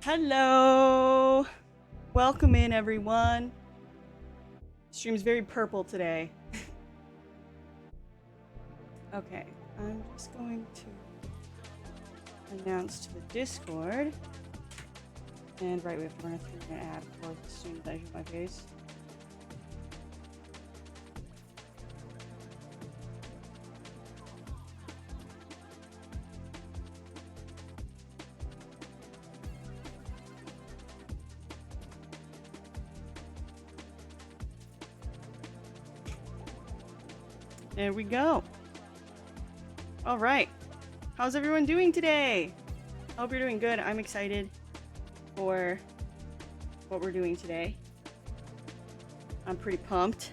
Hello! Welcome in, everyone. Stream's very purple today. Okay, I'm just going to announce to the Discord. And right, we have to run a 3-minute ad, of course, as soon as I show my face. There we go. All right. How's everyone doing today? I hope you're doing good. I'm excited for what we're doing today. I'm pretty pumped.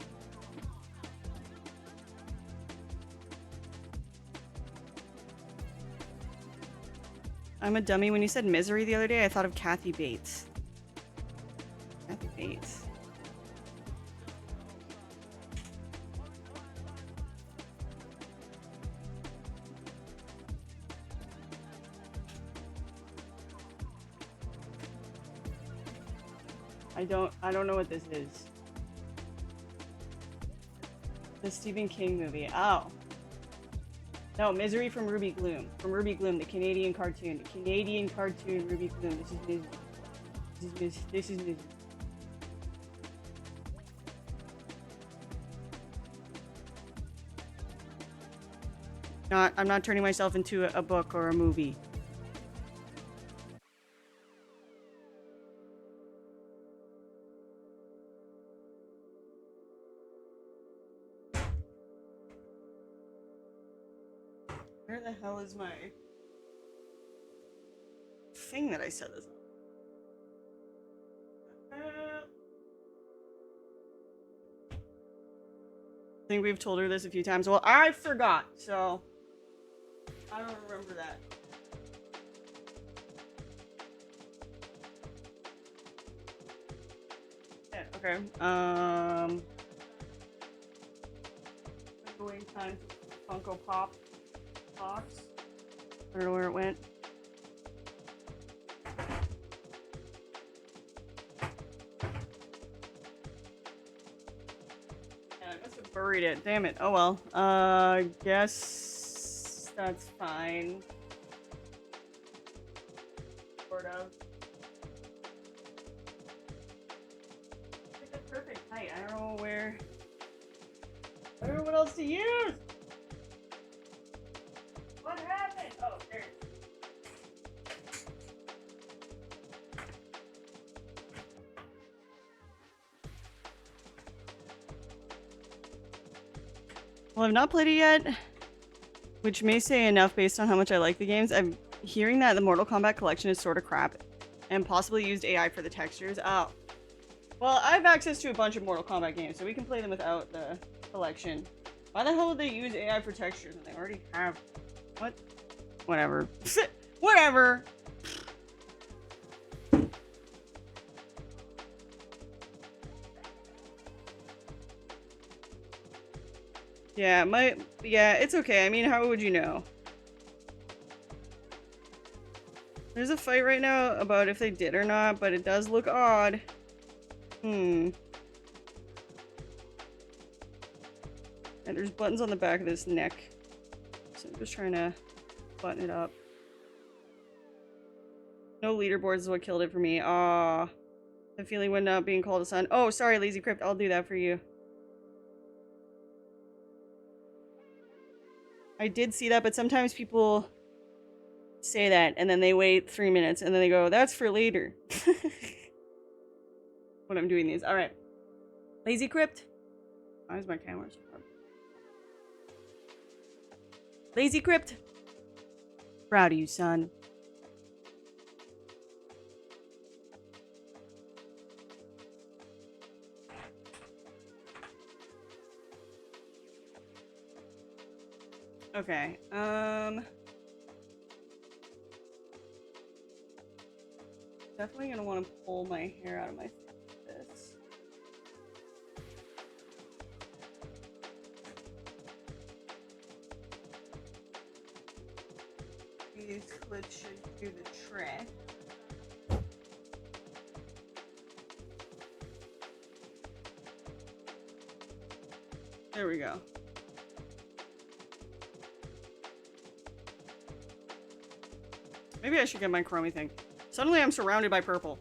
I'm a dummy. When you said misery the other day, I thought of Kathy Bates. Kathy Bates. I don't know what this is. The Stephen King movie. Oh. No, Misery from Ruby Gloom. From Ruby Gloom, the Canadian cartoon. The Canadian cartoon Ruby Gloom. This is misery. This is misery. I'm not turning myself into a book or a movie. Where the hell is my thing that I set this on? I think we've told her this a few times. Well, I forgot, so I don't remember that. Yeah, okay. Going time for Funko Pop box. I don't know where it went. Yeah, I must have buried it. Damn it. Oh well. Guess that's fine. Sort of. It's the perfect height. I don't know where. I don't know what else to use. What happened? Oh, there. Well, I've not played it yet, which may say enough based on how much I like the games. I'm hearing that the Mortal Kombat collection is sort of crap and possibly used AI for the textures. Oh. Well, I have access to a bunch of Mortal Kombat games, so we can play them without the collection. Why the hell would they use AI for textures when they already have... What? Whatever. Whatever! Yeah, it's okay. I mean, how would you know? There's a fight right now about if they did or not, but it does look odd. And there's buttons on the back of this neck. So I'm just trying to button it up. No leaderboards is what killed it for me. Ah, the feeling when not being called a son. Oh, sorry, Lazy Crypt. I'll do that for you. I did see that, but sometimes people say that and then they wait 3 minutes and then they go, that's for later. When I'm doing these. Alright. Lazy Crypt. Why is my camera so hard? Lazy Crypt. Proud of you, son. Okay, definitely gonna want to pull my hair out of my face with this. These clips should do the trick. There we go. Maybe I should get my chromie thing. Suddenly I'm surrounded by purple.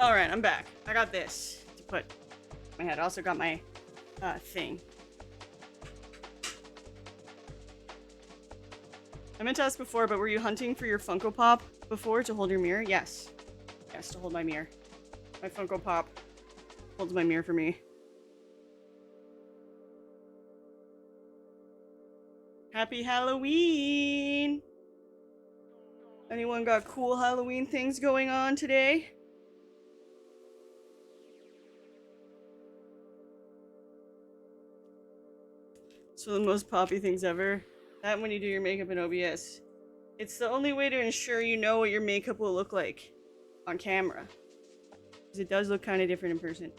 Alright, I'm back. I got this to put my head. I also got my thing. I meant to ask before, but were you hunting for your Funko Pop before to hold your mirror? Yes. Yes, to hold my mirror. My Funko Pop holds my mirror for me. Happy Halloween! Anyone got cool Halloween things going on today? It's one of the most poppy things ever. That when you do your makeup in OBS. It's the only way to ensure you know what your makeup will look like on camera. Because it does look kind of different in person.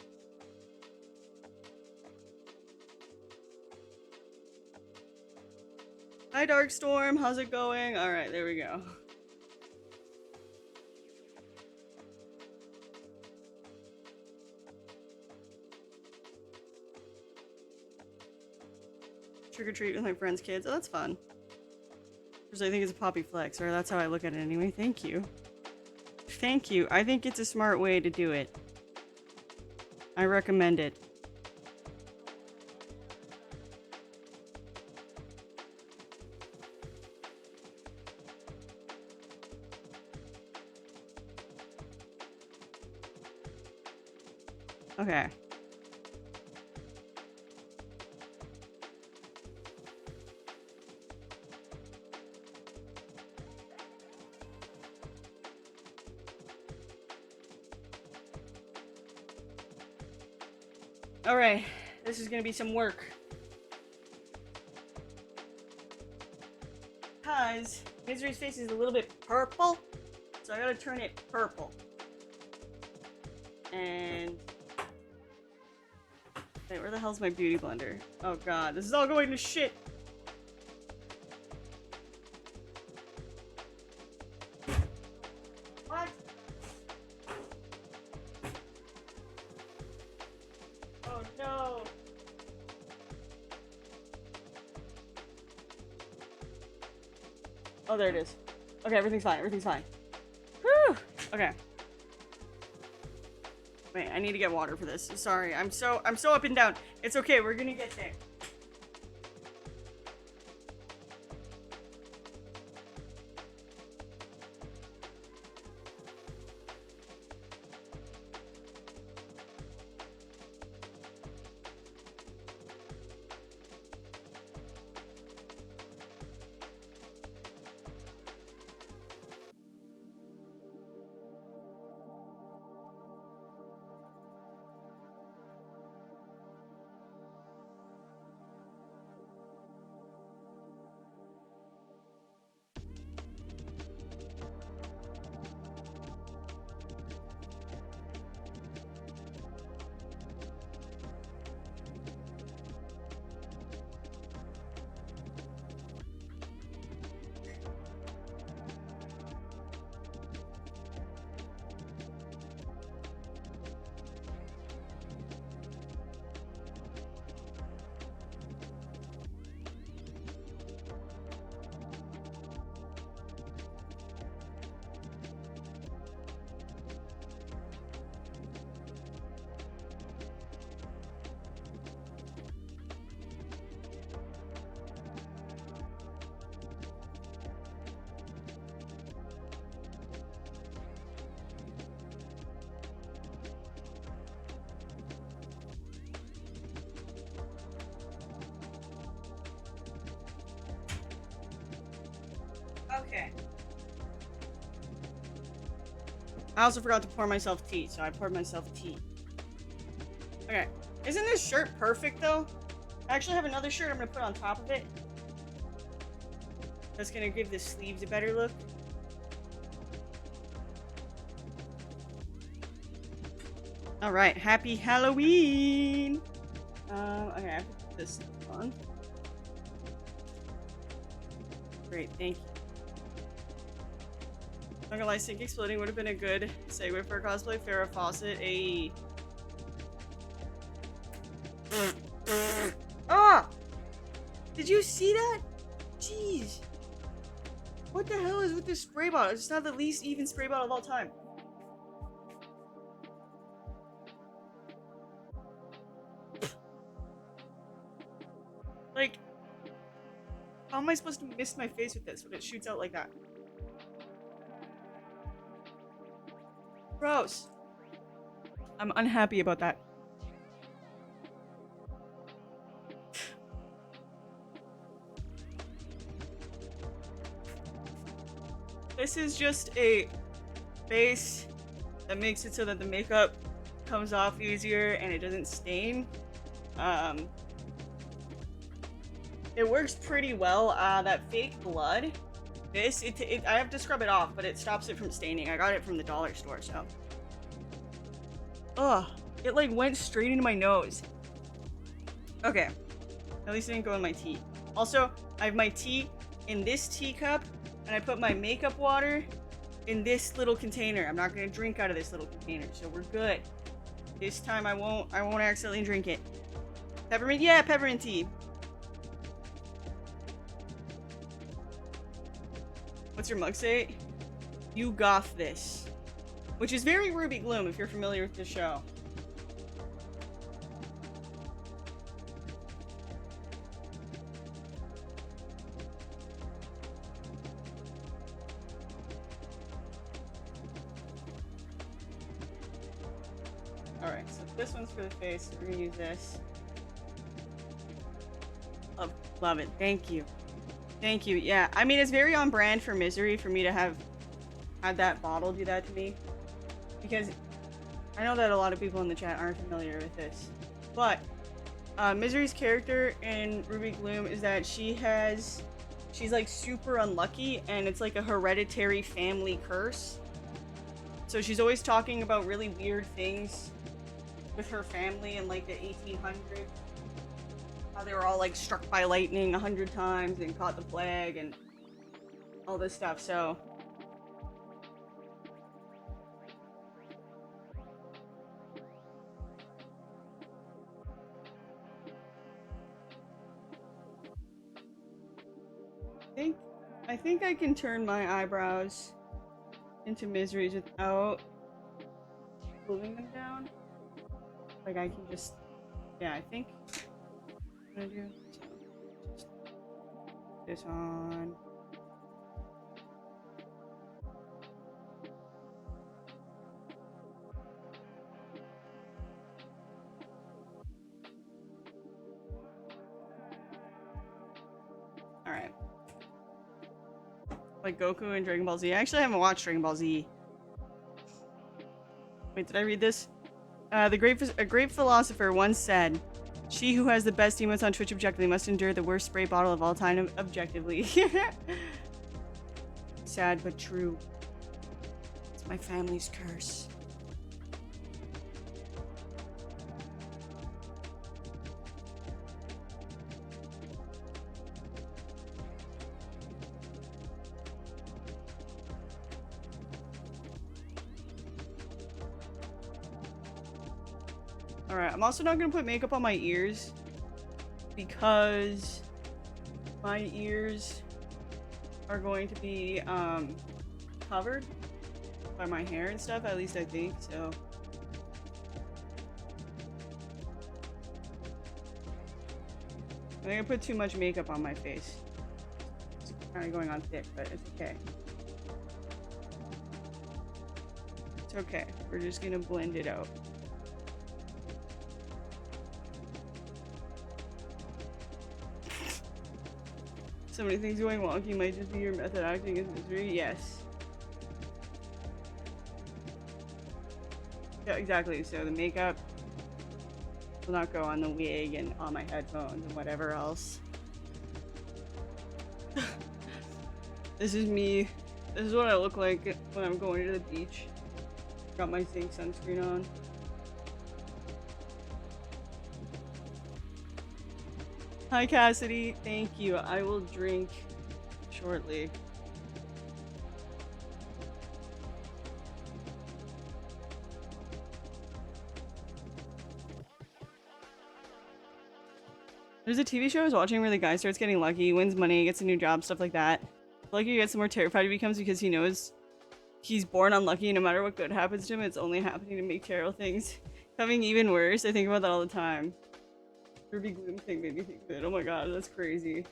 Hi Darkstorm, how's it going? Alright, there we go. Trick or treat with my friends' kids. Oh, that's fun. Because I think it's a poppy flex, or that's how I look at it anyway. Thank you. Thank you. I think it's a smart way to do it. I recommend it. Okay. Alright, this is gonna be some work. Because Misery's face is a little bit purple, so I gotta turn it purple. And... wait, where the hell's my beauty blender? Oh god, this is all going to shit! What? Oh no! Oh, there it is. Okay, everything's fine, everything's fine. Whew! Okay. Wait, I need to get water for this. Sorry, I'm so up and down. It's okay, we're gonna get there. Okay. I also forgot to pour myself tea, so I poured myself tea. Okay. Isn't this shirt perfect, though? I actually have another shirt I'm gonna put on top of it. That's gonna give the sleeves a better look. Alright, happy Halloween! Okay, I have to put this on. Great, thank you. Not gonna lie, Sink Exploding would have been a good segue for a cosplay. Farrah Fawcett, a... Ah! Did you see that? Jeez. What the hell is with this spray bottle? It's not the least even spray bottle of all time. Like, how am I supposed to miss my face with this when it shoots out like that? Gross. I'm unhappy about that. This is just a base that makes it so that the makeup comes off easier and it doesn't stain. It works pretty well. That fake blood, I have to scrub it off, but it stops it from staining. I got it from the dollar store, so. Ugh, it like went straight into my nose. Okay, at least it didn't go in my tea. Also, I have my tea in this teacup, and I put my makeup water in this little container. I'm not gonna drink out of this little container, so we're good. This time I won't accidentally drink it. Peppermint? Yeah, peppermint tea. What's your mug say? You goth this. Which is very Ruby Gloom if you're familiar with the show. Alright, so this one's for the face, so we're gonna use this. Oh, love it. Thank you. Thank you. Yeah, I mean, it's very on brand for Misery for me to have had that bottle do that to me. Because I know that a lot of people in the chat aren't familiar with this. But Misery's character in Ruby Gloom is that she's like super unlucky, and it's like a hereditary family curse. So she's always talking about really weird things with her family in like the 1800s. How they were all like struck by lightning 100 times and caught the plague and all this stuff, so. I think I can turn my eyebrows into Miseries without gluing them down. Like I can just, yeah, I think I'm gonna do so. Just this on. All right. Like Goku and Dragon Ball Z. I actually haven't watched Dragon Ball Z. Wait, did I read this? A great philosopher once said, "She who has the best emotes on Twitch objectively must endure the worst spray bottle of all time objectively." Sad but true. It's my family's curse. Alright, I'm also not gonna put makeup on my ears because my ears are going to be covered by my hair and stuff, at least I think, so. I'm gonna put too much makeup on my face. It's kind of going on thick, but it's okay. It's okay. We're just gonna blend it out. So many things going wonky might just be your method acting as misery. Yes. Yeah, exactly. So the makeup will not go on the wig and on my headphones and whatever else. This is me. This is what I look like when I'm going to the beach. Got my zinc sunscreen on. Hi Cassidy, thank you. I will drink shortly. There's a TV show I was watching where the guy starts getting lucky, wins money, gets a new job, stuff like that. The luckier he gets, the more terrified he becomes because he knows he's born unlucky. No matter what good happens to him, it's only happening to make terrible things coming even worse. I think about that all the time. Ruby Gloom thing made me think of it. Oh my god, that's crazy.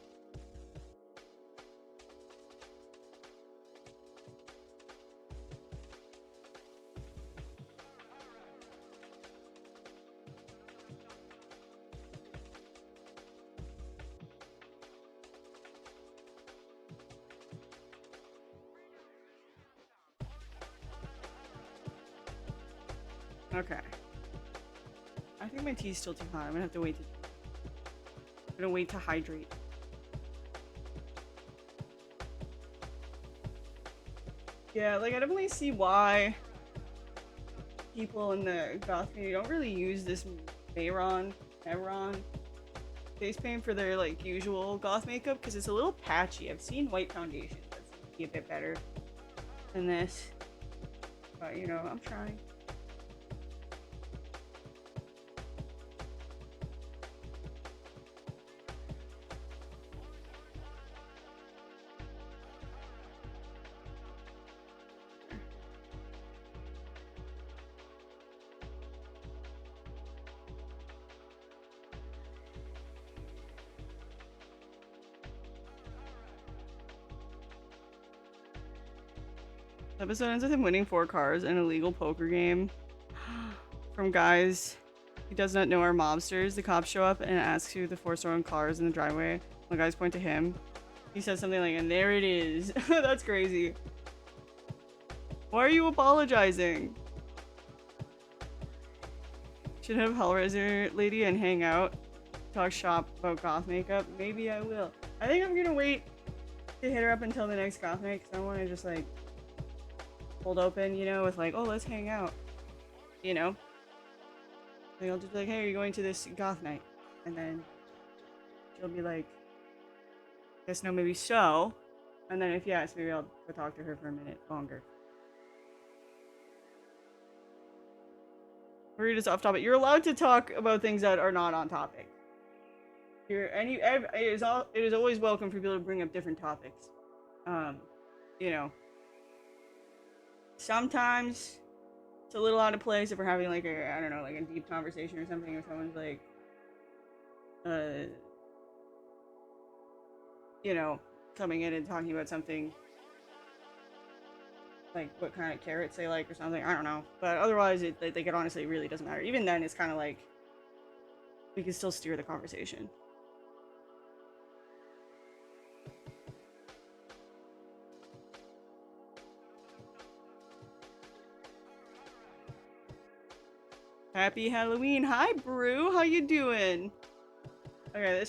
Okay. I think my tea's still too hot. I'm gonna have to wait to... I'm gonna wait to hydrate. Yeah, like I definitely see why people in the goth community don't really use this Mehron face paint for their like usual goth makeup because it's a little patchy. I've seen white foundation that's be a bit better than this, but you know, I'm trying. The episode ends with him winning 4 cars in a legal poker game from guys he does not know are mobsters. The cops show up and ask who the 4 stolen cars in the driveway. The guys point to him. He says something like, and there it is. That's crazy. Why are you apologizing? Should have Hellraiser lady and hang out. Talk shop about goth makeup. Maybe I will. I think I'm gonna wait to hit her up until the next goth night because I want to just like hold open, you know, with like, oh, let's hang out, you know? Like, I'll just be like, hey, are you going to this goth night? And then she'll be like, guess no, maybe so. And then if yes, maybe I'll go talk to her for a minute longer. We're just off topic. You're allowed to talk about things that are not on topic. It is always welcome for people to bring up different topics. You know, sometimes it's a little out of place if we're having like a, I don't know, like a deep conversation or something, or someone's like, you know, coming in and talking about something like what kind of carrots they like or something. I don't know, but otherwise, it honestly really doesn't matter. Even then, it's kind of like we can still steer the conversation. Happy Halloween. Hi, Brew. How you doing? Okay,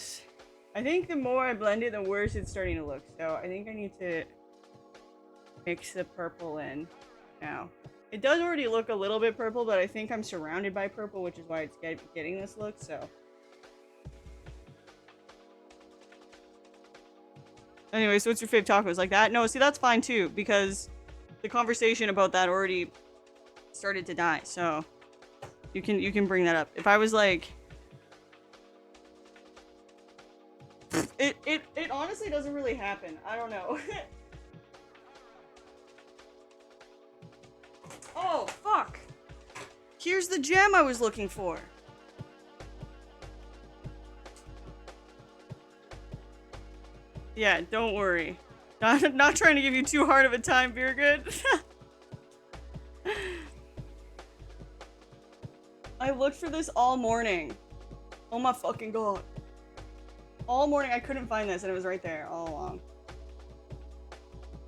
I think the more I blend it, the worse it's starting to look. So I think I need to mix the purple in now. It does already look a little bit purple, but I think I'm surrounded by purple, which is why it's getting this look, so. Anyway, so what's your fave tacos? Like that? No, see, that's fine too, because the conversation about that already started to die, so. You can bring that up. If I was like... It honestly doesn't really happen. I don't know. Oh, fuck! Here's the gem I was looking for. Yeah, don't worry. Not trying to give you too hard of a time, Beer Good. I looked for this all morning. Oh my fucking god. all morning I couldn't find this, and it was right there all along.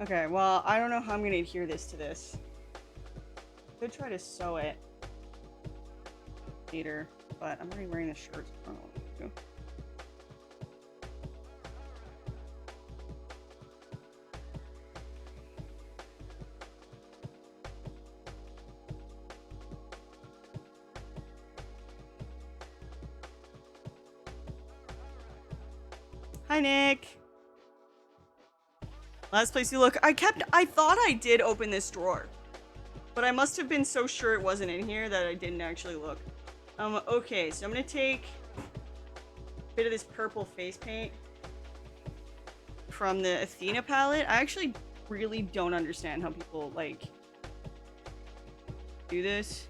Okay, well, I don't know how I'm gonna adhere this to this. Could try to sew it later, but I'm already wearing the shirt, so I don't know what to do. Hi, Nick. Last place you look. I thought I did open this drawer, but I must have been so sure it wasn't in here that I didn't actually look. Okay, so I'm gonna take a bit of this purple face paint from the Athena palette. I actually really don't understand how people, like, do this.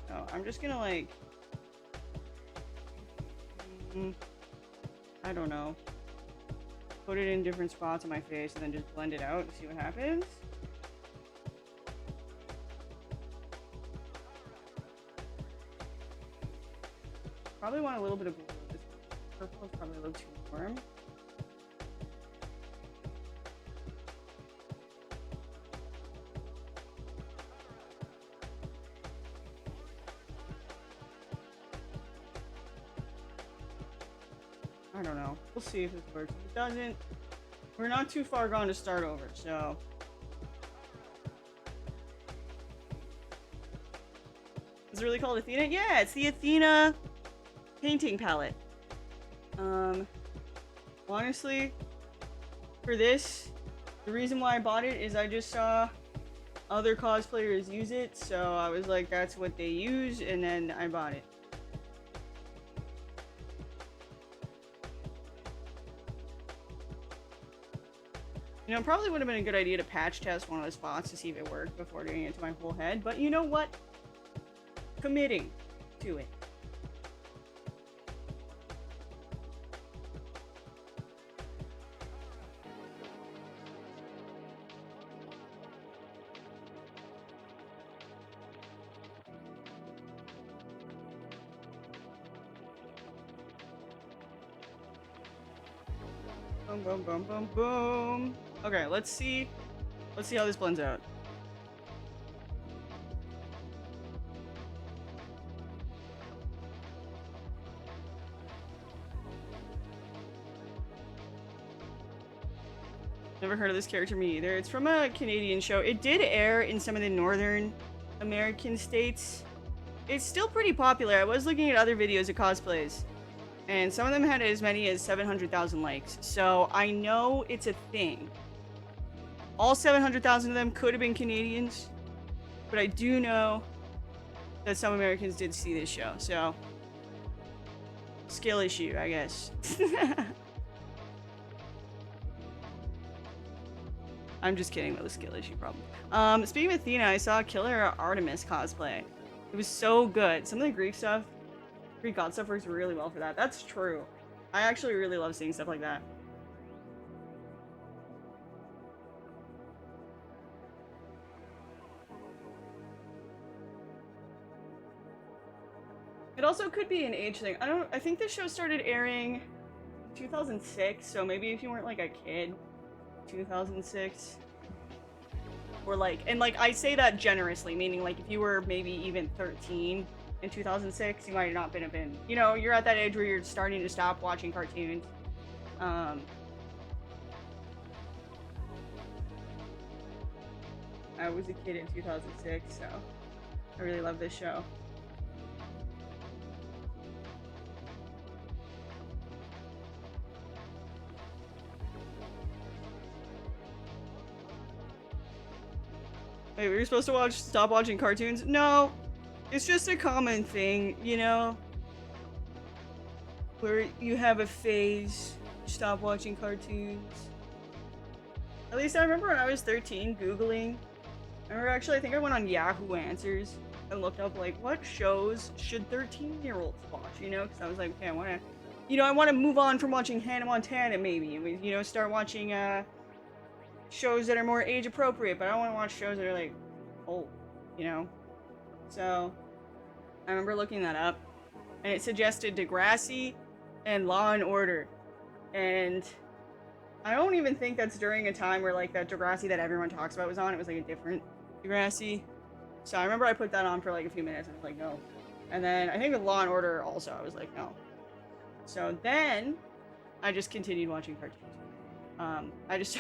So I'm just gonna, like, I don't know. Put it in different spots on my face and then just blend it out and see what happens. Probably want a little bit of blue. This purple is probably a little too warm. I don't know. We'll see if this works. If it doesn't, we're not too far gone to start over, so. Is it really called Athena? Yeah, it's the Athena painting palette. Honestly, for this, the reason why I bought it is I just saw other cosplayers use it, so I was like, that's what they use, and then I bought it. You know, it probably would have been a good idea to patch test one of the spots to see if it worked before doing it to my whole head, but you know what? Committing to it. Boom, boom, boom, boom, boom. Okay, let's see how this blends out. Never heard of this character, me either. It's from a Canadian show. It did air in some of the northern American states. It's still pretty popular. I was looking at other videos of cosplays, and some of them had as many as 700,000 likes. So I know it's a thing. All 700,000 of them could have been Canadians, but I do know that some Americans did see this show. So, skill issue, I guess. I'm just kidding about the skill issue problem. Speaking of Athena, I saw a killer Artemis cosplay. It was so good. Some of the Greek god stuff works really well for that. That's true. I actually really love seeing stuff like that. It also could be an age thing. I think this show started airing 2006, so maybe if you weren't like a kid, 2006. Or like, and like I say that generously, meaning like if you were maybe even 13 in 2006, you might not have been, you know, you're at that age where you're starting to stop watching cartoons. I was a kid in 2006, so I really love this show. Wait, were you supposed to stop watching cartoons? No, it's just a common thing, you know, where you have a phase, stop watching cartoons. At least I remember when I was 13, Googling. I remember actually, I think I went on Yahoo Answers and looked up like, what shows should 13-year-olds watch, you know? Because I was like, okay, I want to move on from watching Hannah Montana maybe, and you know, start watching, shows that are more age appropriate, but I don't want to watch shows that are like old, you know? So I remember looking that up, and it suggested Degrassi, and Law and Order. And I don't even think that's during a time where like that Degrassi that everyone talks about was on. It was like a different Degrassi. So I remember I put that on for like a few minutes and I was like, no. And then I think with Law and Order also, I was like, no. So then I just continued watching cartoons. I just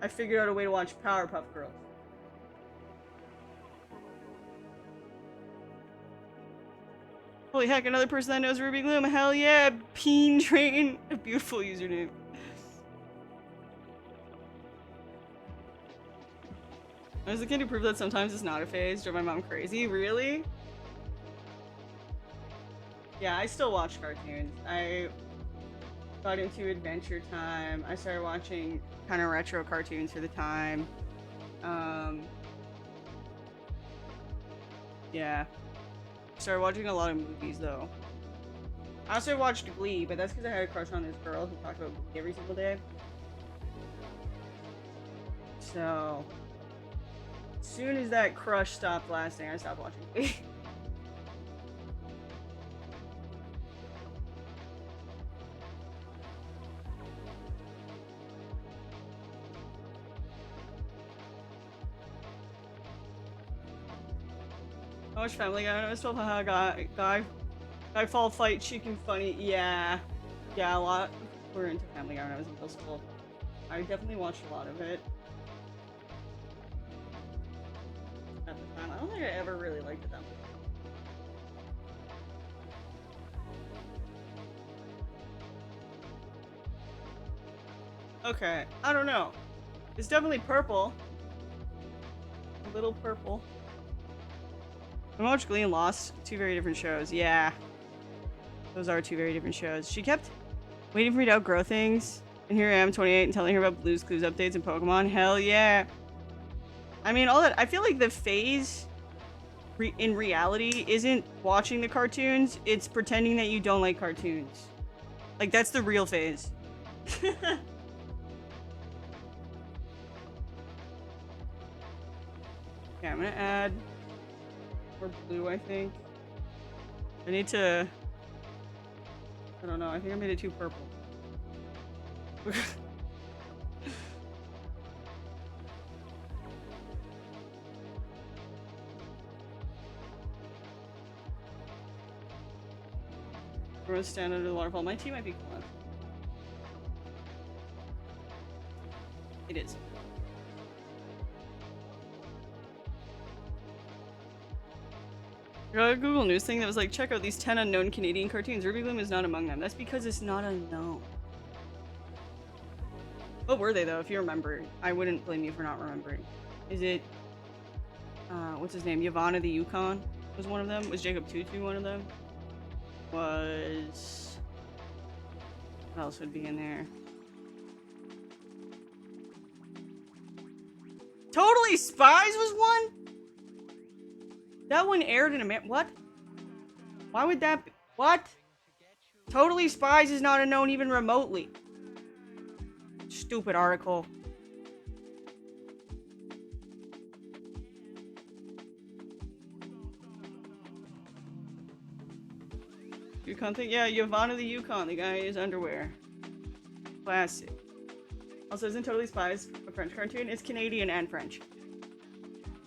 I figured out a way to watch Powerpuff Girls. Holy heck, another person that knows Ruby Gloom. Hell yeah, Peen Train. A beautiful username. I was the kid who proved that sometimes it's not a phase. Drove my mom crazy. Really? Yeah, I still watch cartoons. I got into Adventure Time. I started watching kind of retro cartoons for the time. Yeah. Started watching a lot of movies though. I also watched Glee, but that's because I had a crush on this girl who talked about Glee every single day. So, as soon as that crush stopped lasting, I stopped watching Glee. I watched Family Guy when I was 12. Haha, guy fall fight, chicken funny. Yeah. Yeah, a lot. We were into Family Guy when I was in middle school. I definitely watched a lot of it. At the time. I don't think I ever really liked it that much. Okay, I don't know. It's definitely purple. A little purple. I watched Glee and Lost. Two very different shows. Yeah. Those are two very different shows. She kept waiting for me to outgrow things. And here I am, 28, and telling her about Blue's Clues updates and Pokemon. Hell yeah. I mean, all that. I feel like the phase in reality isn't watching the cartoons, it's pretending that you don't like cartoons. Like, that's the real phase. Okay, I'm gonna add more blue, I think. I need to... I don't know, I think I made it too purple. We're gonna stand under the waterfall. My tea might be cool. It is. I got a Google News thing that was like, check out these 10 unknown Canadian cartoons. Ruby Gloom is not among them. That's because it's not unknown. What were they though, if you remember? I wouldn't blame you for not remembering. Is it, what's his name? Yavanna the Yukon was one of them? Was Jacob Tutu one of them? Was... What else would be in there? Totally Spies was one? That one aired in America. What? Why would that be? What? Totally Spies is not unknown even remotely. Stupid article. Yukon thing? Yeah, Yavanna the Yukon. The guy is underwear. Classic. Also, isn't Totally Spies a French cartoon? It's Canadian and French.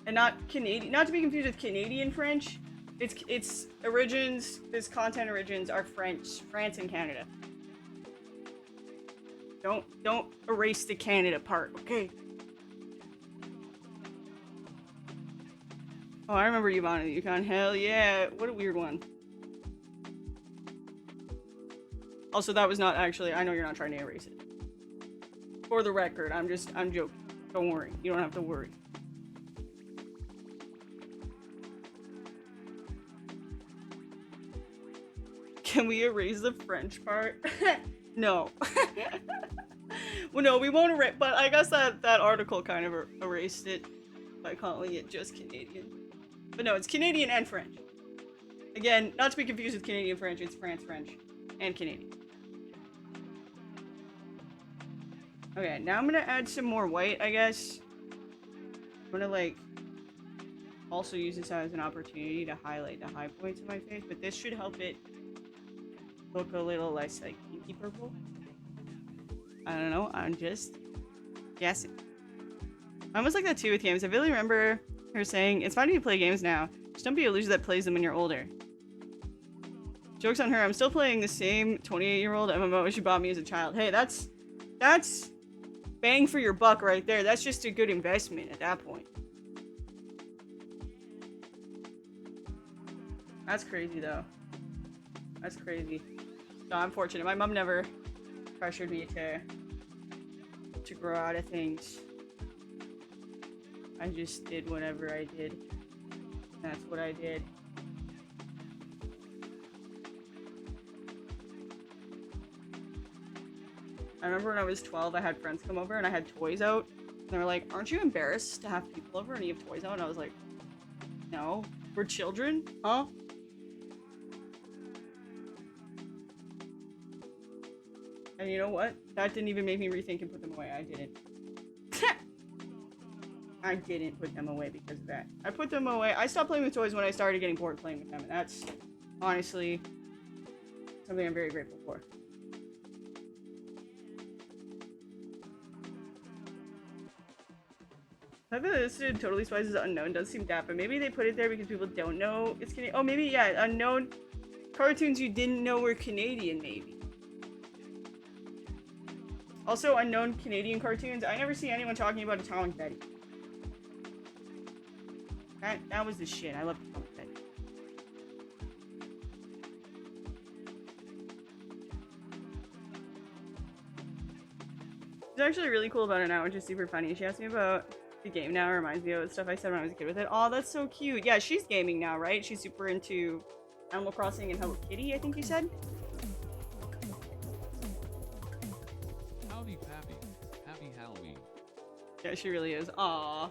And not Canadian, not to be confused with Canadian French. Its origins, this content origins are France and Canada. Don't erase the Canada part, okay? Oh, I remember Yavanna the Yukon. Hell yeah, what a weird one. Also, that was not actually, I know you're not trying to erase it. For the record, I'm joking. Don't worry, you don't have to worry. Can we erase the French part? No. Well, no, we won't erase, but I guess that article kind of erased it by calling it just Canadian. But no, it's Canadian and French. Again, not to be confused with Canadian French, it's France French and Canadian. Okay, now I'm gonna add some more white, I guess. I'm gonna, like, also use this as an opportunity to highlight the high points of my face, but this should help it look a little less like pinky purple. I don't know. I'm just guessing. I almost like that too with games. I really remember her saying, "It's fine if you play games now. Just don't be a loser that plays them when you're older." Joke's on her. I'm still playing the same 28-year-old MMO she bought me as a child. Hey, that's bang for your buck right there. That's just a good investment at that point. That's crazy though. That's crazy. No, I'm fortunate. My mom never pressured me to grow out of things. I just did whatever I did. That's what I did. I remember when I was 12, I had friends come over and I had toys out. And they were like, "Aren't you embarrassed to have people over and you have toys out?" And I was like, "No, we're children, huh?" And you know what? That didn't even make me rethink and put them away. I didn't. I didn't put them away because of that. I put them away. I stopped playing with toys when I started getting bored playing with them. And that's honestly something I'm very grateful for. I feel listed Totally Spies as unknown does seem daft, but maybe they put it there because people don't know it's Canadian. Oh, maybe, yeah, unknown cartoons you didn't know were Canadian, maybe. Also, unknown Canadian cartoons. I never see anyone talking about Atomic Betty. That was the shit. I love Atomic Betty. It's actually really cool about it now, which is super funny. She asked me about the game now. It reminds me of stuff I said when I was a kid with it. Oh, that's so cute. Yeah, she's gaming now, right? She's super into Animal Crossing and Hello Kitty, I think you said? Howdy, Pappy. Happy Halloween. Yeah, she really is. Aww.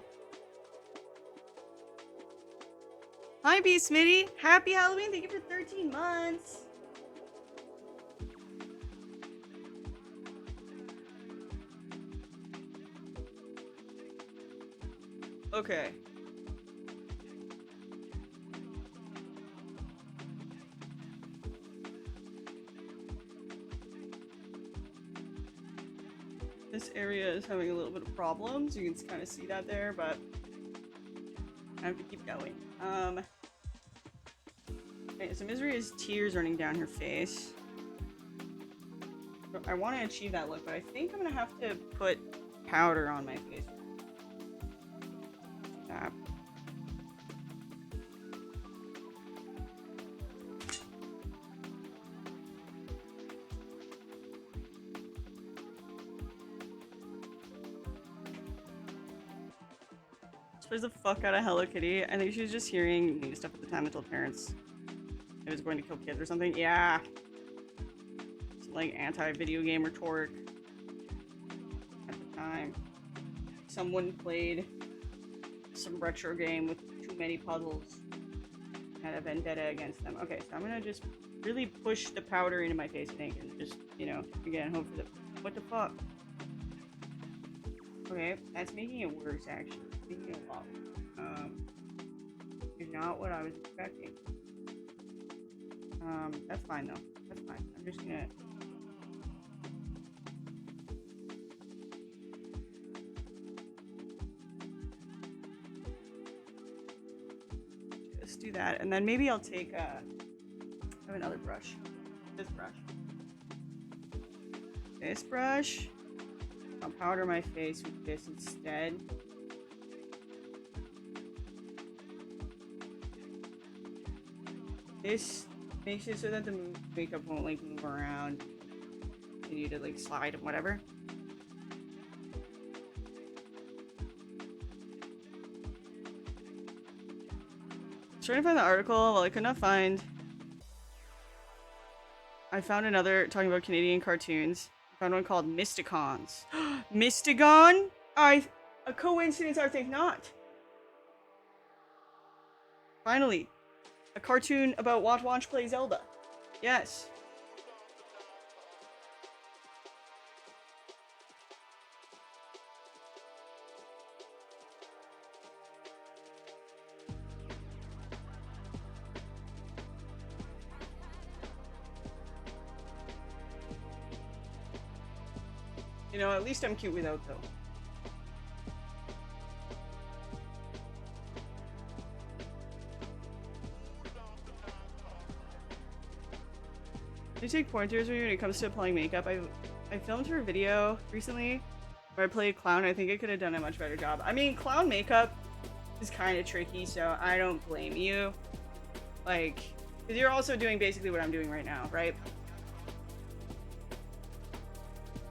Hi, B Smitty. Happy Halloween. Thank you for 13 months. Okay. This area is having a little bit of problems. You can kind of see that there, but I have to keep going. Okay, so Misery has tears running down her face. I want to achieve that look, but I think I'm gonna have to put powder on my face. Stop. Plays the fuck out of Hello Kitty. I think she was just hearing new stuff at the time and told parents it was going to kill kids or something. Yeah. Some, like, anti-video game rhetoric at the time. Someone played some retro game with too many puzzles. Had a vendetta against them. Okay, so I'm gonna just really push the powder into my face, I think, and just, you know, again, hope for the... What the fuck? Okay, that's making it worse, actually. It's making it a lot worse. Is not what I was expecting. That's fine, though. That's fine. I'm just gonna... Just do that, and then maybe I'll take, I have another brush. This brush. This brush. I'll powder my face with this instead. This makes it so that the makeup won't like move around. Continue to like slide and whatever. I was trying to find the article. Well, I could not find. I found another talking about Canadian cartoons. I found one called Mysticons. Mystigon? A coincidence, I think not. Finally, a cartoon about Watch Play Zelda. Yes. You know, at least I'm cute without, though. I take pointers when it comes to applying makeup. I filmed her video recently where I played clown. I think I could have done a much better job. I mean, clown makeup is kind of tricky, so I don't blame you. Like, because you're also doing basically what I'm doing right now, right?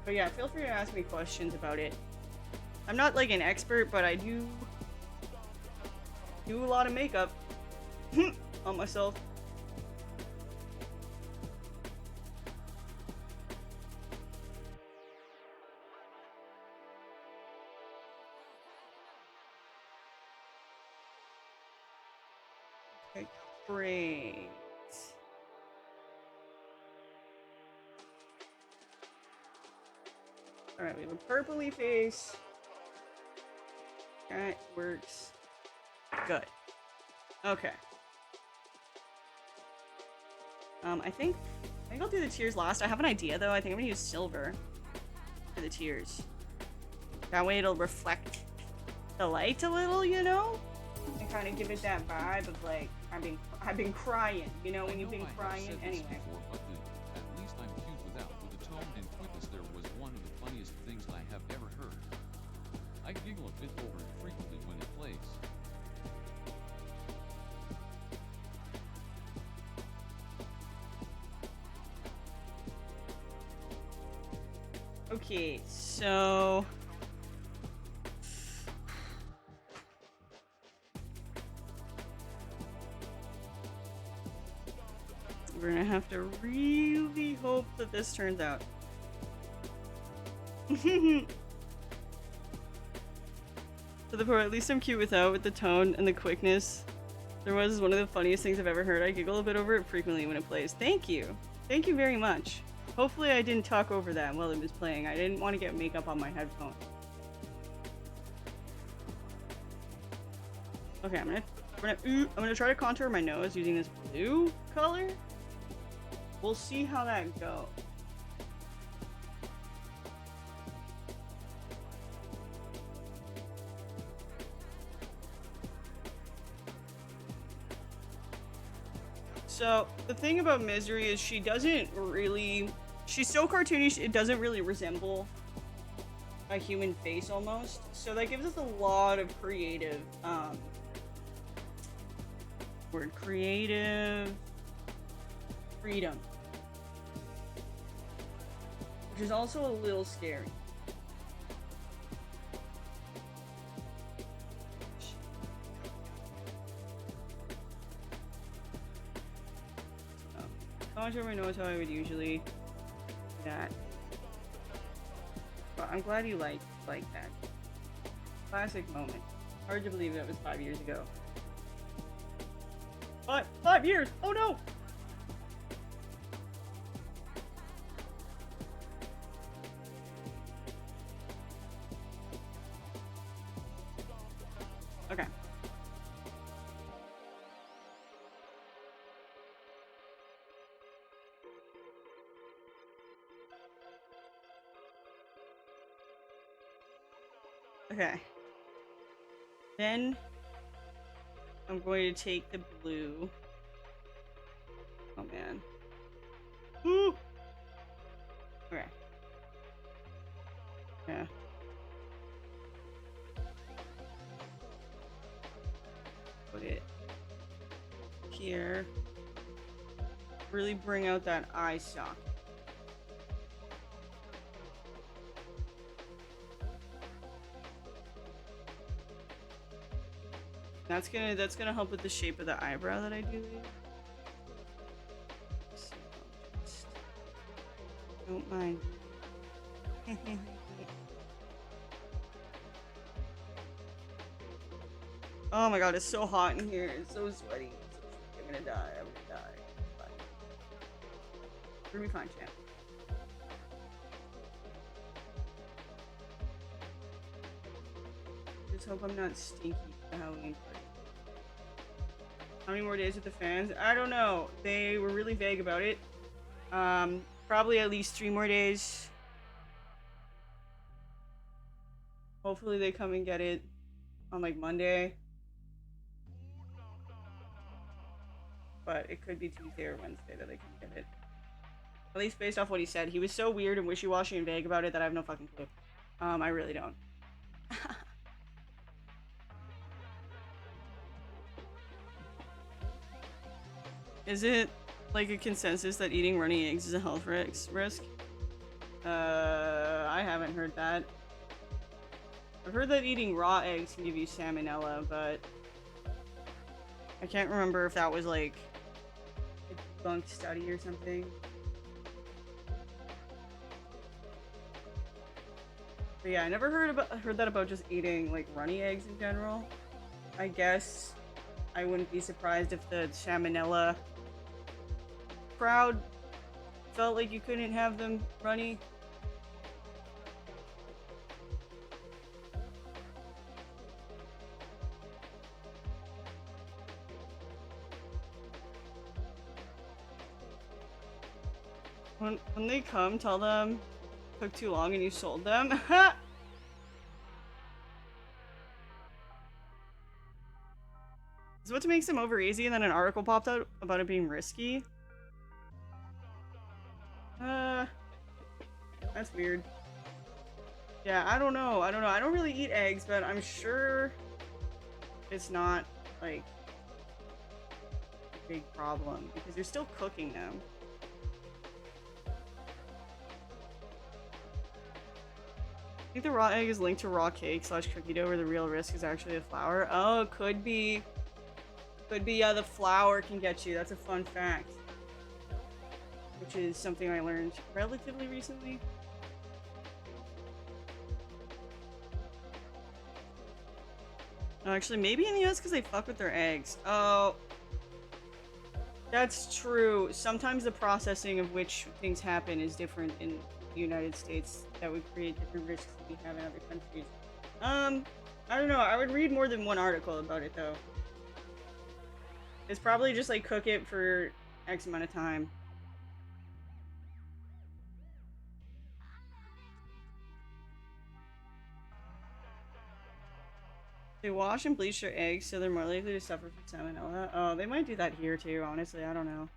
But yeah, feel free to ask me questions about it. I'm not like an expert, but I do a lot of makeup on myself. Okay, great. Alright, we have a purpley face. That works. Good. Okay. I think I'll do the tears last. I have an idea though. I think I'm gonna use silver for the tears. That way it'll reflect the light a little, you know? And kind of give it that vibe of like I've been crying, you know, when you've been crying anyway. Before, but at least I'm cute without. With the tone and quickness, there was one of the funniest things I have ever heard. I giggle a bit over it frequently when it plays. Okay, so we're gonna have to really hope that this turns out. For the part, at least I'm cute without, with the tone and the quickness. There was one of the funniest things I've ever heard. I giggle a bit over it frequently when it plays. Thank you. Thank you very much. Hopefully I didn't talk over that while it was playing. I didn't want to get makeup on my headphone. Okay, I'm gonna try to contour my nose using this blue color. We'll see how that goes. So the thing about Misery is she's so cartoonish, it doesn't really resemble a human face almost. So that gives us a lot of creative, creative freedom. Which is also a little scary. Contour knows how I would usually do that. But I'm glad you like that. Classic moment. Hard to believe that was 5 years ago. 5 years! Oh no! Okay. Okay. Then I'm going to take the blue. Oh man. Woo! Okay. Yeah. Put it here. Really bring out that eye socket. That's gonna help with the shape of the eyebrow that I do. So just don't mind. Oh my god, it's so hot in here. It's so sweaty. I'm gonna die. I'm gonna die. But we're gonna be fine, champ. Just hope I'm not stinky for Halloween party. How many more days with the fans? I don't know. They were really vague about it. Probably at least 3 more days. Hopefully they come and get it on like Monday. But it could be Tuesday or Wednesday that they can get it. At least based off what he said. He was so weird and wishy-washy and vague about it that I have no fucking clue. I really don't. Is it like a consensus that eating runny eggs is a health risk? I haven't heard that. I've heard that eating raw eggs can give you salmonella, but I can't remember if that was like a debunked study or something. But yeah, I never heard that about just eating like runny eggs in general. I guess I wouldn't be surprised if the salmonella crowd felt like you couldn't have them runny. When they come, tell them took too long and you sold them. Is what makes them over easy, and then an article popped out about it being risky. That's weird. Yeah, I don't know. I don't really eat eggs, but I'm sure it's not like a big problem because you're still cooking them. I think the raw egg is linked to raw cake / cookie dough, where the real risk is actually the flour. Oh, could be. Could be, yeah, the flour can get you. That's a fun fact. Which is something I learned relatively recently. Actually, maybe in the US because they fuck with their eggs. Oh. That's true. Sometimes the processing of which things happen is different in the United States. That would create different risks that we have in other countries. I don't know. I would read more than one article about it, though. It's probably just, like, cook it for X amount of time. They wash and bleach their eggs so they're more likely to suffer from salmonella. Oh, they might do that here, too, honestly. I don't know.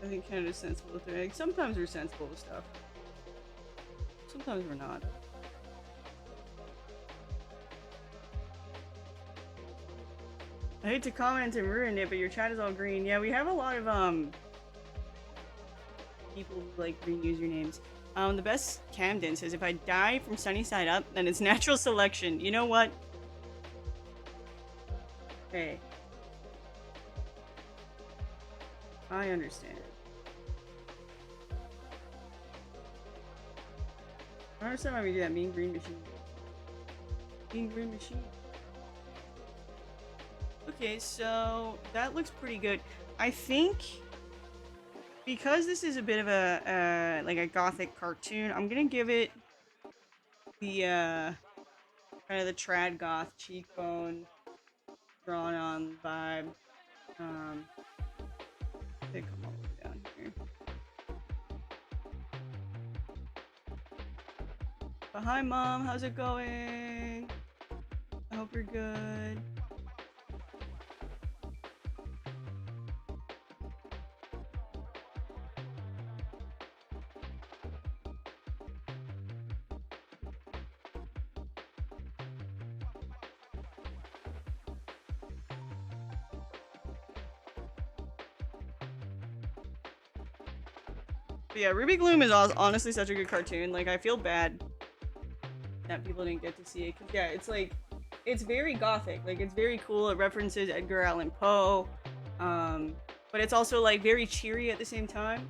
I think Canada's sensible with their eggs. Sometimes we're sensible with stuff. Sometimes we're not. I hate to comment and ruin it, but your chat is all green. Yeah, we have a lot of, people who like green usernames. The best Camden says, if I die from sunny side up, then it's natural selection. You know what? Hey. I understand. I understand why we do that. Mean green machine. Mean green machine. Okay, so that looks pretty good. I think because this is a bit of a like a gothic cartoon, I'm gonna give it the kind of the trad goth cheekbone drawn on vibe. They come all the way down here. But hi, Mom. How's it going? I hope you're good. But yeah, Ruby Gloom is honestly such a good cartoon. Like, I feel bad that people didn't get to see it. Cause yeah, it's like, it's very gothic. Like, it's very cool. It references Edgar Allan Poe. But it's also like very cheery at the same time.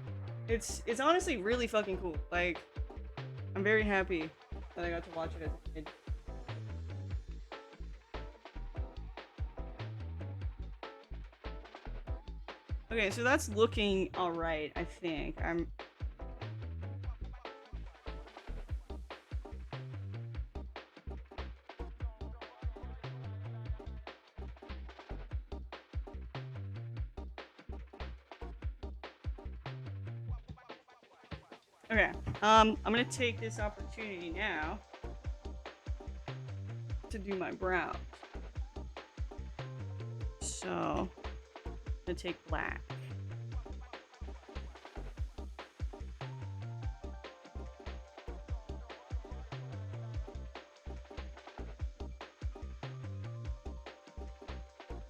It's honestly really fucking cool. Like, I'm very happy that I got to watch it as a kid. Okay, so that's looking alright, I think. Okay. I'm gonna take this opportunity now to do my brows. So, I'm gonna take black.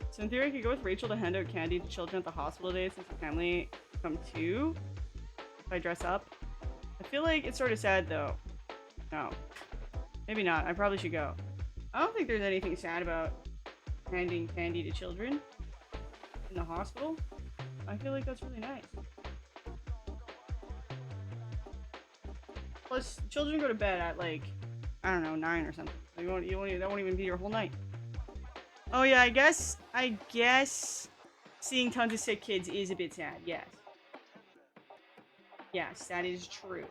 So in theory, I could go with Rachel to hand out candy to children at the hospital today since the family come too. If I dress up. I feel like it's sort of sad though. No. Maybe not. I probably should go. I don't think there's anything sad about handing candy to children in the hospital. I feel like that's really nice. Plus, children go to bed at like, I don't know, 9 or something. That won't even be your whole night. Oh yeah, I guess seeing tons of sick kids is a bit sad, yes. Yes, that is true.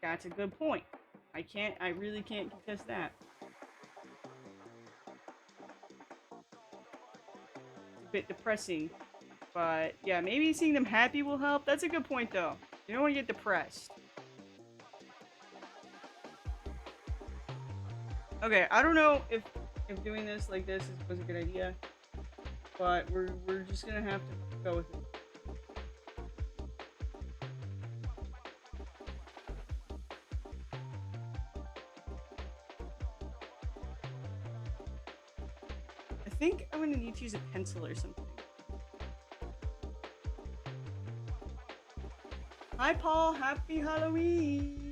That's a good point. I really can't contest that. It's a bit depressing, but yeah, maybe seeing them happy will help. That's a good point though. You don't want to get depressed. Okay, I don't know if doing this like this was a good idea, but we're just gonna have to go with it. I think I'm gonna need to use a pencil or something. Hi Paul, happy Halloween!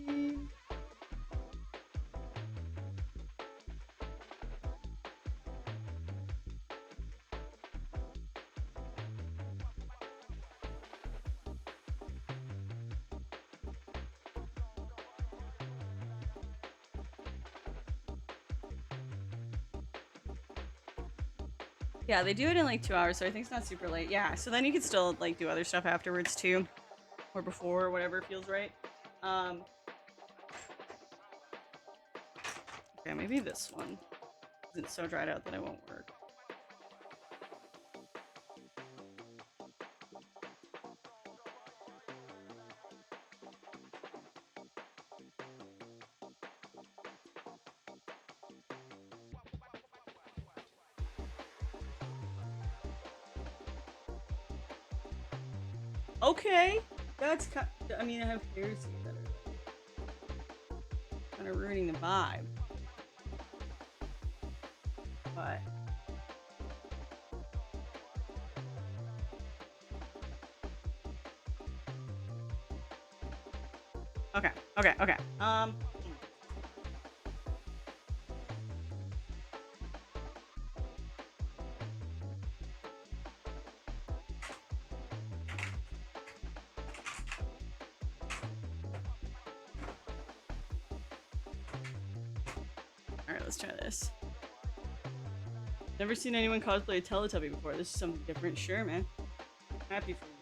Yeah, they do it in like 2 hours, so I think it's not super late. Yeah, so then you can still like do other stuff afterwards too, or before, or whatever feels right. Okay, maybe this one isn't so dried out that it won't work. Okay, that's I mean, I have hairs here that are kind of ruining the vibe, but okay, okay, okay. All right, let's try this. Never seen anyone cosplay a Teletubby before. This is something different. Sure, man. Happy for you.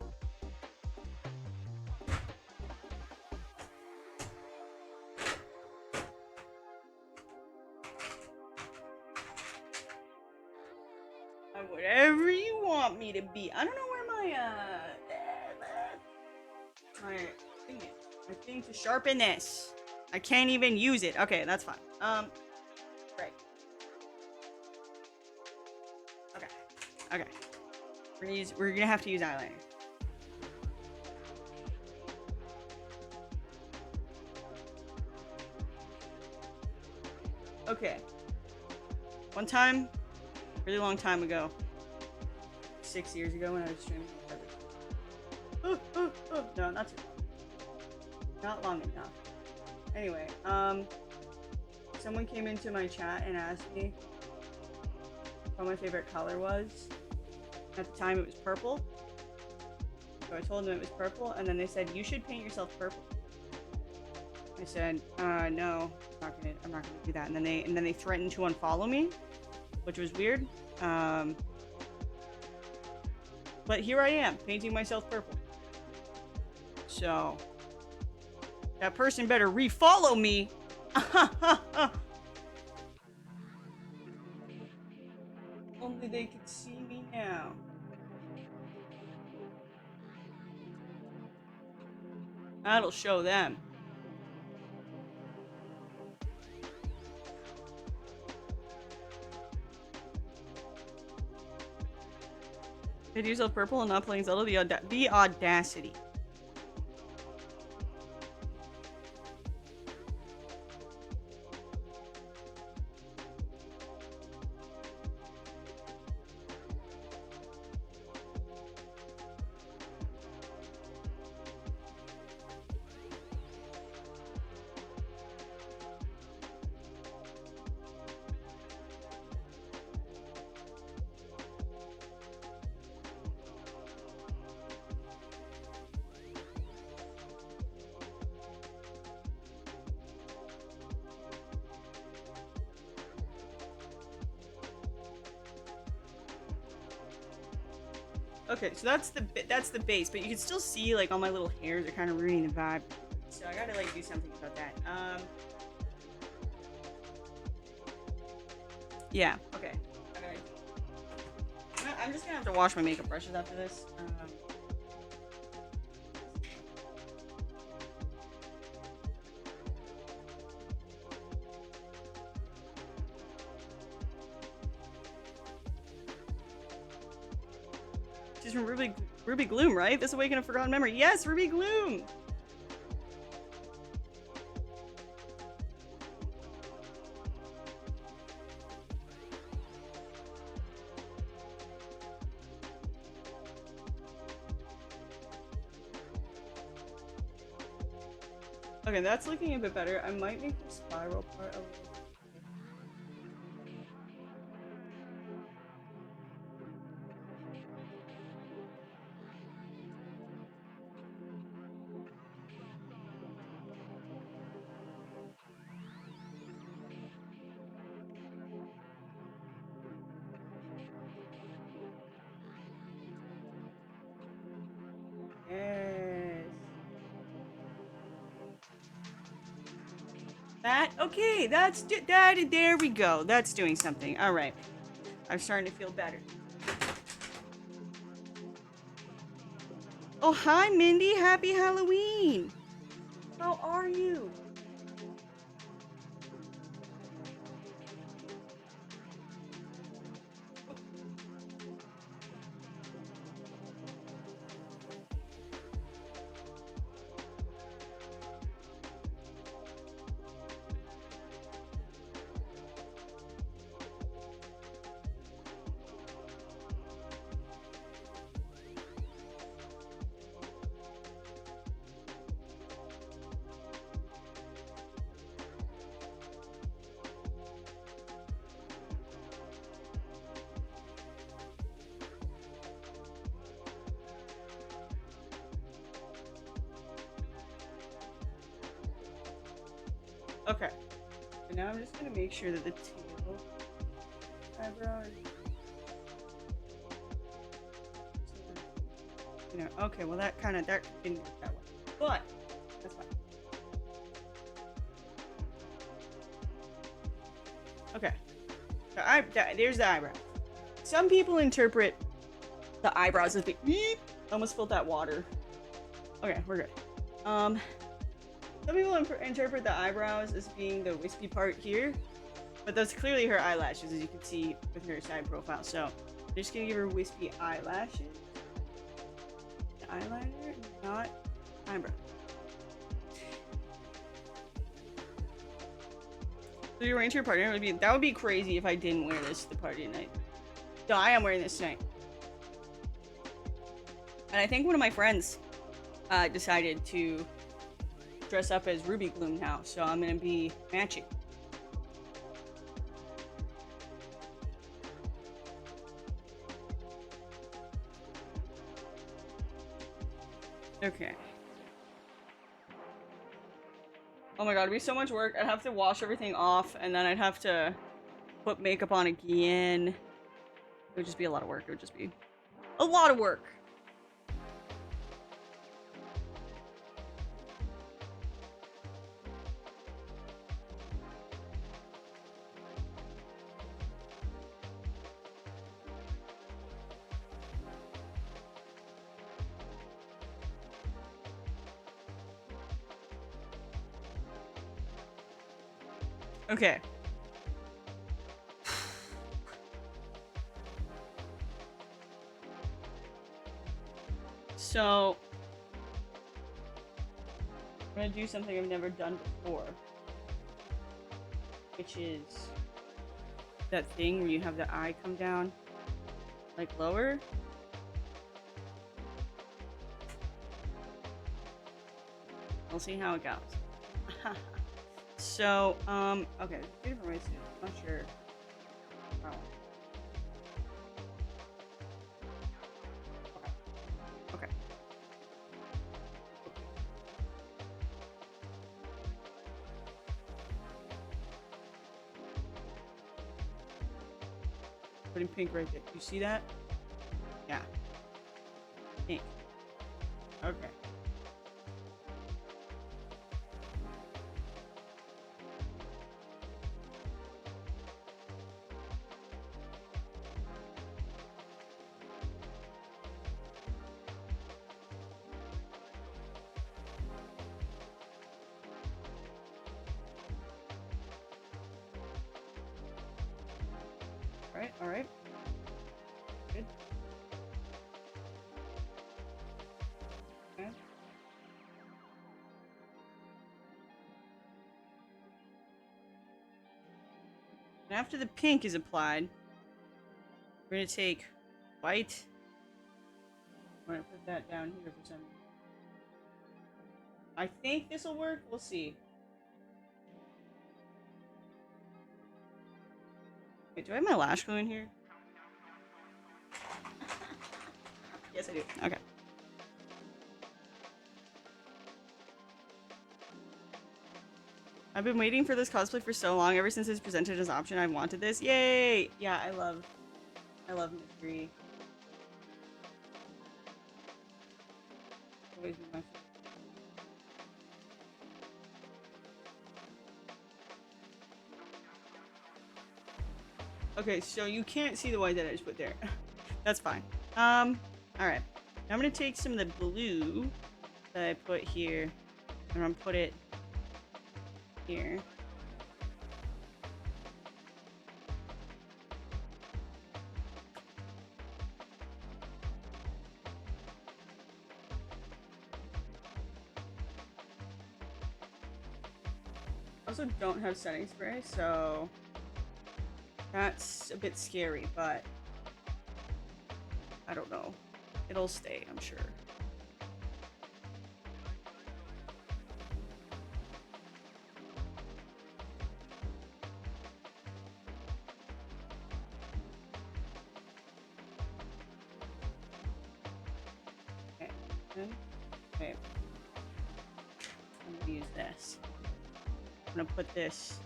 I'm whatever you want me to be. I don't know where my thing is. My thing to sharpen this. I can't even use it. Okay, that's fine. Right. Okay. Okay. We're gonna have to use eyeliner. Okay. One time, really long time ago, 6 years ago when I was streaming. No, not too long. Not long enough. Anyway, someone came into my chat and asked me what my favorite color was. At the time, it was purple. So I told them it was purple, and then they said, "You should paint yourself purple." I said, "No, I'm not gonna do that." And then they threatened to unfollow me, which was weird. But here I am, painting myself purple. So that person better refollow me. Only they could see me now. That'll show them. Did yourself purple and not playing Zelda? The audacity. Okay, so that's the base, but you can still see like all my little hairs are kind of ruining the vibe. So I gotta like do something about that. Yeah. Okay. I'm just gonna have to wash my makeup brushes after this. She's from Ruby Gloom, right? This Awaken a Forgotten Memory. Yes, Ruby Gloom. Okay, that's looking a bit better. I might make the spiral part a little. Yes. Okay, that. There we go. That's doing something. All right. I'm starting to feel better. Oh, hi, Mindy. Happy Halloween. How are you? Okay. So now I'm just gonna make sure that the tail eyebrow is, okay, well that didn't work that way. But that's fine. Okay. There's the eyebrow. Some people interpret the eyebrows as being almost spilled that water. Okay, we're good. Some people interpret the eyebrows as being the wispy part here, but that's clearly her eyelashes, as you can see with her side profile. So I'm just gonna give her wispy eyelashes. The eyeliner, not eyebrow. So you're wearing to your party? That would be crazy if I didn't wear this to the party tonight. No, I am wearing this tonight. And I think one of my friends decided to dress up as Ruby Gloom now, so I'm gonna be matching. Okay. Oh my god, it'd be so much work. I'd have to wash everything off, and then I'd have to put makeup on again. It would just be a lot of work. It would just be a lot of work. Okay. So, I'm gonna do something I've never done before, which is that thing where you have the eye come down, like lower. We'll see how it goes. So, okay, there's a few different ways to do it. I'm not sure. Oh. Okay. Okay. Putting pink right there. You see that? Yeah. Pink. Okay. Alright, alright. Good. Okay. And after the pink is applied, we're gonna take white. I'm gonna put that down here for some reason. I think this will work. We'll see. Wait, do I have my lash glue in here? Yes, I do. Okay. I've been waiting for this cosplay for so long. Ever since it's presented as an option, I've wanted this. Yay! Yeah, I love mystery. Always been my favorite. Okay, so you can't see the white that I just put there. That's fine. Alright. Now I'm gonna take some of the blue that I put here, and I'm gonna put it here. I also don't have setting spray, so that's a bit scary, but I don't know. It'll stay, I'm sure. Okay. Okay. I'm gonna use this. I'm gonna put this.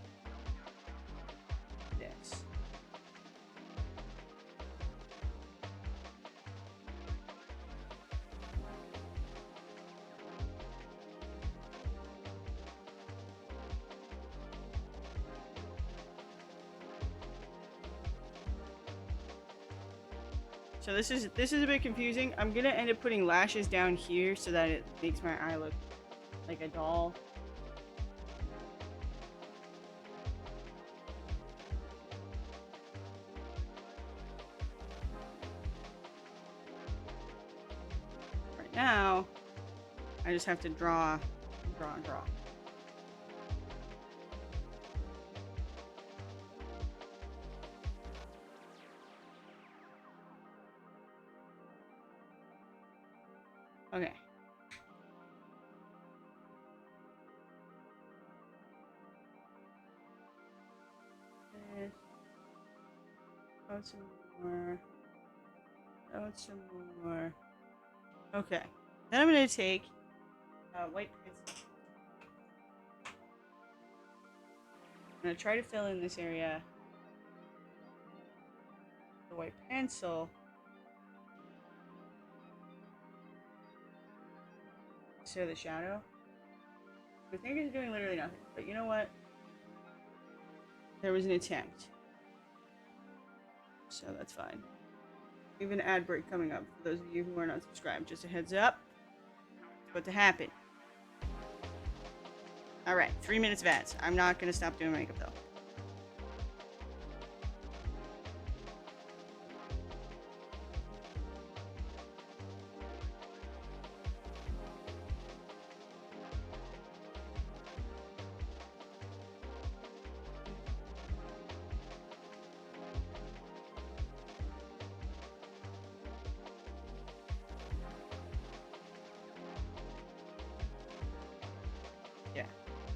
So this is a bit confusing. I'm gonna end up putting lashes down here so that it makes my eye look like a doll. Right now, I just have to draw. Okay. Out some more. Out some more. Okay. Then I'm gonna take white pencil. I'm gonna try to fill in this area. The white pencil. So the shadow. I think it's doing literally nothing, but you know what? There was an attempt. So that's fine. We have an ad break coming up for those of you who are not subscribed. Just a heads up. It's about to happen. Alright, 3 minutes of ads. I'm not gonna stop doing makeup though.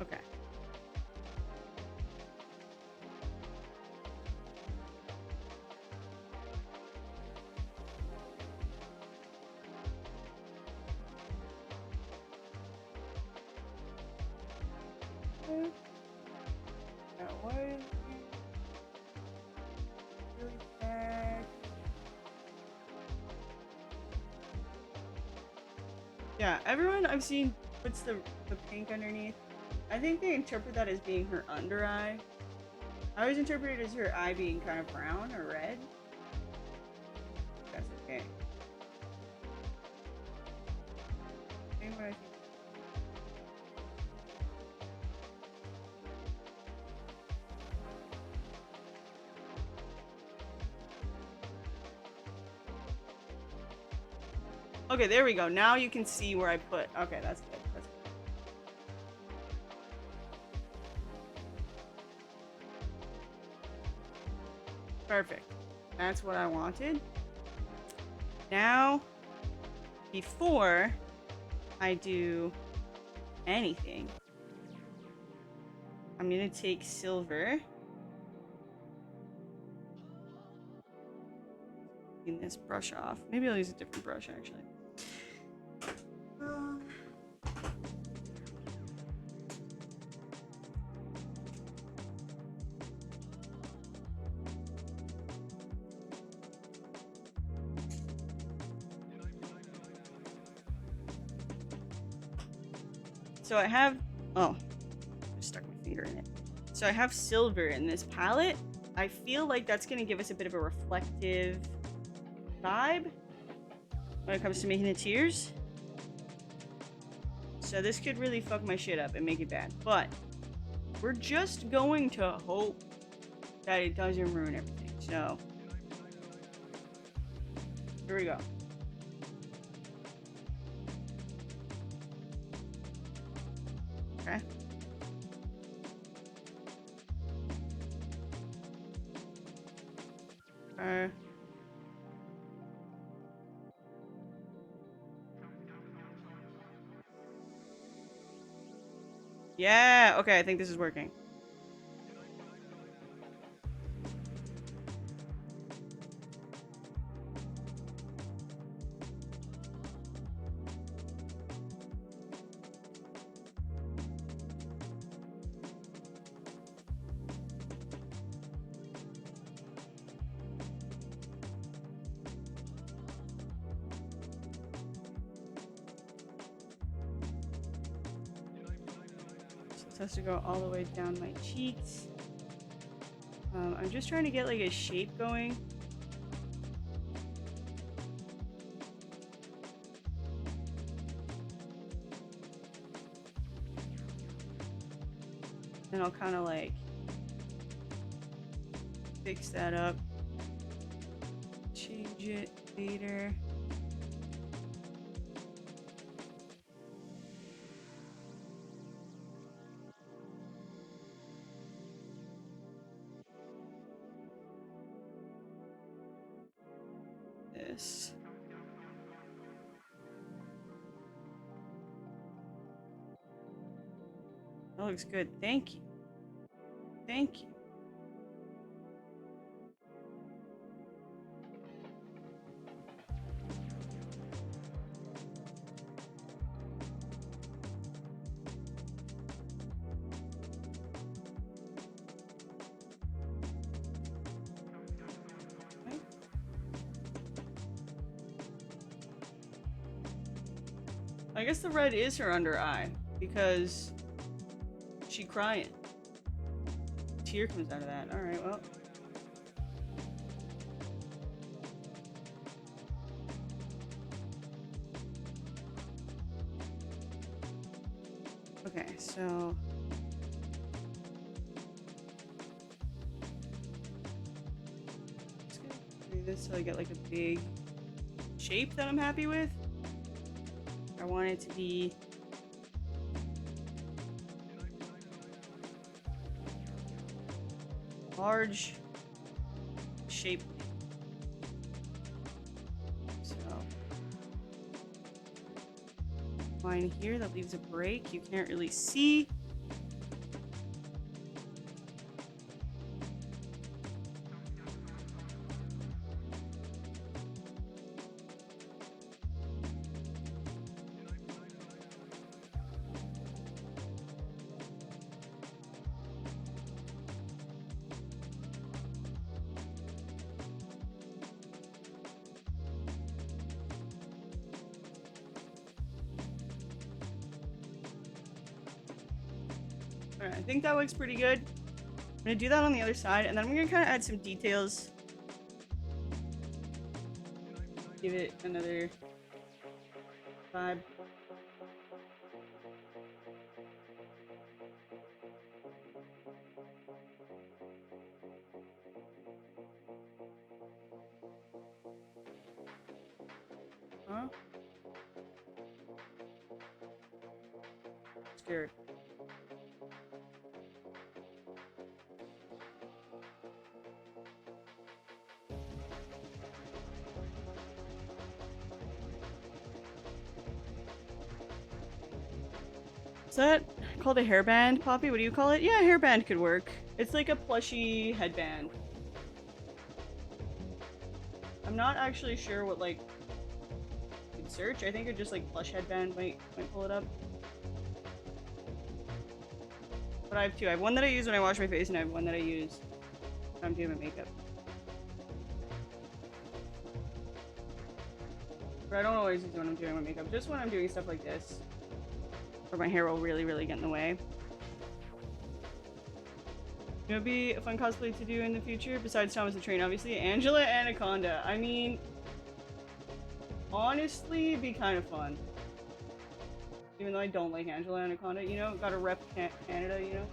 Okay. That was really bad. Yeah, everyone I've seen puts the pink underneath. I think they interpret that as being her under eye. I always interpret it as her eye being kind of brown or red. That's okay. Same way I think. Okay, there we go. Now you can see where I put. Okay, that's good. That's good. Perfect. That's what I wanted. Now, before I do anything, I'm gonna take silver. Clean this brush off. Maybe I'll use a different brush actually. So I have, oh, I stuck my finger in it. So I have silver in this palette. I feel like that's gonna give us a bit of a reflective vibe when it comes to making the tears. So this could really fuck my shit up and make it bad. But we're just going to hope that it doesn't ruin everything. So here we go. Okay. Yeah, okay, I think this is working. So this has to go all the way down my cheeks. I'm just trying to get like a shape going. Then I'll kind of like fix that up, change it later. This. That looks good. Thank you. Thank you. Okay. I guess the red is her under eye because she crying. Tear comes out of that. All right, well. Okay, so just gonna do this so I get like a big shape that I'm happy with. I want it to be large shape. So line here that leaves a break. You can't really see. Alright, I think that looks pretty good. I'm gonna do that on the other side, and then I'm gonna kind of add some details. Give it another vibe. Huh? Scared. Is that called a hairband, Poppy? What do you call it? Yeah, a hairband could work. It's like a plushy headband. I'm not actually sure what, like, you could search. I think it just, like, plush headband might pull it up. But I have two. I have one that I use when I wash my face, and I have one that I use when I'm doing my makeup. But I don't always use it when I'm doing my makeup, just when I'm doing stuff like this. Or my hair will really, really get in the way. It would be a fun cosplay to do in the future, besides Thomas the Train, obviously. Angela Anaconda. I mean, honestly, it'd be kind of fun. Even though I don't like Angela Anaconda, you know? Gotta rep Canada, you know?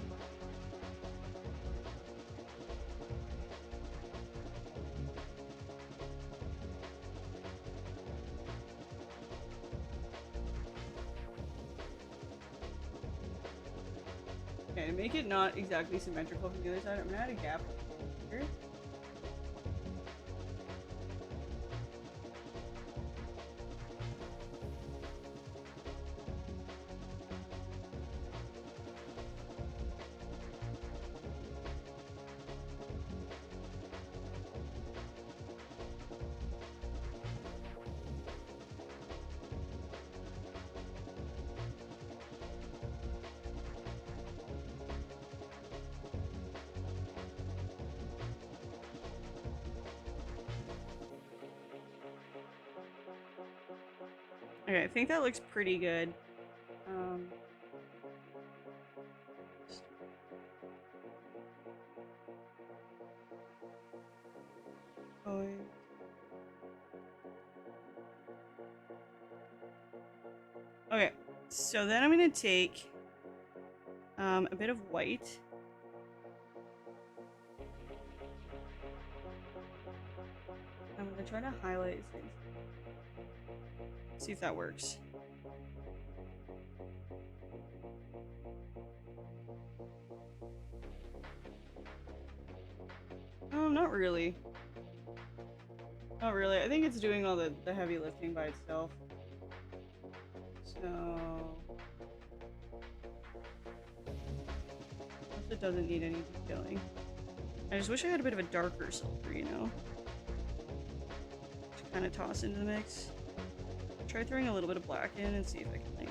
Okay, to make it not exactly symmetrical from the other side, I'm gonna add a gap here. Okay, I think that looks pretty good. Oh, yeah. Okay, so then I'm gonna take a bit of white. I'm gonna try to highlight things. See if that works. Not really. Not really. I think it's doing all the heavy lifting by itself. So... it doesn't need any detailing. I just wish I had a bit of a darker silver, you know? To kind of toss into the mix. Try throwing a little bit of black in and see if I can, like...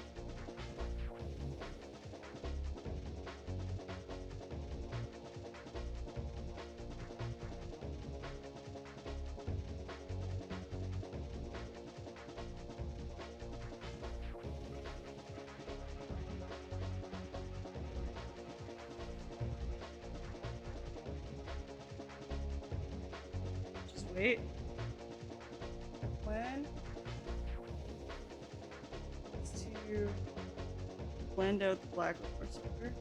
just wait. Plan is to blend out the black with more silver.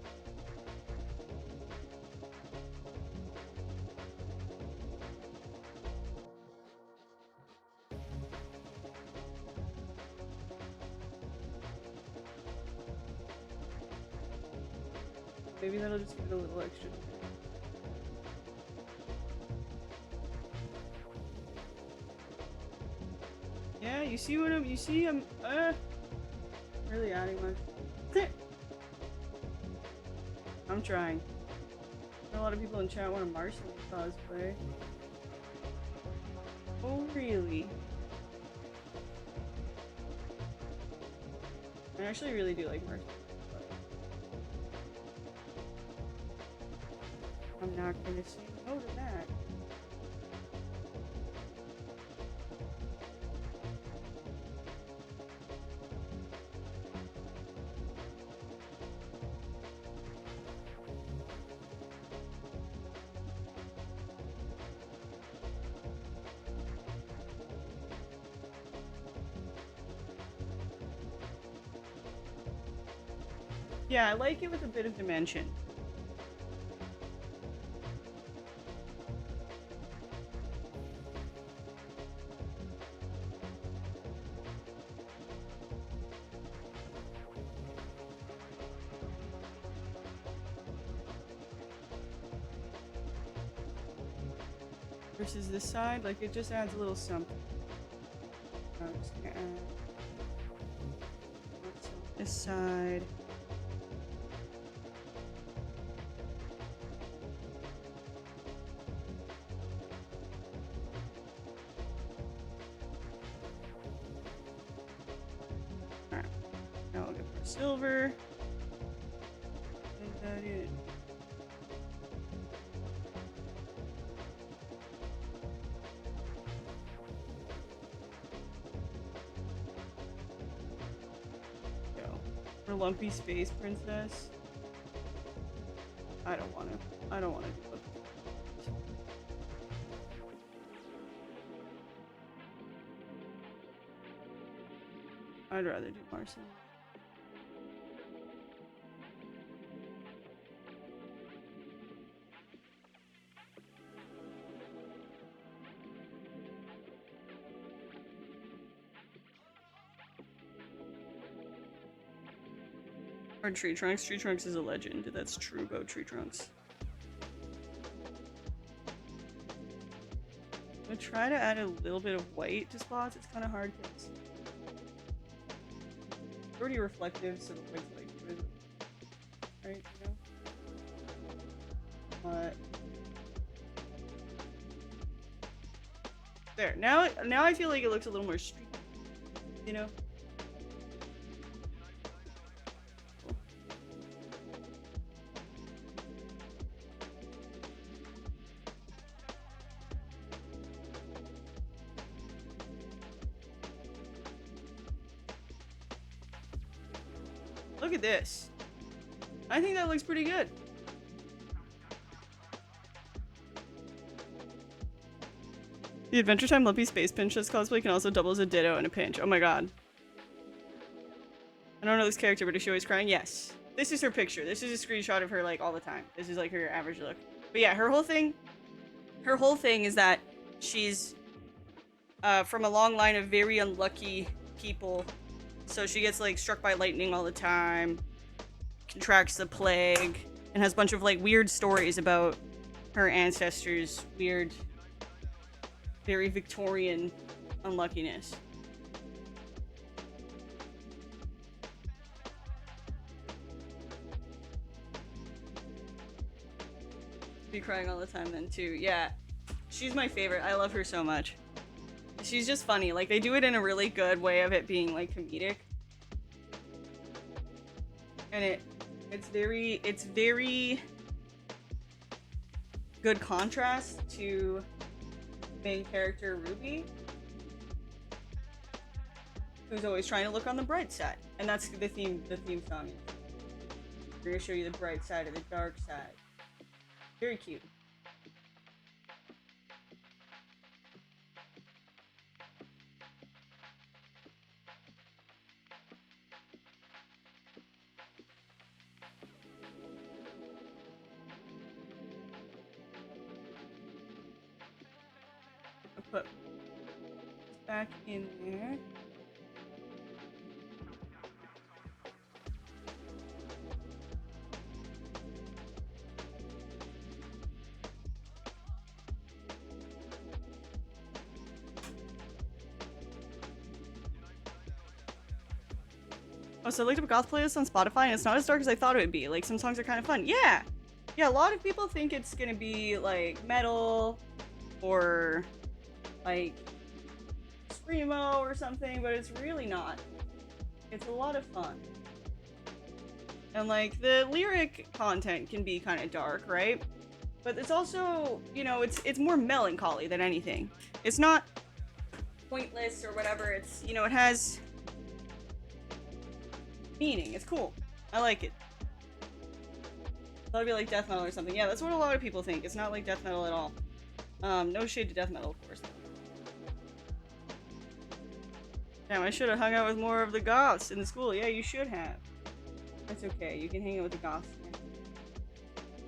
Maybe that'll just give it a little extra. Yeah, you see what I'm really adding much. I'm trying. A lot of people in chat want a Martian cosplay. Oh, really? I actually really do like Martian. I'm not gonna say no to that. Yeah, I like it with a bit of dimension. Versus this side, like it just adds a little something. I'm just gonna add this side. Alright, now I'll get more silver. Is that it? Go. For Lumpy Space Princess. I don't wanna do it. I'd rather do Marcy. Or Tree Trunks. Tree Trunks is a legend. That's true about Tree Trunks. I'm gonna try to add a little bit of white to spots. It's kind of hard because it's already reflective, so the white's like, right? You know? There. Now I feel like it looks a little more streaky. You know? Look at this. I think that looks pretty good. The Adventure Time Lumpy Space Princess cosplay can also double as a ditto in a pinch. Oh my god. I don't know this character, but is she always crying? Yes. This is her picture. This is a screenshot of her like all the time. This is like her average look. But yeah, her whole thing is that she's from a long line of very unlucky people. So she gets like struck by lightning all the time, contracts the plague, and has a bunch of like weird stories about her ancestors' weird, very Victorian unluckiness. Be crying all the time then too. Yeah, she's my favorite. I love her so much. She's just funny. Like they do it in a really good way of it being like comedic, and it's very good contrast to main character Ruby, who's always trying to look on the bright side, and that's the theme song is. We're gonna show you the bright side of the dark side. Very cute. I'll put back in there. Oh, so I looked up a goth playlist on Spotify, and it's not as dark as I thought it would be. Like, some songs are kind of fun. Yeah! Yeah, a lot of people think it's gonna be, like, metal, or, like, screamo or something, but it's really not. It's a lot of fun. And, like, the lyric content can be kind of dark, right? But it's also, you know, it's more melancholy than anything. It's not pointless or whatever. It's, you know, it has meaning. It's cool. I like it. Thought it'd be like death metal or something. Yeah, that's what a lot of people think. It's not like death metal at all. No shade to death metal, of course. Damn, I should have hung out with more of the goths in the school. Yeah, you should have. That's okay. You can hang out with the goths.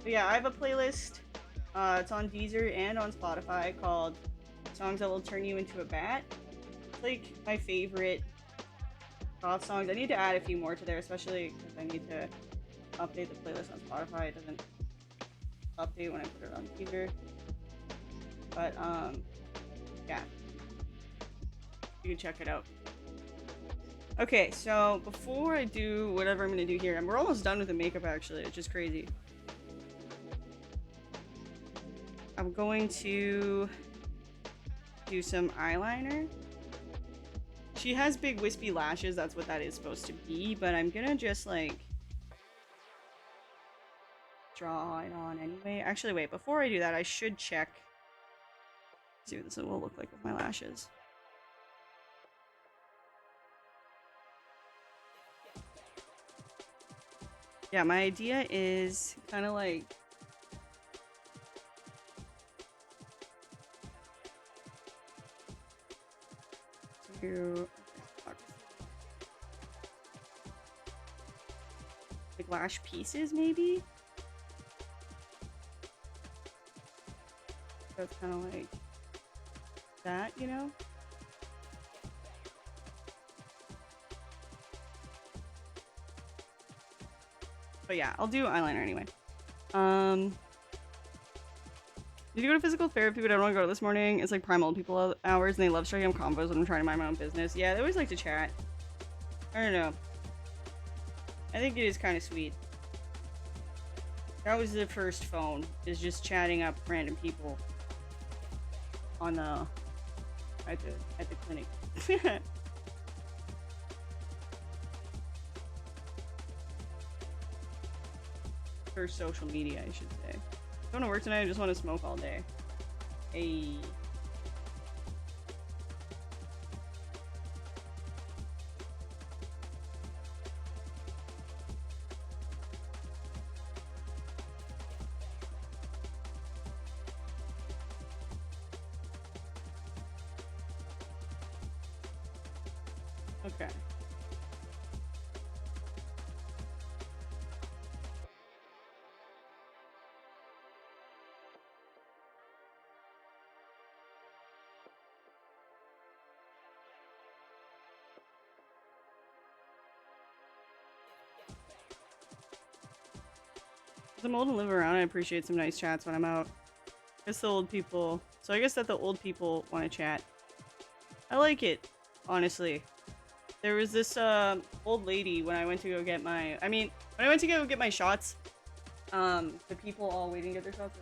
But yeah, I have a playlist. It's on Deezer and on Spotify called "Songs That Will Turn You Into a Bat." It's like my favorite goth songs. I need to add a few more to there, especially because I need to update the playlist on Spotify. It doesn't update when I put it on Deezer. But yeah, you can check it out. Okay, so before I do whatever I'm gonna do here, and we're almost done with the makeup actually, it's just crazy. I'm going to do some eyeliner. She has big wispy lashes, that's what that is supposed to be, but I'm gonna just like draw it on anyway. Actually, wait, before I do that, I should check. See what this will look like with my lashes. Yeah, my idea is kind of like to like lash pieces maybe. So it's kind of like that, you know? But yeah, I'll do eyeliner anyway. Did you go to physical therapy, but I don't want to go this morning? It's like prime old people hours, and they love striking up combos when I'm trying to mind my own business. Yeah, they always like to chat. I don't know. I think it is kind of sweet. That was the first phone, is just chatting up random people on the at the clinic. For social media, I should say. Don't want to work tonight, I just want to smoke all day. Hey. Okay. As I'm old and live around, I appreciate some nice chats when I'm out. I guess the old people... So I guess that the old people want to chat. I like it, honestly. There was this old lady when I went to go get my... when I went to go get my shots, the people all waiting to get their shots.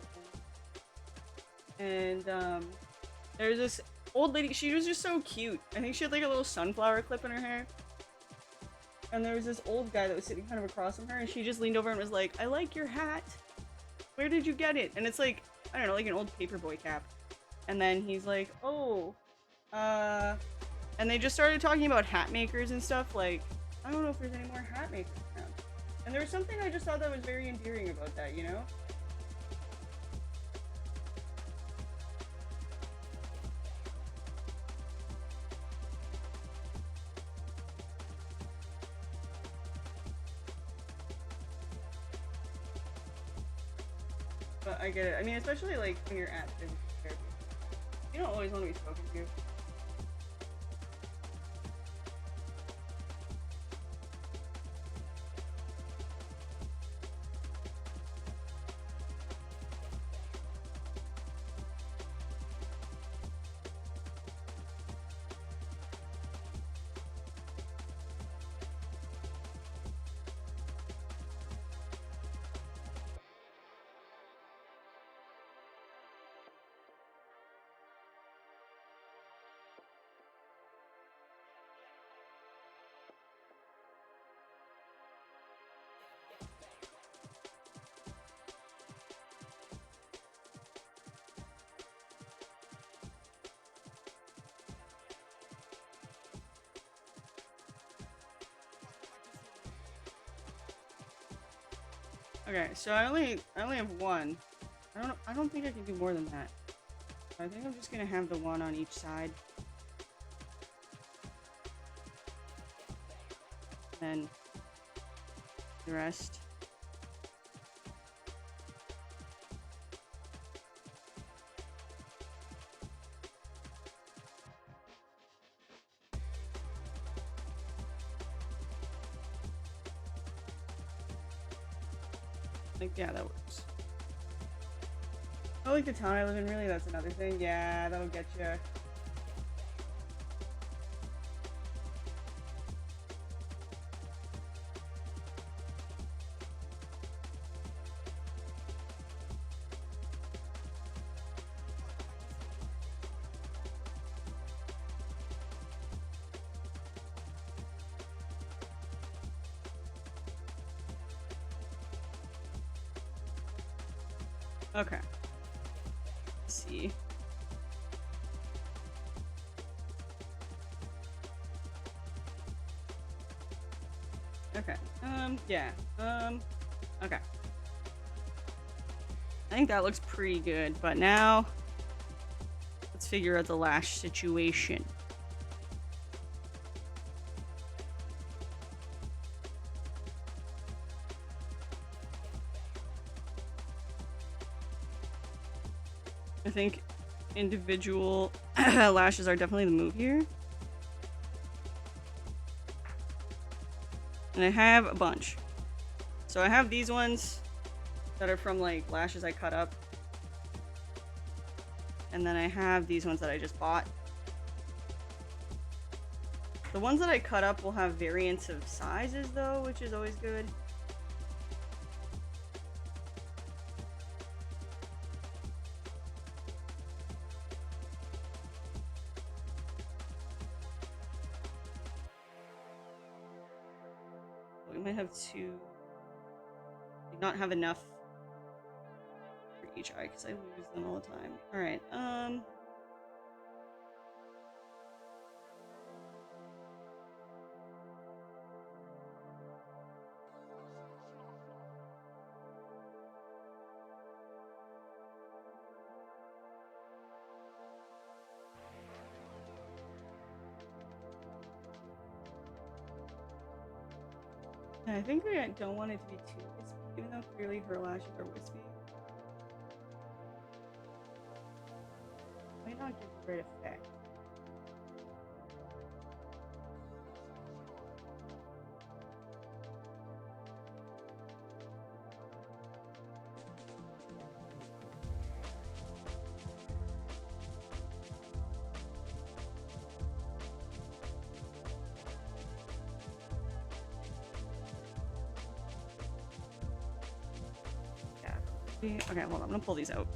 And there's this old lady, she was just so cute. I think she had like a little sunflower clip in her hair. And there was this old guy that was sitting kind of across from her, and she just leaned over and was like, "I like your hat. Where did you get it?" And it's like, I don't know, like an old paperboy cap. And then he's like, "Oh, and they just started talking about hat makers and stuff, like, I don't know if there's any more hat makers around. And there was something I just thought that was very endearing about that, you know? But I get it. I mean, especially like when you're at physical therapy. You don't always want to be spoken to. Okay, so I only have one. I don't think I can do more than that. I think I'm just gonna have the one on each side. And then the rest. Like, yeah, that works. I like the town I live in, really, that's another thing. Yeah, that'll get you. Okay. Let's see. Okay. Yeah. Okay. I think that looks pretty good, but now let's figure out the lash situation. I think individual lashes are definitely the move here. And I have a bunch. So I have these ones that are from like lashes I cut up. And then I have these ones that I just bought. The ones that I cut up will have variants of sizes though, which is always good. We might have to not have enough for each eye because I lose them all the time. All right. I think we don't want it to be too wispy, even though clearly her lashes are wispy. Might not give the right effect. Okay, hold on. I'm gonna pull these out.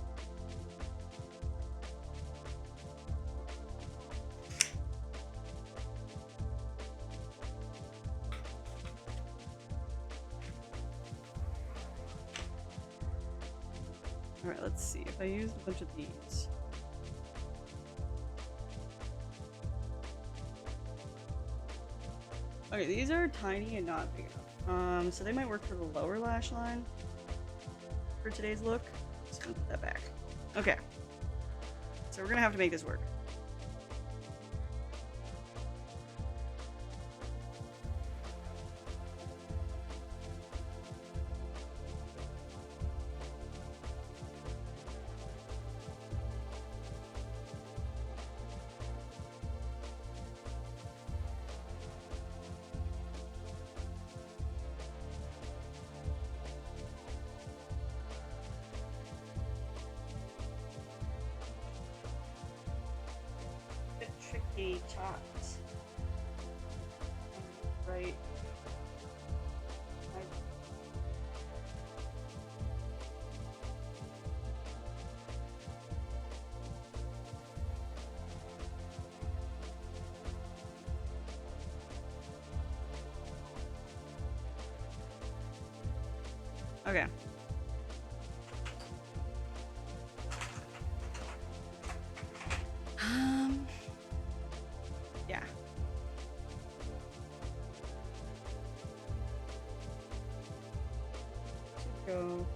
Alright, let's see. If I use a bunch of these. Okay, these are tiny and not big enough. So they might work for the lower lash line for today's look. Just gonna put that back. Okay. So we're gonna have to make this work. Tricky chops. Right. Okay. Yeah. Go.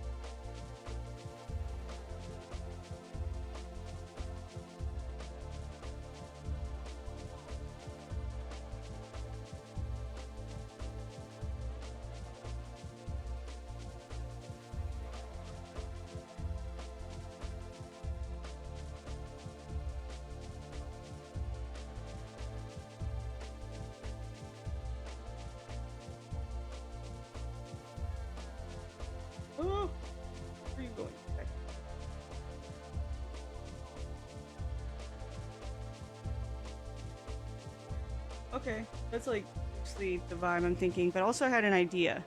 Okay, that's like mostly the vibe I'm thinking, but also I had an idea.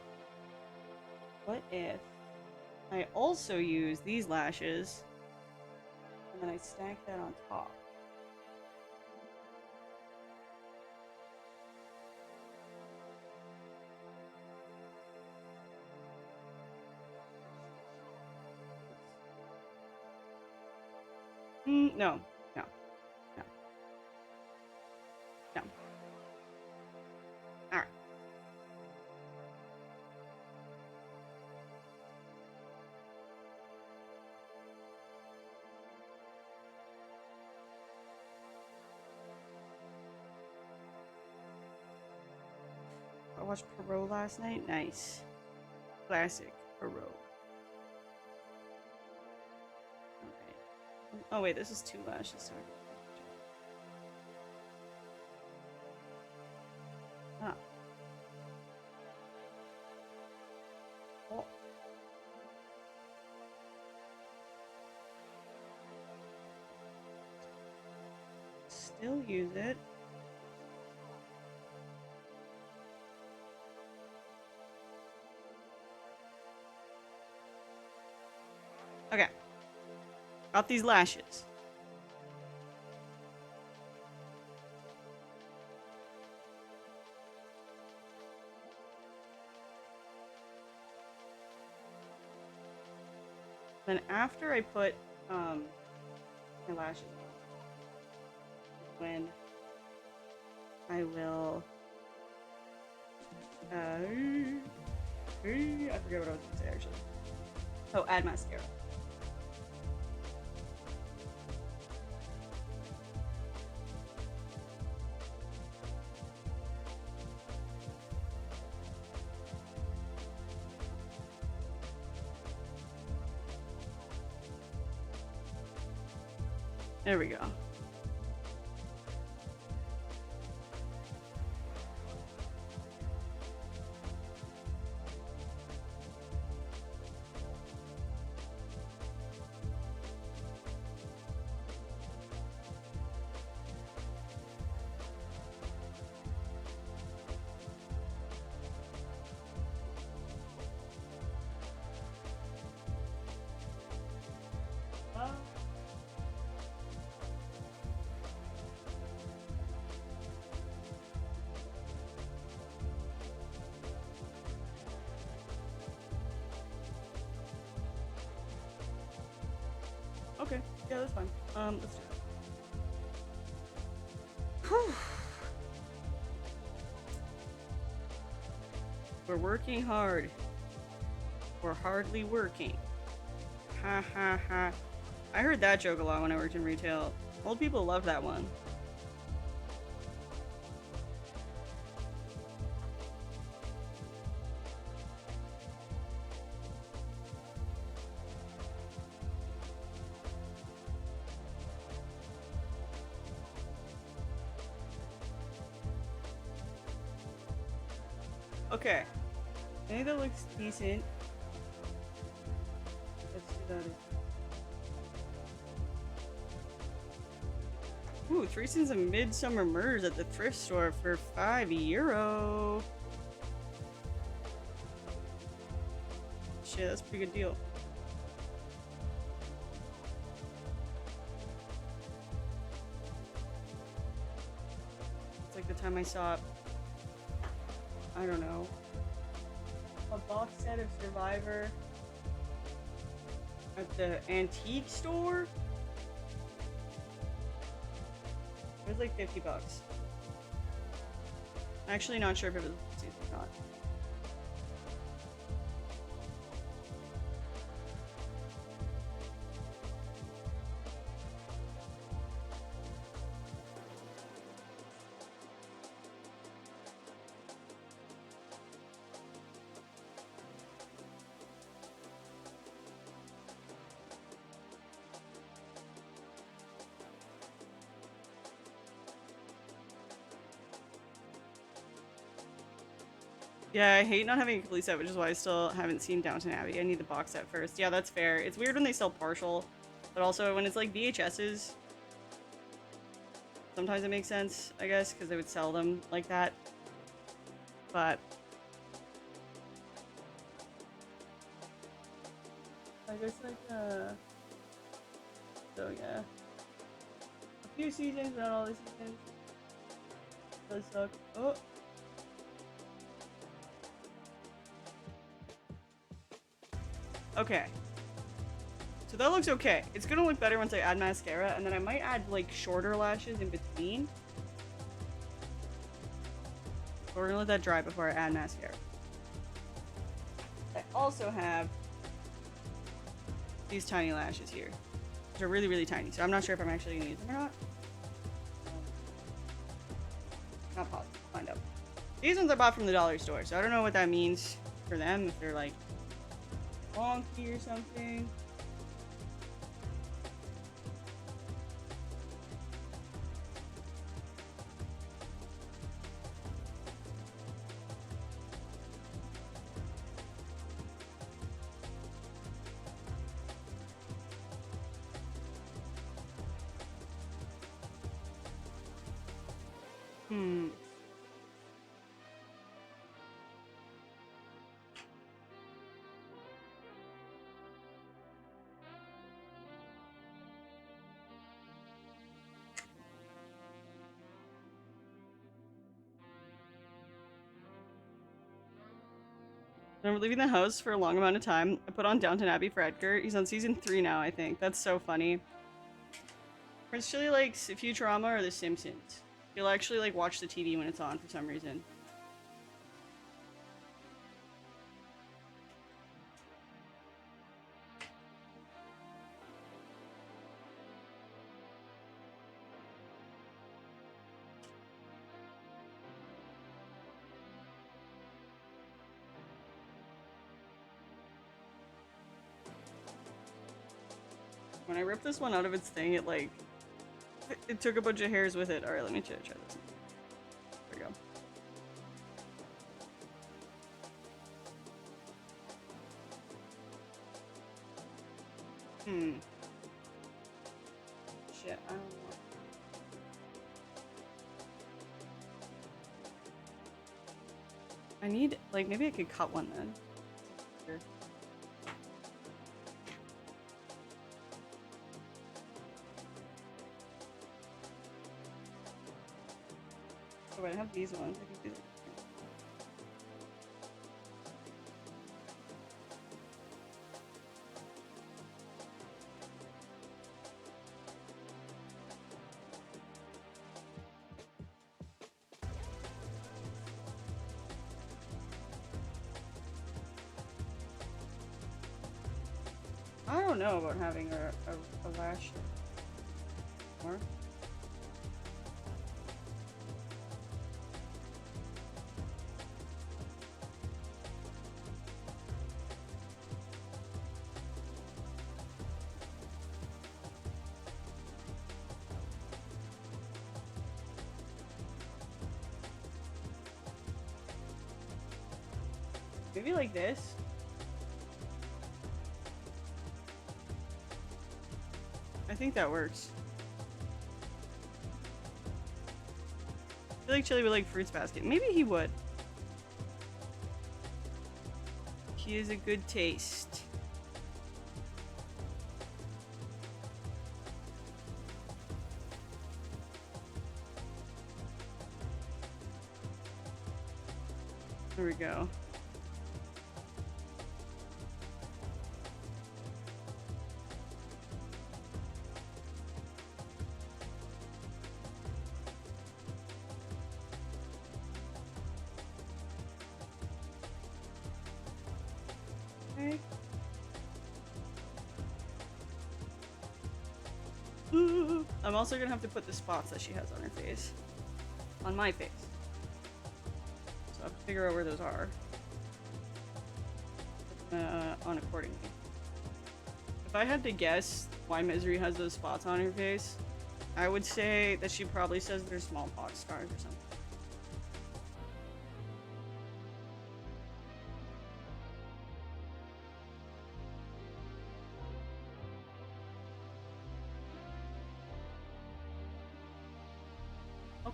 What if I also use these lashes and then I stack that on top? No, no, no, no. All right. I watched Perot last night. Nice. Classic Perot. Alright. Oh wait, this is 2 lashes. Sorry. Ah. Oh. Still use it. Okay. Got these lashes. Then after I put my lashes on, when I will I forget what I was gonna say actually. Oh, add mascara. There we go. Okay, yeah, that's fine. Let's do it. Whew. We're working hard. We're hardly working. Ha ha ha. I heard that joke a lot when I worked in retail. Old people love that one. Okay. I think that looks decent. Let's do that. Ooh, 3 scenes of Midsummer Murders at the thrift store for €5. Shit, that's a pretty good deal. It's like the time I saw, I don't know, a box set of Survivor at the antique store. It was like $50. Actually, not sure if it was season or not. Yeah, I hate not having a complete set, which is why I still haven't seen Downton Abbey. I need the box set first. Yeah, that's fair. It's weird when they sell partial, but also when it's like VHSs, sometimes it makes sense, I guess, because they would sell them like that. But I guess like so yeah. A few seasons, not all the seasons. Does suck. Oh. Okay. So that looks okay. It's gonna look better once I add mascara, and then I might add like shorter lashes in between. But we're gonna let that dry before I add mascara. I also have these tiny lashes here. They're really, really tiny, so I'm not sure if I'm actually gonna use them or not. Not positive. Find out. These ones I bought from the dollar store, so I don't know what that means for them, if they're like wonky or something. Hmm. I'm leaving the house for a long amount of time. I put on Downton Abbey for Edgar. He's on season 3 now, I think. That's so funny. Prince Chili likes Futurama or The Simpsons. He'll actually like watch the TV when it's on for some reason. When I ripped this one out of its thing, it like it took a bunch of hairs with it. All right, let me try this. There we go. Hmm. Shit, I don't know. I need, like, maybe I could cut one then. Here. Oh, wait, I have these ones. I can do that. I don't know about having a lash more. Maybe like this. I think that works. I feel like Chili would like Fruits Basket. Maybe he would. He is a good taste. There we go. Okay. I'm also gonna have to put the spots that she has on her face on my face. So I have to figure out where those are. On accordingly. If I had to guess why Misery has those spots on her face, I would say that she probably says they're smallpox scars or something.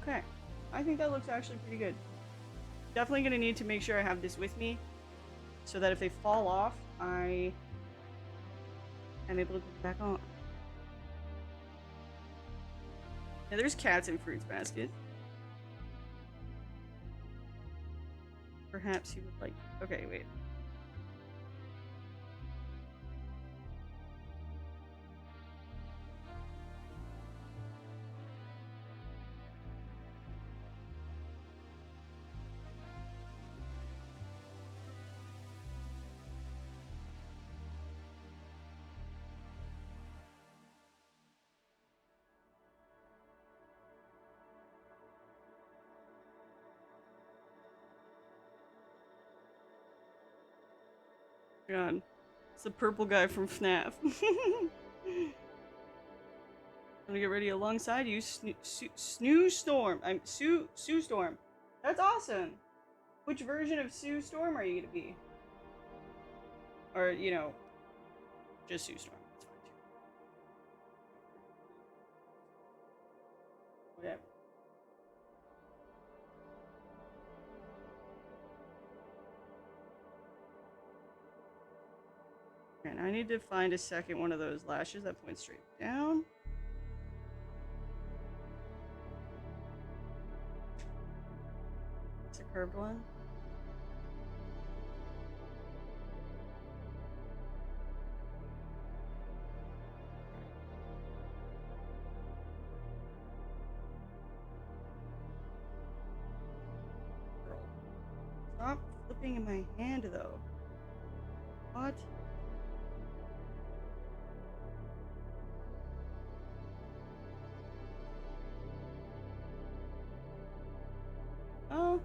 Okay. I think that looks actually pretty good. Definitely gonna need to make sure I have this with me so that if they fall off, I am able to put them back on. Now there's cats in fruits basket. Perhaps you would like. Okay, wait. God, it's the purple guy from FNAF. I'm gonna get ready alongside you, Snoo Storm. I'm Sue Storm. That's awesome. Which version of Sue Storm are you gonna be? Or you know, just Sue Storm. That's fine too. Whatever. And I need to find a second one of those lashes that point straight down. It's a curved one. Stop flipping in my hand though. What? Oh.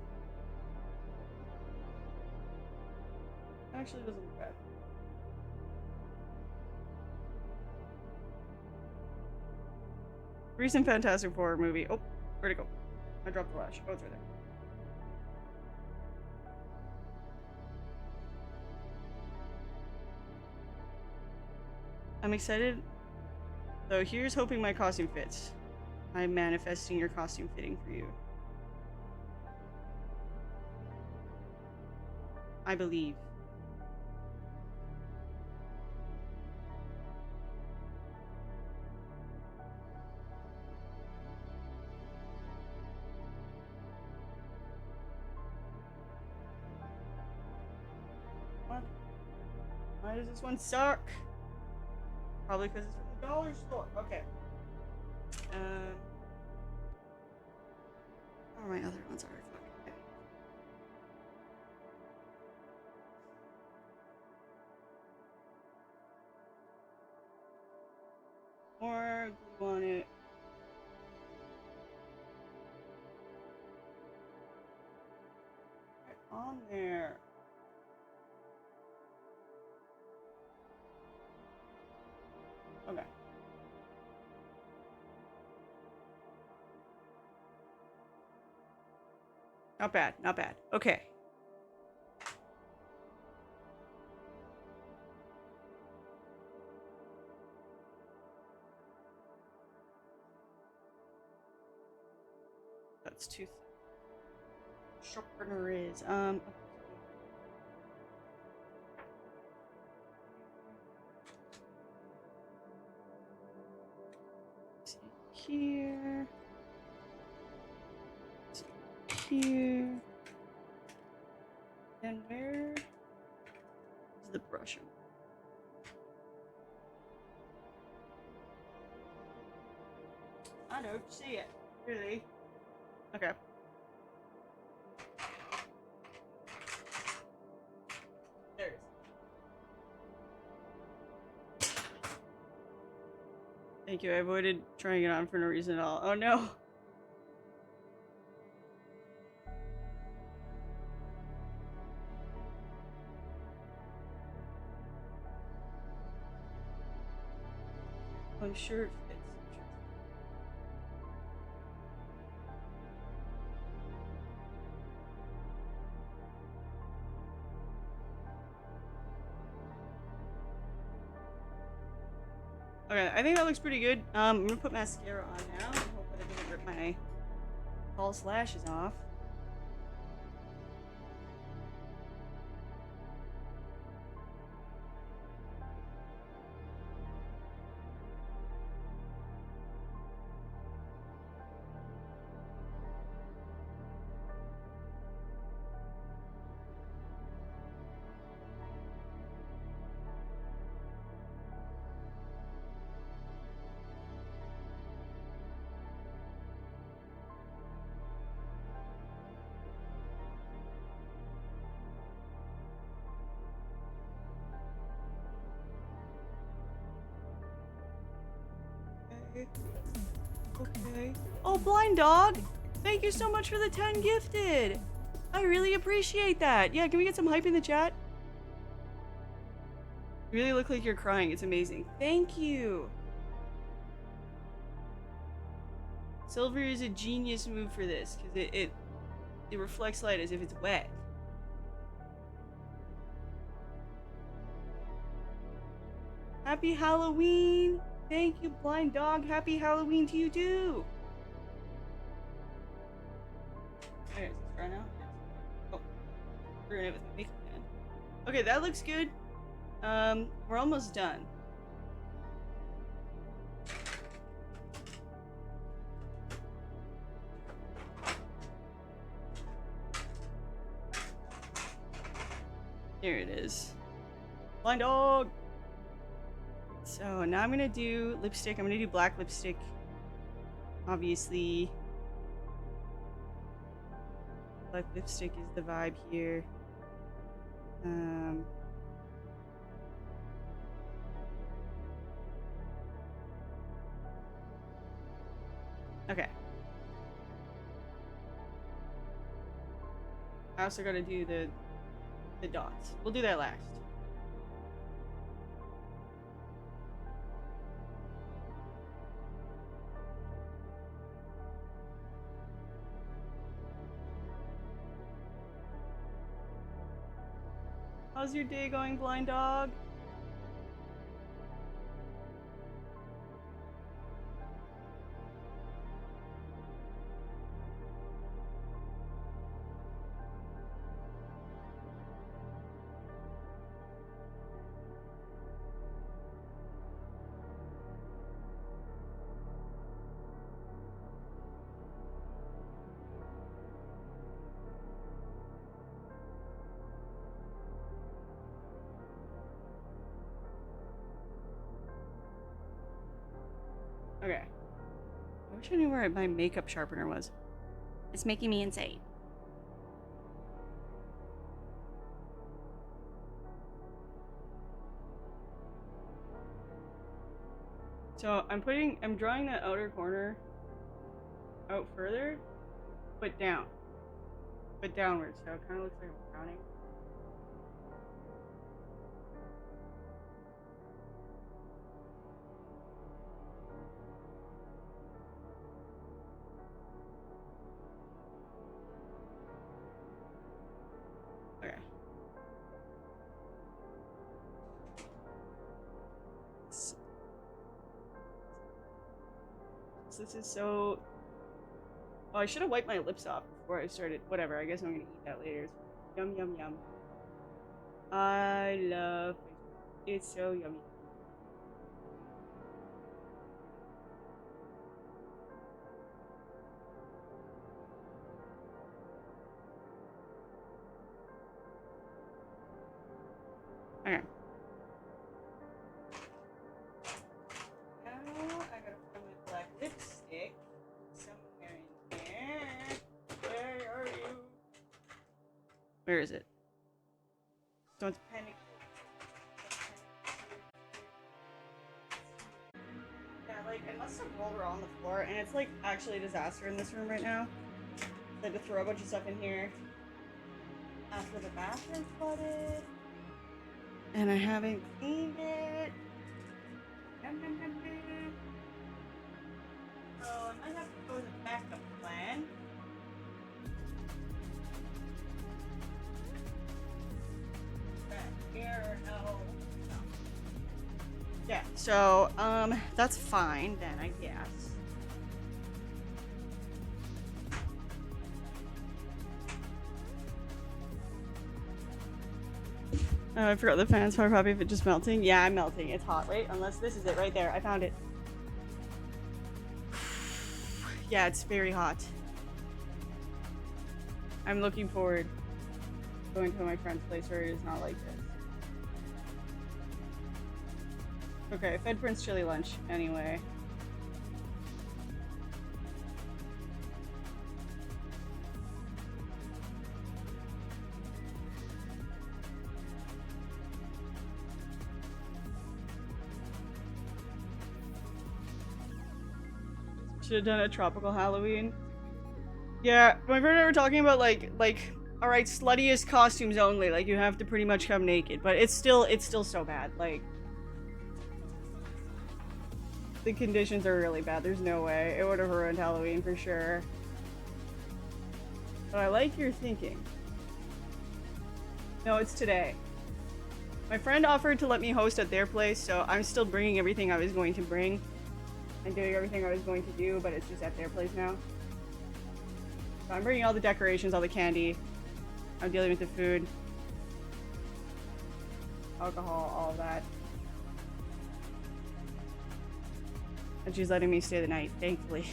Actually doesn't look bad. Recent Fantastic Four movie. Oh, where'd it go? I dropped the lash. Oh, it's right there. I'm excited. So here's hoping my costume fits. I'm manifesting your costume fitting for you. I believe. What? Why does this one suck? Probably because it's from the dollar store. Okay. Oh, my other ones are. Fuck. Okay. More glue on it. Right on there. Okay. Not bad, not bad. Okay. That's too thick. Sharpener is, here. Here. And where is the brush? I don't see it. Really? Okay. There it is. Thank you. I avoided trying it on for no reason at all. Oh no. I'm sure it fits. Okay, I think that looks pretty good. I'm gonna put mascara on now and hope that it doesn't rip my false lashes off. Okay. Oh, blind dog! Thank you so much for the 10 gifted! I really appreciate that. Yeah, can we get some hype in the chat? You really look like you're crying. It's amazing. Thank you! Silver is a genius move for this, because it reflects light as if it's wet. Happy Halloween! Thank you, blind dog. Happy Halloween to you too! Alright, let's try now. Oh, ruin it with my makeup pen. Okay, that looks good. We're almost done. Here it is. Blind dog! So now I'm gonna do lipstick. I'm gonna do black lipstick. Obviously, black lipstick is the vibe here. Okay. I also gotta do the dots. We'll do that last. How's your day going, blind dog? Okay. I wish I knew where my makeup sharpener was. It's making me insane. So I'm drawing that outer corner out further, but down. But downwards, so it kind of looks like I'm frowning. Okay. So this is so... Oh, I should have wiped my lips off before I started. Whatever, I guess I'm gonna eat that later. Yum, yum, yum. I love it. It's so yummy. Okay. Now I gotta put my black lipstick somewhere in here. Where are you? Where is it? Don't panic. Yeah, like I must have rolled her on the floor, and it's like actually a disaster in this room right now. I had to throw a bunch of stuff in here after the bathroom flooded, and I haven't cleaned it. So I might have to go with a backup plan. Here, no. Yeah, so, that's fine then, I guess. I forgot the fan's fire probably if it's just melting. Yeah, I'm melting. It's hot. Wait, unless this is it right there. I found it. Yeah, it's very hot. I'm looking forward to going to my friend's place where it is not like this. Okay, fed Prince chili lunch anyway. Should have done a tropical Halloween. Yeah, my friend and I were talking about like, all right, sluttiest costumes only. Like you have to pretty much come naked, but it's still so bad. Like the conditions are really bad. There's no way it would have ruined Halloween for sure. But I like your thinking. No, it's today. My friend offered to let me host at their place, so I'm still bringing everything I was going to bring and doing everything I was going to do, but it's just at their place now. So I'm bringing all the decorations, all the candy. I'm dealing with the food, alcohol, all of that. And she's letting me stay the night, thankfully.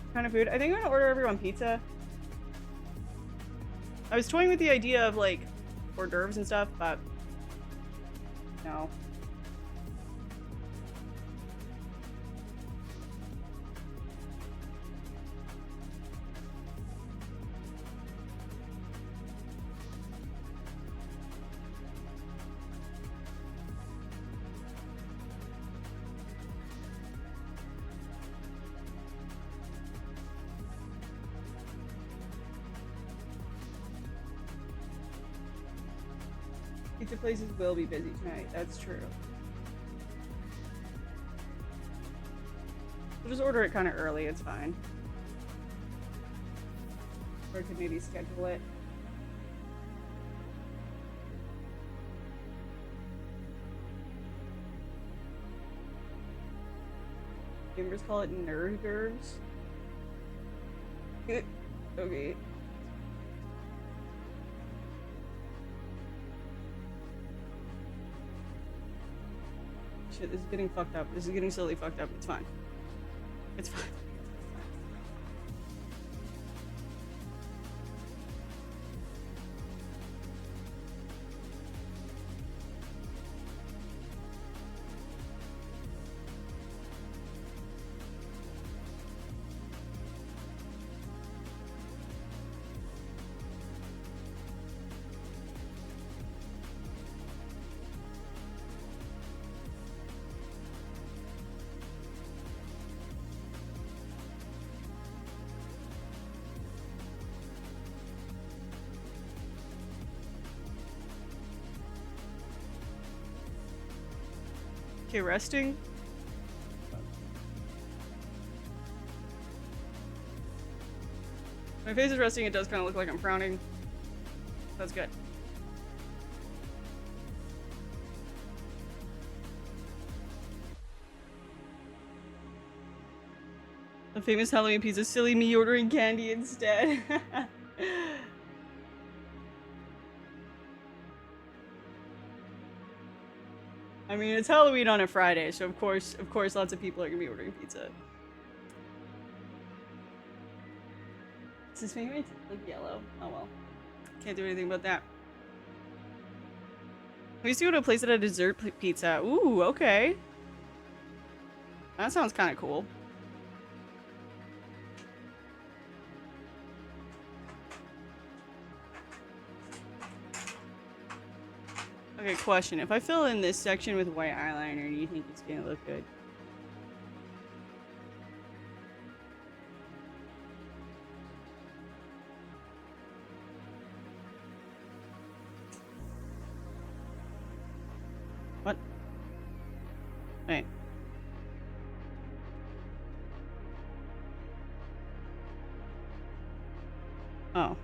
What kind of food? I think I'm gonna order everyone pizza. I was toying with the idea of like hors d'oeuvres and stuff, but no. Pizza places will be busy tonight. That's true. We'll just order it kind of early. It's fine. Or could maybe schedule it. Gamers call it nerds. Okay. Shit, this is getting fucked up. This is getting silly fucked up. It's fine. It's fine. Okay, resting. My face is resting, it does kind of look like I'm frowning. That's good. The famous Halloween pizza, silly me ordering candy instead. I mean, it's Halloween on a Friday, so of course, lots of people are gonna be ordering pizza. Does this make me look yellow? Oh well. Can't do anything about that. We used to go to a place that had dessert pizza. Ooh, okay. That sounds kind of cool. Okay, question. If I fill in this section with white eyeliner, do you think it's gonna look good? What? Wait. Oh.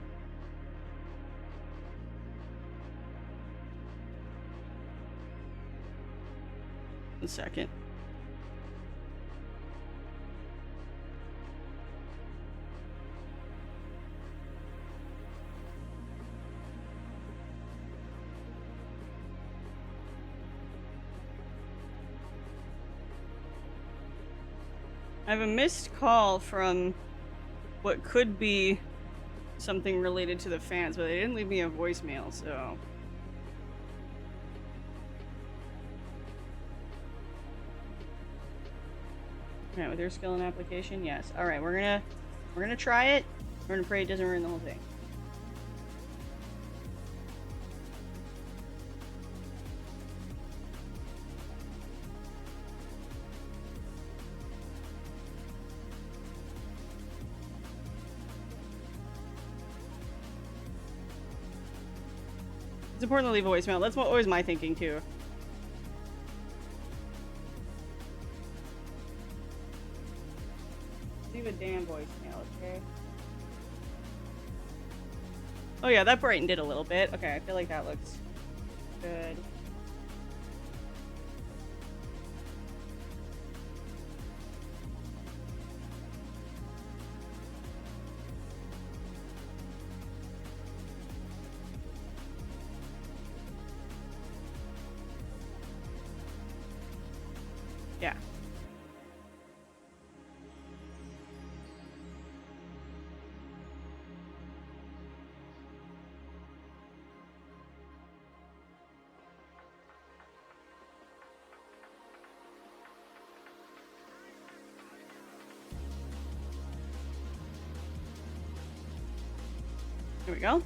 A second. I have a missed call from what could be something related to the fans, but they didn't leave me a voicemail, so. Okay, with your skill and application, yes. All right, we're gonna try it. We're gonna pray it doesn't ruin the whole thing. It's important to leave a voicemail. That's always my thinking too. Leave a damn voicemail, okay? Oh yeah, that brightened it a little bit. Okay, I feel like that looks good. Yeah. Here we go.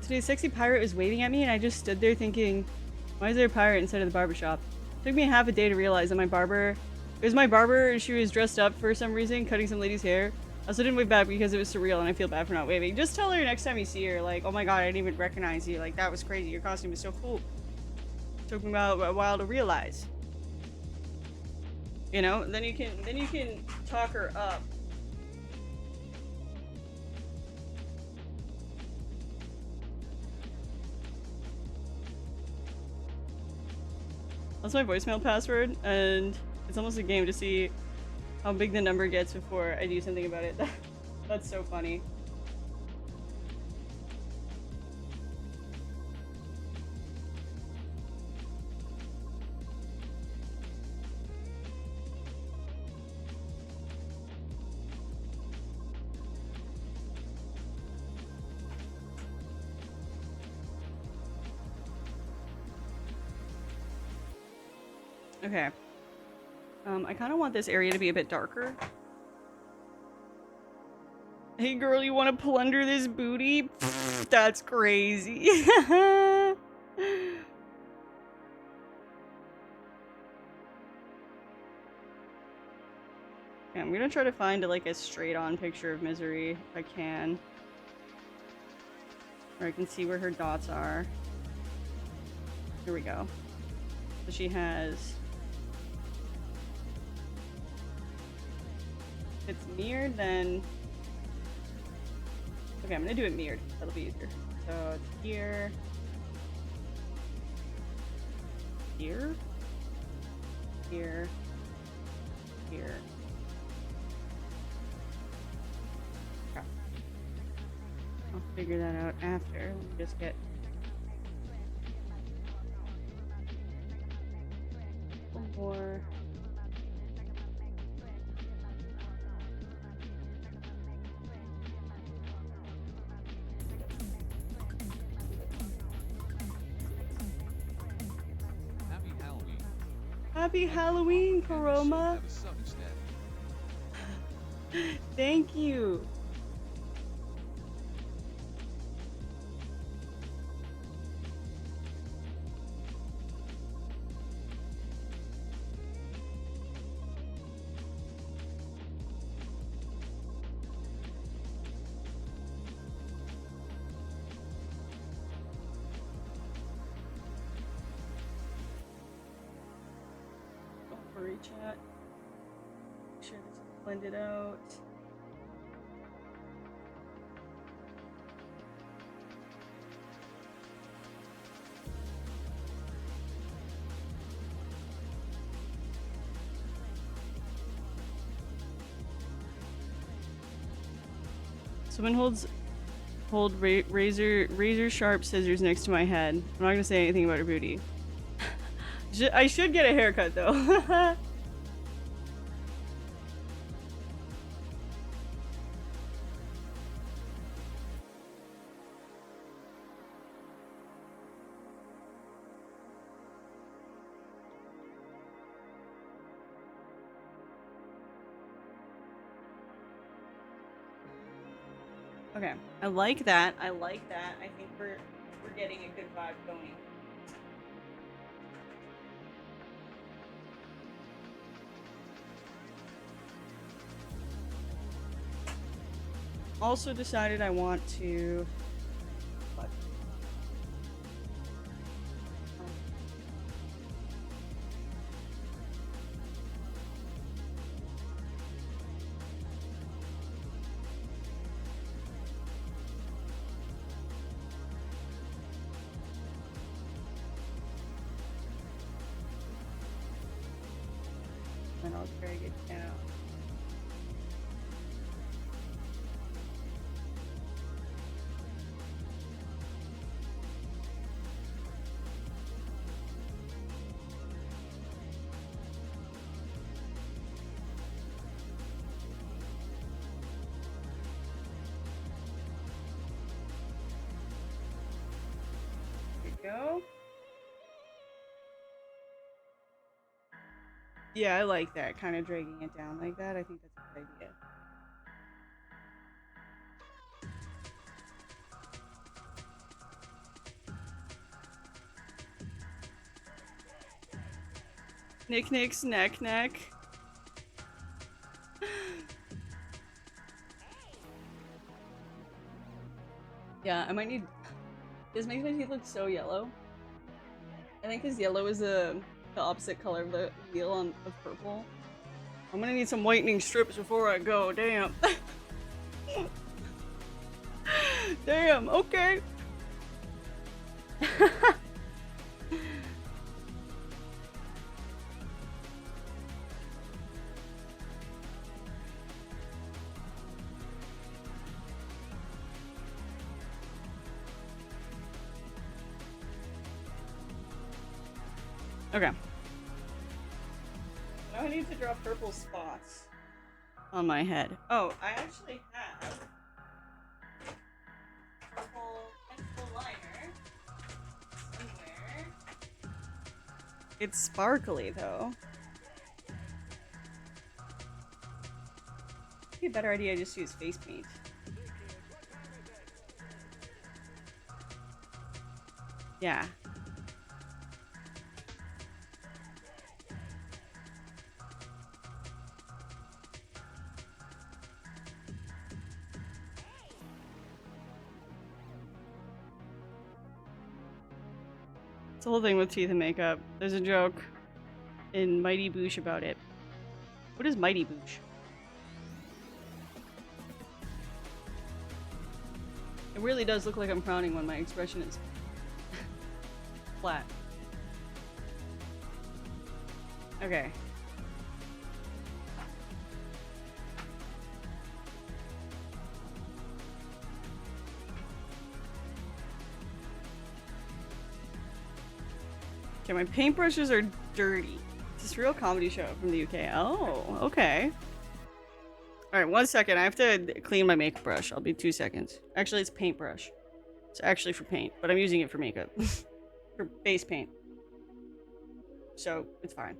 Today's sexy pirate was waving at me and I just stood there thinking, why is there a pirate instead of the barbershop? It took me half a day to realize that it was my barber and she was dressed up for some reason, cutting some lady's hair. I also didn't wave back because it was surreal and I feel bad for not waving. Just tell her next time you see her, like, oh my god, I didn't even recognize you. Like, that was crazy. Your costume was so cool. It took me a while to realize. You know, then you can talk her up. That's my voicemail password, and it's almost a game to see how big the number gets before I do something about it. That's so funny. Okay. I kind of want this area to be a bit darker. Hey girl, you want to plunder this booty? Pfft, that's crazy. Okay, I'm gonna try to find like a straight-on picture of Misery if I can. Where I can see where her dots are. Here we go. So she has... If it's mirrored, then... Okay, I'm gonna do it mirrored. That'll be easier. So it's here. Here. Here. Here. Okay. I'll figure that out after. Let me just get... one more. Happy Halloween, Karoma! Thank you! Chat. Make sure this is blended out. Someone holds Hold razor sharp scissors next to my head. I'm not gonna say anything about her booty. I should get a haircut though. Okay, I like that. I like that. I think we're getting a good vibe going. Also decided I want to. What? And I'll drag it down. There we go. Yeah, I like that. Kind of dragging it down like that. I think that's a good idea. Knick, snack. Yeah, I might need. This makes my teeth look so yellow. I think because yellow is the opposite color of the wheel of purple. I'm gonna need some whitening strips before I go. Damn. Damn. Okay. Okay. Now I need to draw purple spots on my head. Oh, I actually have purple pencil liner somewhere. It's sparkly though. Maybe a better idea just use face paint. Yeah. It's the whole thing with teeth and makeup. There's a joke in Mighty Boosh about it. What is Mighty Boosh? It really does look like I'm frowning when my expression is flat. Okay. Okay, my paintbrushes are dirty. It's this real comedy show from the UK. Oh, okay. Alright, 1 second. I have to clean my makeup brush. I'll be 2 seconds. Actually, it's a paintbrush. It's actually for paint, but I'm using it for makeup. For base paint. So, it's fine.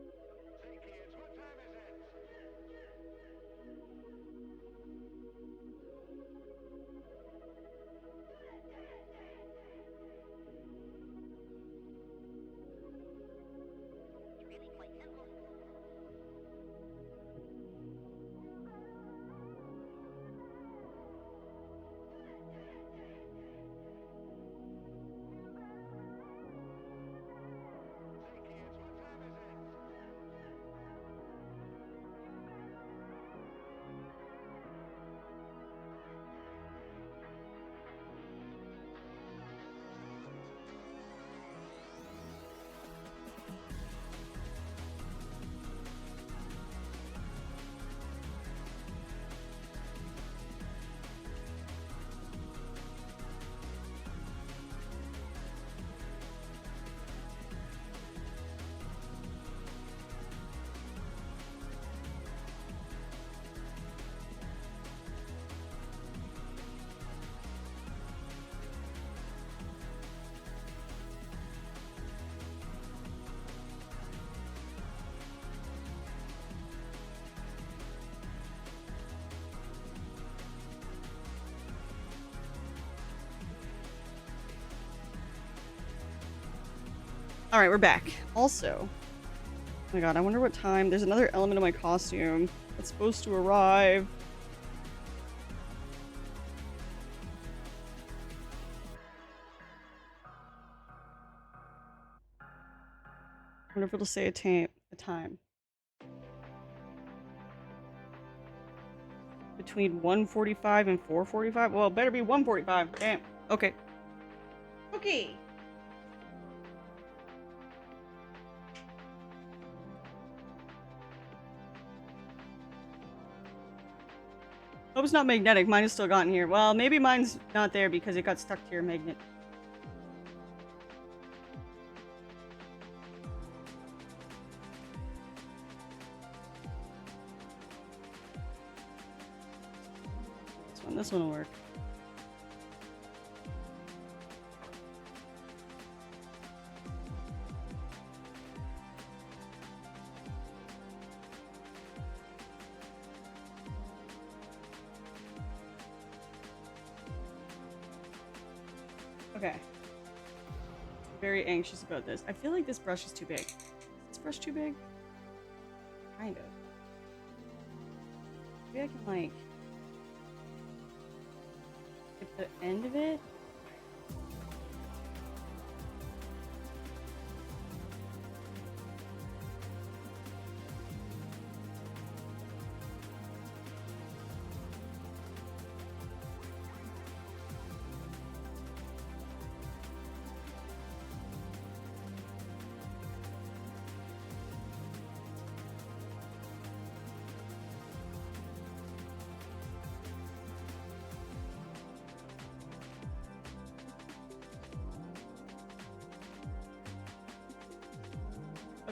Alright, we're back. Also, oh my god, I wonder what time. There's another element of my costume that's supposed to arrive. I wonder if it'll say a time. Between 1:45 and 4:45? Well, it better be 1:45. Damn. Okay. Okay. Hope it's not magnetic. Mine is still gotten here. Well, maybe mine's not there because it got stuck to your magnet. This one will work. Okay. I'm very anxious about this. I feel like this brush is too big. Is this brush too big? Kind of. Maybe I can, like, get the end of it.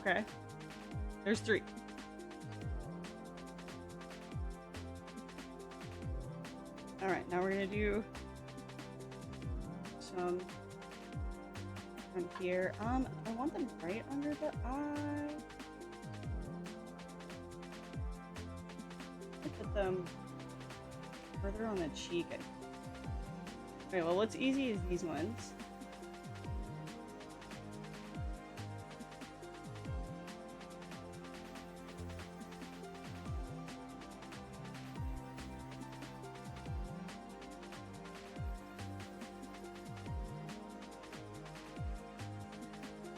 Okay. There's 3. Alright, now we're gonna do some on here. I want them right under the eye. I'll put them further on the cheek. Okay, well, what's easy is these ones.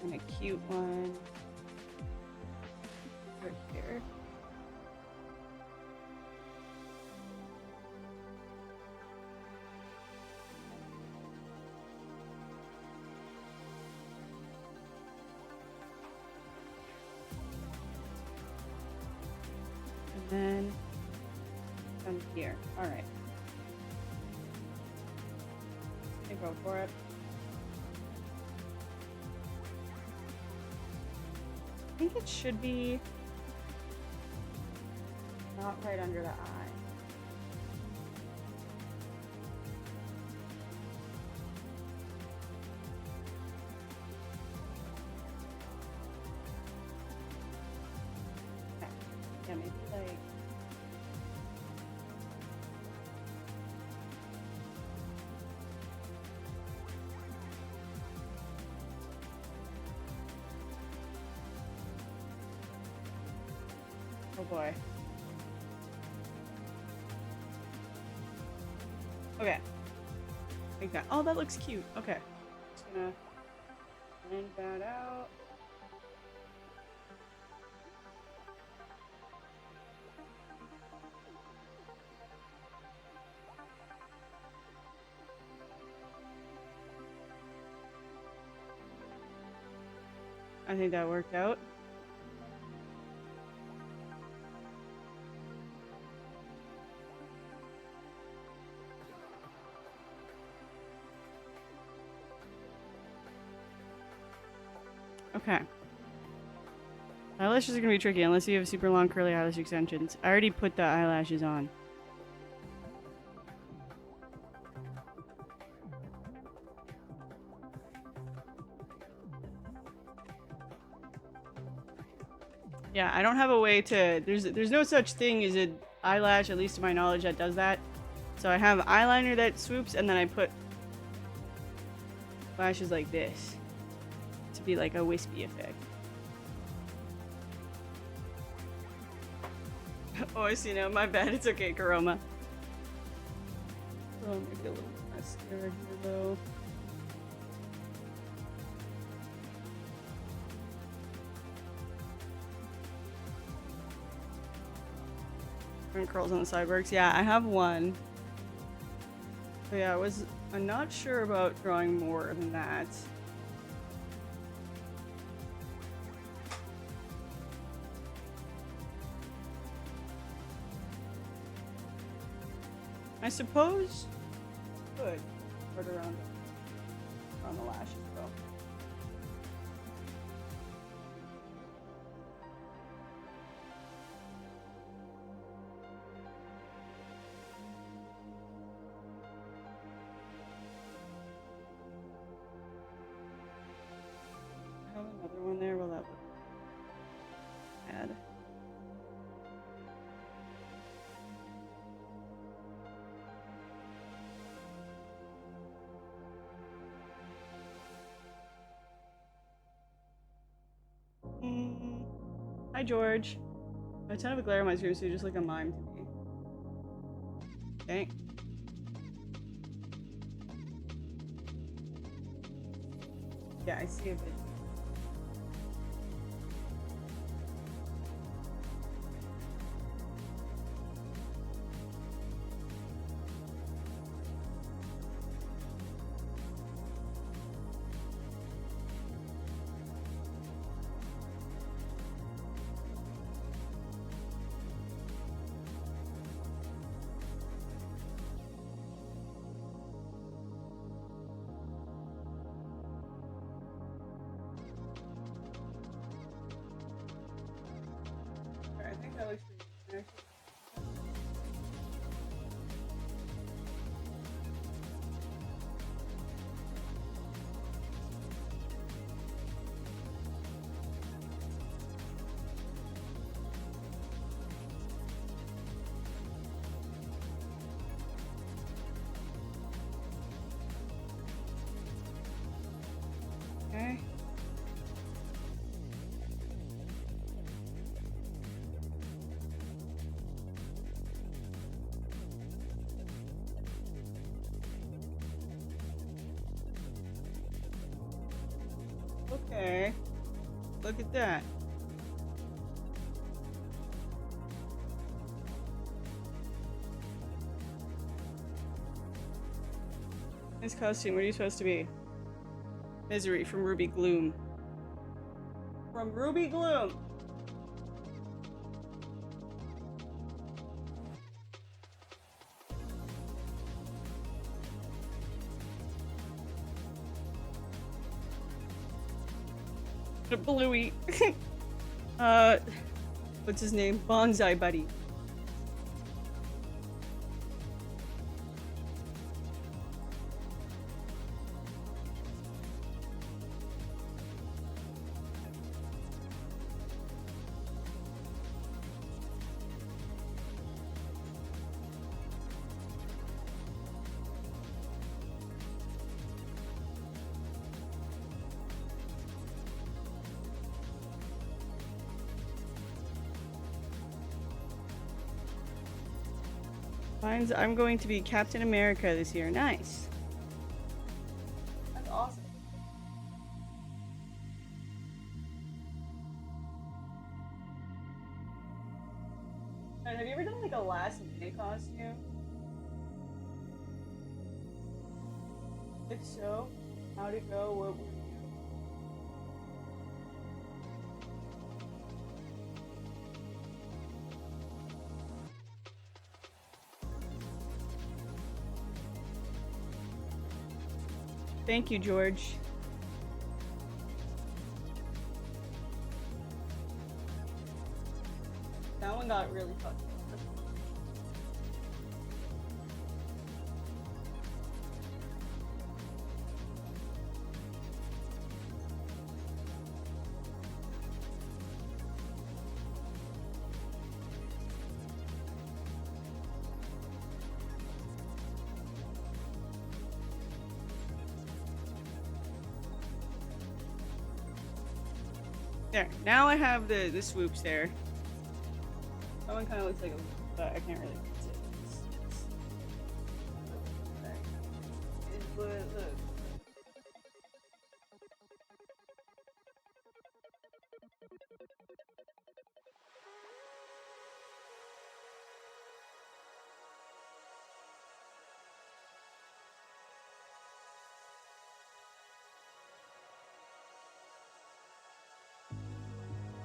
And a cute one right here. And then come here. All right. Okay, go for it. I think it should be not right under the eye. Okay. Yeah, maybe like oh boy. Okay. Like that. Oh, that looks cute. Okay. Just gonna blend that out. I think that worked out. Okay. Eyelashes are gonna be tricky unless you have super long curly eyelash extensions. I already put the eyelashes on. Yeah, I don't have a way to. There's no such thing as an eyelash, at least to my knowledge, that does that. So I have eyeliner that swoops, and then I put lashes like this to be like a wispy effect. Oh, I see now. My bad. It's okay, Karoma. Oh, maybe a little mascara here, though. And curls on the side works. Yeah, I have one. But yeah, I'm not sure about drawing more than that. I suppose good. Put around the lashes though. I have another one there. Will that look bad? Hi, George. I ton of a glare on my screen, so you're just like a mime to me. Okay. Yeah, I see a bit. I think that looks pretty good. Okay. Okay. Look at that. Nice costume. What are you supposed to be? Misery from Ruby Gloom. From Ruby Gloom! A Bluey. What's his name? Bonsai Buddy. I'm going to be Captain America this year. Nice. That's awesome. And have you ever done like a last minute costume? If so, how'd it go? What were you? Thank you, George. That one got really fucked up. There. Now I have the swoops there. That one kind of looks like a, but I can't really fix it. Look.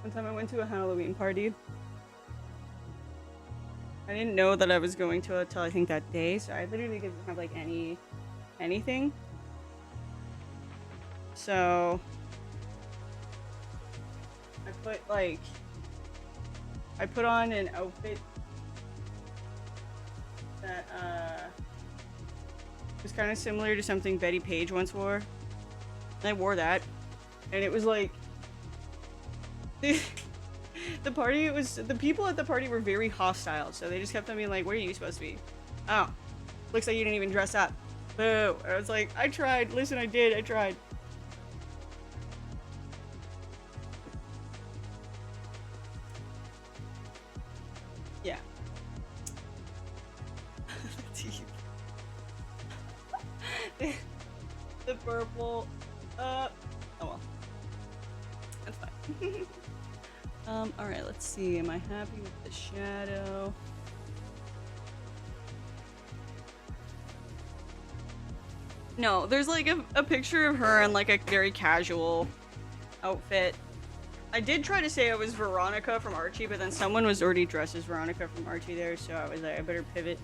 One time I went to a Halloween party. I didn't know that I was going to until I think that day, so I literally didn't have like anything. So I put on an outfit that was kind of similar to something Betty Page once wore. And I wore that, and it was like the party, the people at the party were very hostile, so they just kept on being like, "Where are you supposed to be? Oh, looks like you didn't even dress up." Boo. I was like, I tried. Listen, I tried. Yeah. the purple. Oh well. That's fine. Alright, let's see. Am I happy with the shadow? No, there's like a picture of her in like a very casual outfit. I did try to say I was Veronica from Archie, but then someone was already dressed as Veronica from Archie there, so I was like, I better pivot.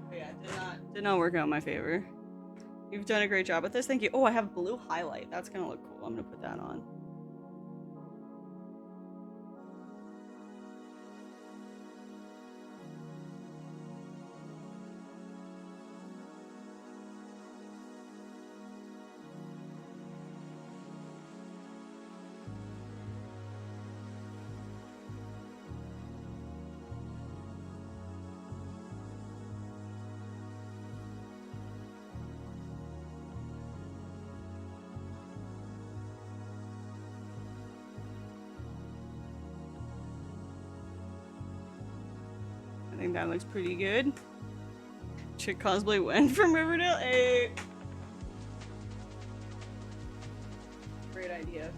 But yeah, did not work out in my favor. You've done a great job with this. Thank you. Oh, I have blue highlight. That's gonna look cool. I'm gonna put that on. I think that looks pretty good. Should cosplay win from Riverdale? Hey. Great idea.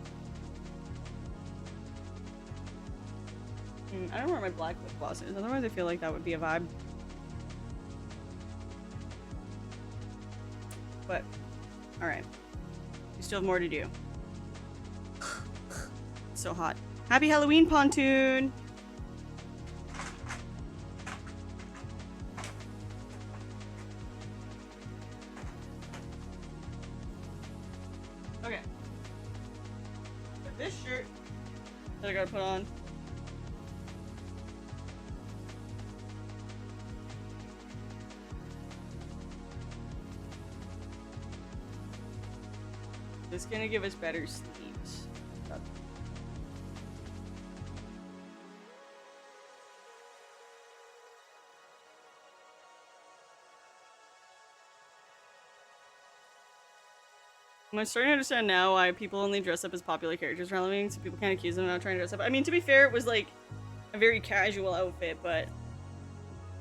I don't know where my black lip gloss is, otherwise I feel like that would be a vibe. But, alright. We still have more to do. It's so hot. Happy Halloween, Pontoon! Okay. But this shirt that I gotta put on. It's gonna give us better sleeves. I'm starting to understand now why people only dress up as popular characters for Halloween, so people can't accuse them of not trying to dress up. I mean, to be fair, it was like a very casual outfit, but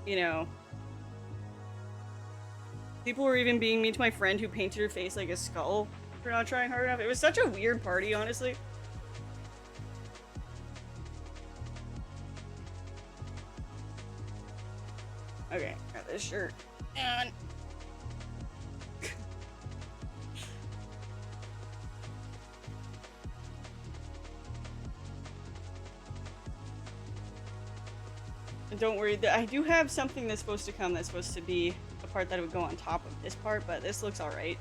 you know, people were even being mean to my friend who painted her face like a skull for not trying hard enough. It was such a weird party, honestly. Okay, got this shirt and don't worry, I do have something that's supposed to come that's supposed to be a part that would go on top of this part, but this looks alright.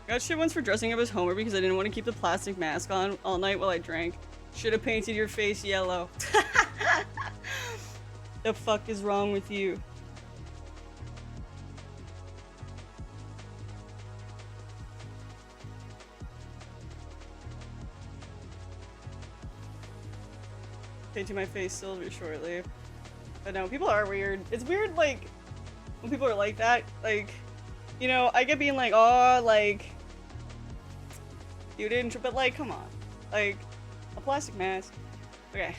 Got shit once for dressing up as Homer because I didn't want to keep the plastic mask on all night while I drank. Should have painted your face yellow. The fuck is wrong with you? painting my face silver shortly. But no, people are weird. It's weird, like, when people are like that. Like, you know, I get being like, oh, like, you didn't, but like, come on. Like, a plastic mask. Okay.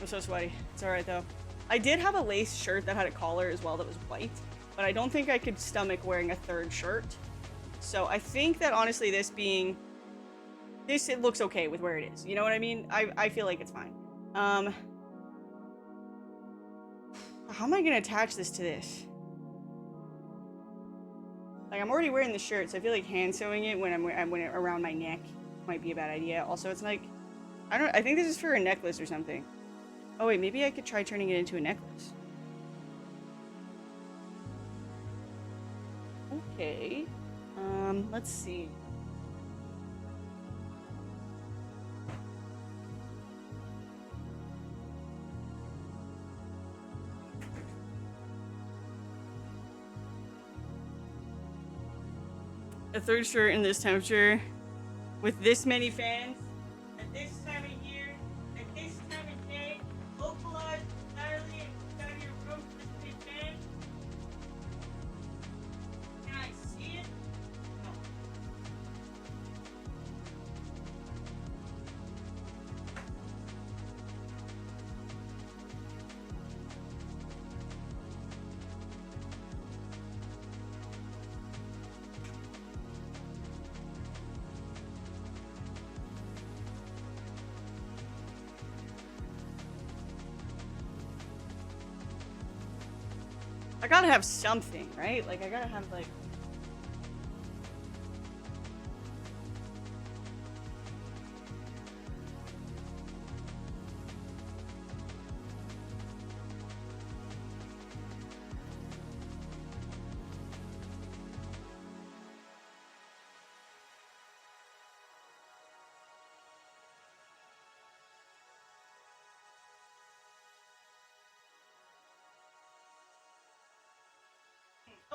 I'm so sweaty. It's alright though. I did have a lace shirt that had a collar as well that was white, but I don't think I could stomach wearing a third shirt. So I think that honestly this being... This, it looks okay with where it is. You know what I mean? I feel like it's fine. How am I gonna attach this to this? Like, I'm already wearing the shirt, so I feel like hand sewing it when I'm around my neck might be a bad idea. Also, it's like... I think this is for a necklace or something. Oh wait, maybe I could try turning it into a necklace. Okay. Let's see. A third shirt in this temperature with this many fans at this time of year at this time of day, localized entirely inside your room with this many fans. Can I see it? No. I gotta have something, right? Like, I gotta have, like...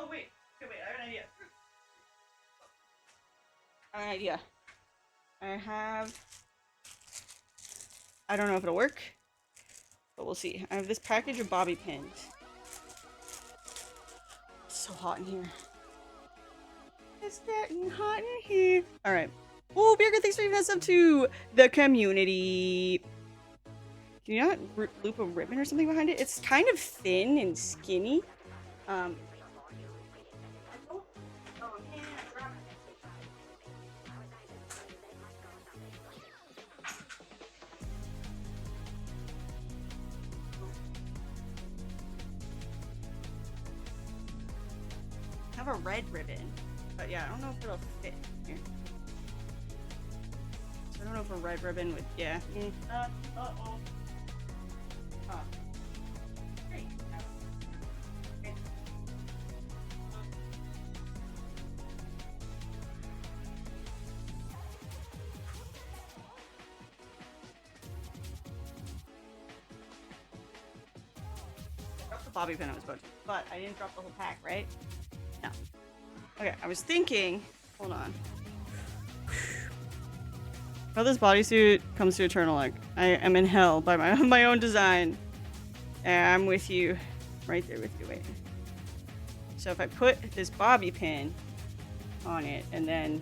Oh, wait. Okay, wait, I have an idea. I have an idea. I don't know if it'll work, but we'll see. I have this package of bobby pins. It's so hot in here. It's getting hot in here. Alright. Oh, Birgit, thanks for giving us up to the community. Can you not loop a ribbon or something behind it? It's kind of thin and skinny. I have a red ribbon, but yeah, I don't know if it'll fit here. So I don't know if a red ribbon would, yeah. Uh-oh. Huh. Great. Okay. Drop the bobby pin I was about to, but I didn't drop the whole pack, right? No. Okay, I was thinking, hold on. How this bodysuit comes to eternal, like, I am in hell by my own design. And I'm with you. Right there with you, wait. So if I put this bobby pin on it, and then,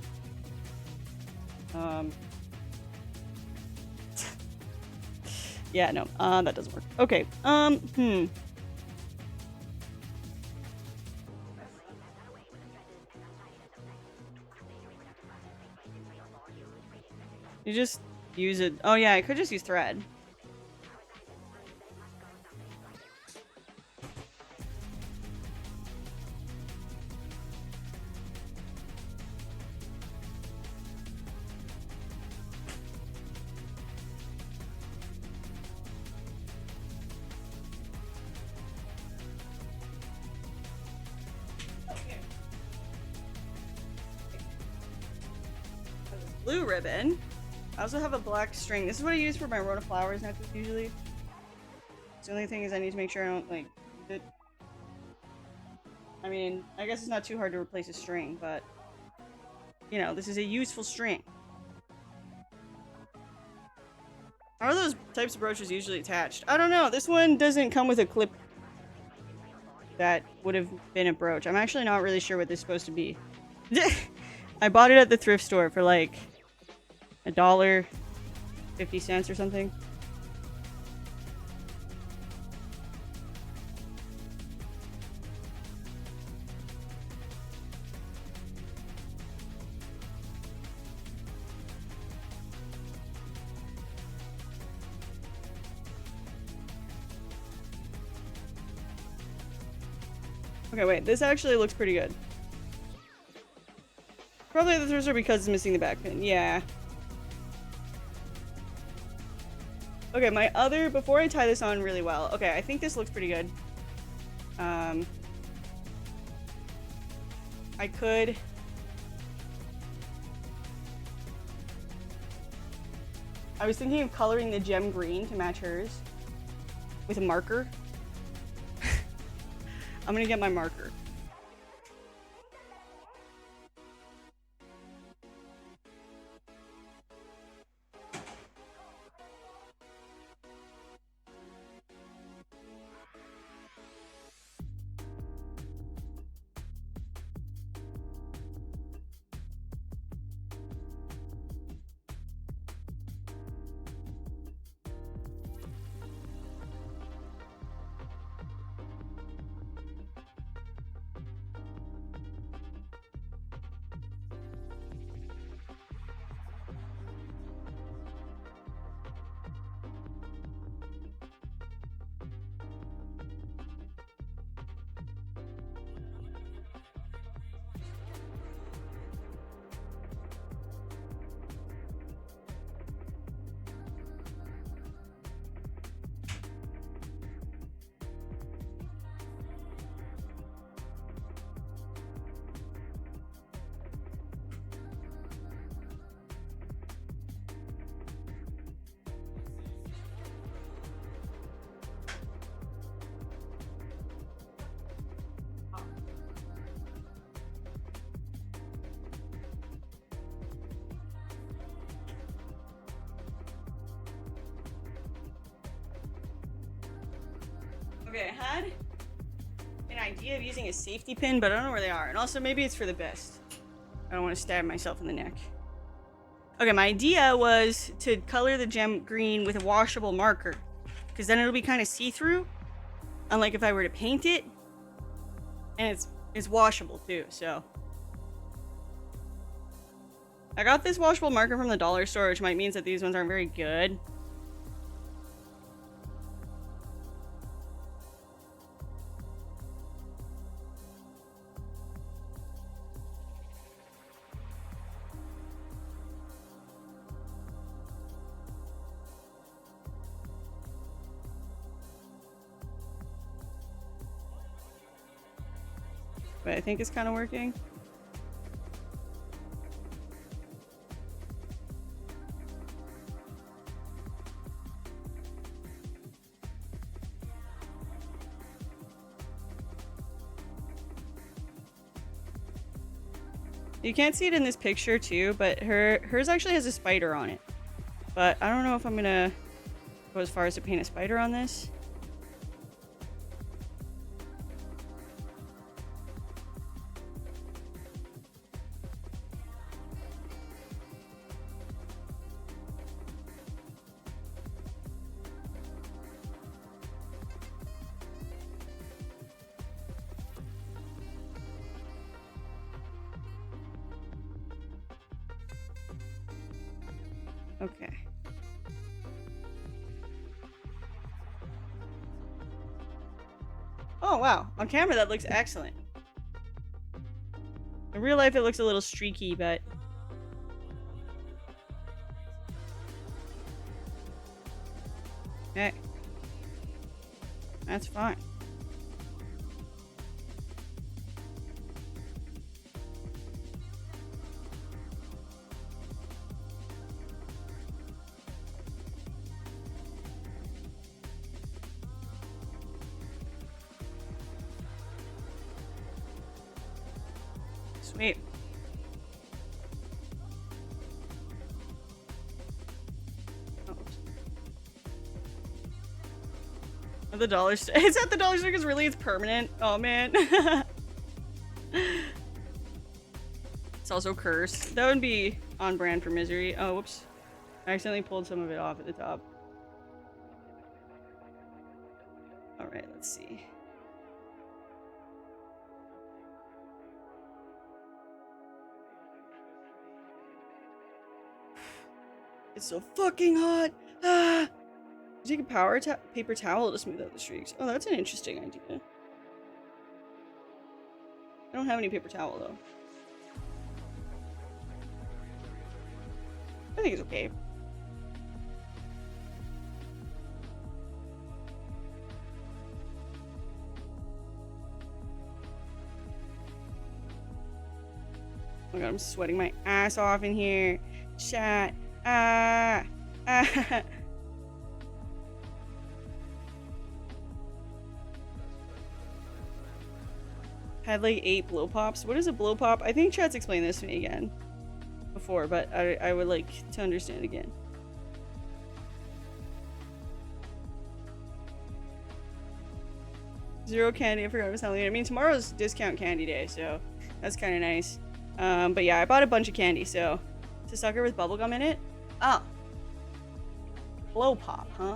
yeah, no, that doesn't work. Okay, You just use it. Oh yeah, I could just use thread. Blue ribbon. I also have a black string. This is what I use for my Rona flowers necklace usually. The only thing is I need to make sure I don't, like, use it. I mean, I guess it's not too hard to replace a string, but, you know, this is a useful string. How are those types of brooches usually attached? I don't know. This one doesn't come with a clip that would have been a brooch. I'm actually not really sure what this is supposed to be. I bought it at the thrift store for like $1.50 or something. Okay, wait. This actually looks pretty good. Probably the thrift store because it's missing the back pin. Yeah. Okay, my other... Before I tie this on really well... Okay, I think this looks pretty good. I could... I was thinking of coloring the gem green to match hers. With a marker. I'm gonna get my marker. Okay, I had an idea of using a safety pin, but I don't know where they are. And also, maybe it's for the best. I don't want to stab myself in the neck. Okay, my idea was to color the gem green with a washable marker. Because then it'll be kind of see-through. Unlike if I were to paint it. And it's washable, too, so... I got this washable marker from the dollar store, which might mean that these ones aren't very good. But I think it's kind of working. You can't see it in this picture too, but hers actually has a spider on it. But I don't know if I'm gonna go as far as to paint a spider on this. Okay. Oh, wow. On camera, that looks excellent. In real life, it looks a little streaky, but... Okay. That's fine. Sweet. Oh, At the dollar store. It's at the dollar store because really it's permanent. Oh man. It's also cursed. That would be on brand for Misery. Oh, whoops. I accidentally pulled some of it off at the top. Alright, let's see. It's so fucking hot! Ah! You take a paper towel to smooth out the streaks. Oh, that's an interesting idea. I don't have any paper towel, though. I think it's okay. Oh my god, I'm sweating my ass off in here. Chat. Ah. Ah. Had like 8 blow pops. What is a blow pop? I think chat's explained this to me again before, but I would like to understand again. Zero candy. I forgot I was telling you. I mean, tomorrow's discount candy day, so that's kind of nice. But yeah, I bought a bunch of candy, so it's a sucker with bubblegum in it. Oh. Blow pop, huh?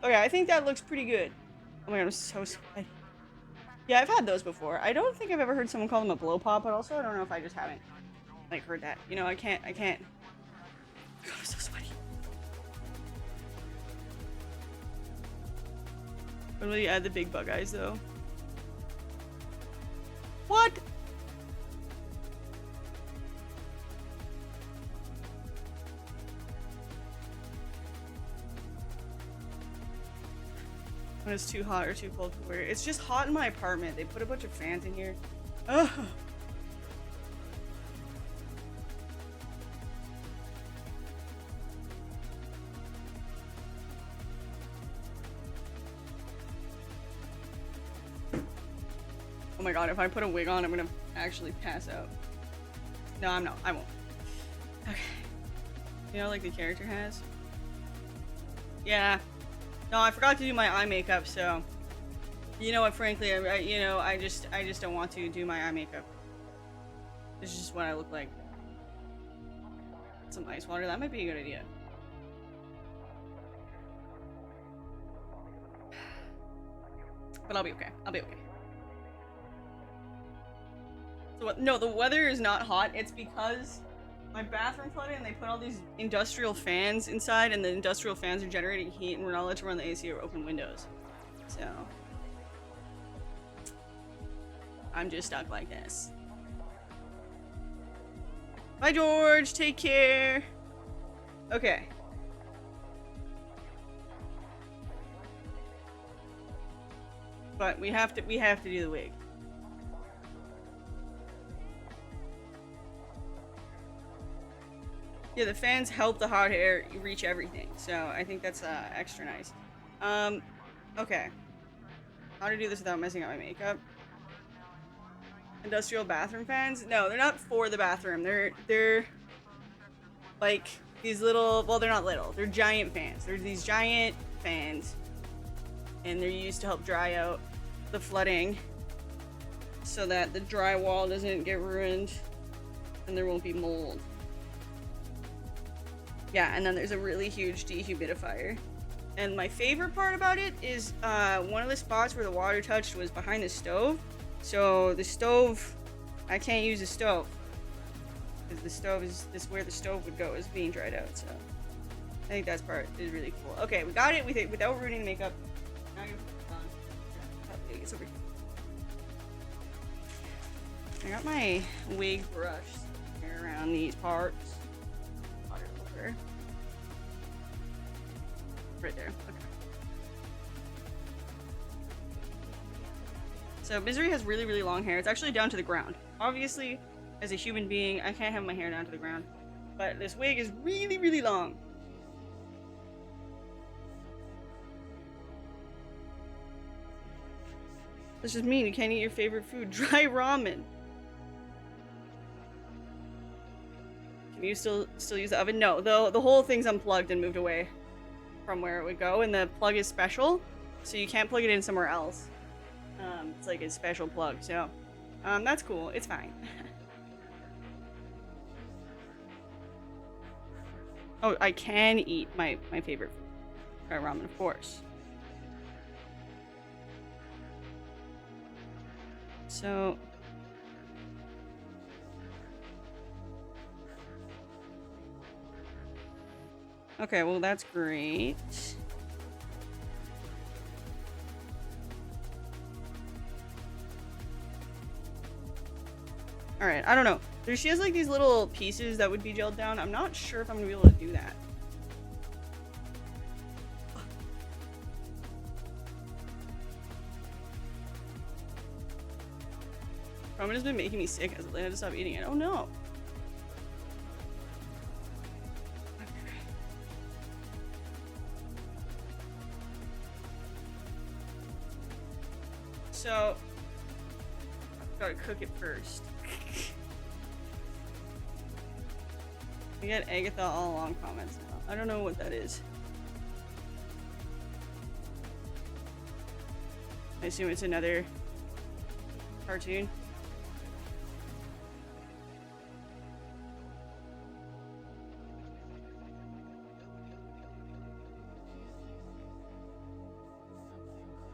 Okay, I think that looks pretty good. Oh my god, I'm so sweaty. Yeah, I've had those before. I don't think I've ever heard someone call them a blow pop, but also I don't know if I just haven't like heard that. You know, I can't. God, I'm so sweaty. When will you add the big bug eyes though? What? When it's too hot or too cold to wear. It's just hot in my apartment. They put a bunch of fans in here. Ugh. Oh my god, if I put a wig on, I'm gonna actually pass out. No, I'm not. I won't. Okay. You know, like the character has? Yeah. No, I forgot to do my eye makeup, so you know what, frankly, I just don't want to do my eye makeup. This is just what I look like. Some ice water, that might be a good idea. But I'll be okay. I'll be okay. So what? No, the weather is not hot. It's because my bathroom flooded and they put all these industrial fans inside, and the industrial fans are generating heat, and we're not allowed to run the AC or open windows. So I'm just stuck like this. Bye, George. Take care. Okay. But we have to do the wig. Yeah, the fans help the hot air reach everything, so I think that's extra nice. Okay. How to do this without messing up my makeup? Industrial bathroom fans? No, they're not for the bathroom. They're like these little, well, they're not little. They're giant fans. They're these giant fans, and they're used to help dry out the flooding so that the drywall doesn't get ruined and there won't be mold. Yeah, and then there's a really huge dehumidifier. And my favorite part about it is one of the spots where the water touched was behind the stove. So the stove, I can't use the stove because the stove is this where the stove would go is being dried out. So I think that part is really cool. Okay, we got it without ruining the makeup. Now you're done. Yeah, it's over here. I got my wig brush around these parts. Right there. Okay. So Misery has really, really long hair. It's actually down to the ground. Obviously, as a human being, I can't have my hair down to the ground. But this wig is really, really long. This just mean you can't eat your favorite food, dry ramen. Can you still use the oven? No, though the whole thing's unplugged and moved away. from where it would go, and the plug is special, so you can't plug it in somewhere else. It's like a special plug, so that's cool. It's fine. Oh, I can eat my favorite food, ramen, of course. So okay, well that's great. All right, I don't know. She has like these little pieces that would be gelled down. I'm not sure if I'm gonna be able to do that. Ramen has been making me sick as I had to stop eating it. Oh no. So, I've gotta cook it first. I get Agatha all along comments now. I don't know what that is. I assume it's another cartoon.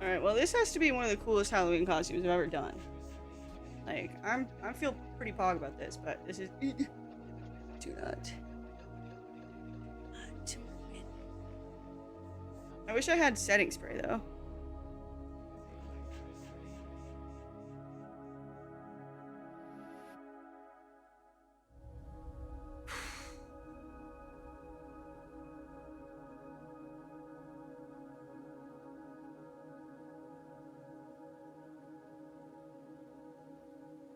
Alright, well this has to be one of the coolest Halloween costumes I've ever done. Like, I feel pretty pog about this, but this is do not. I wish I had setting spray though.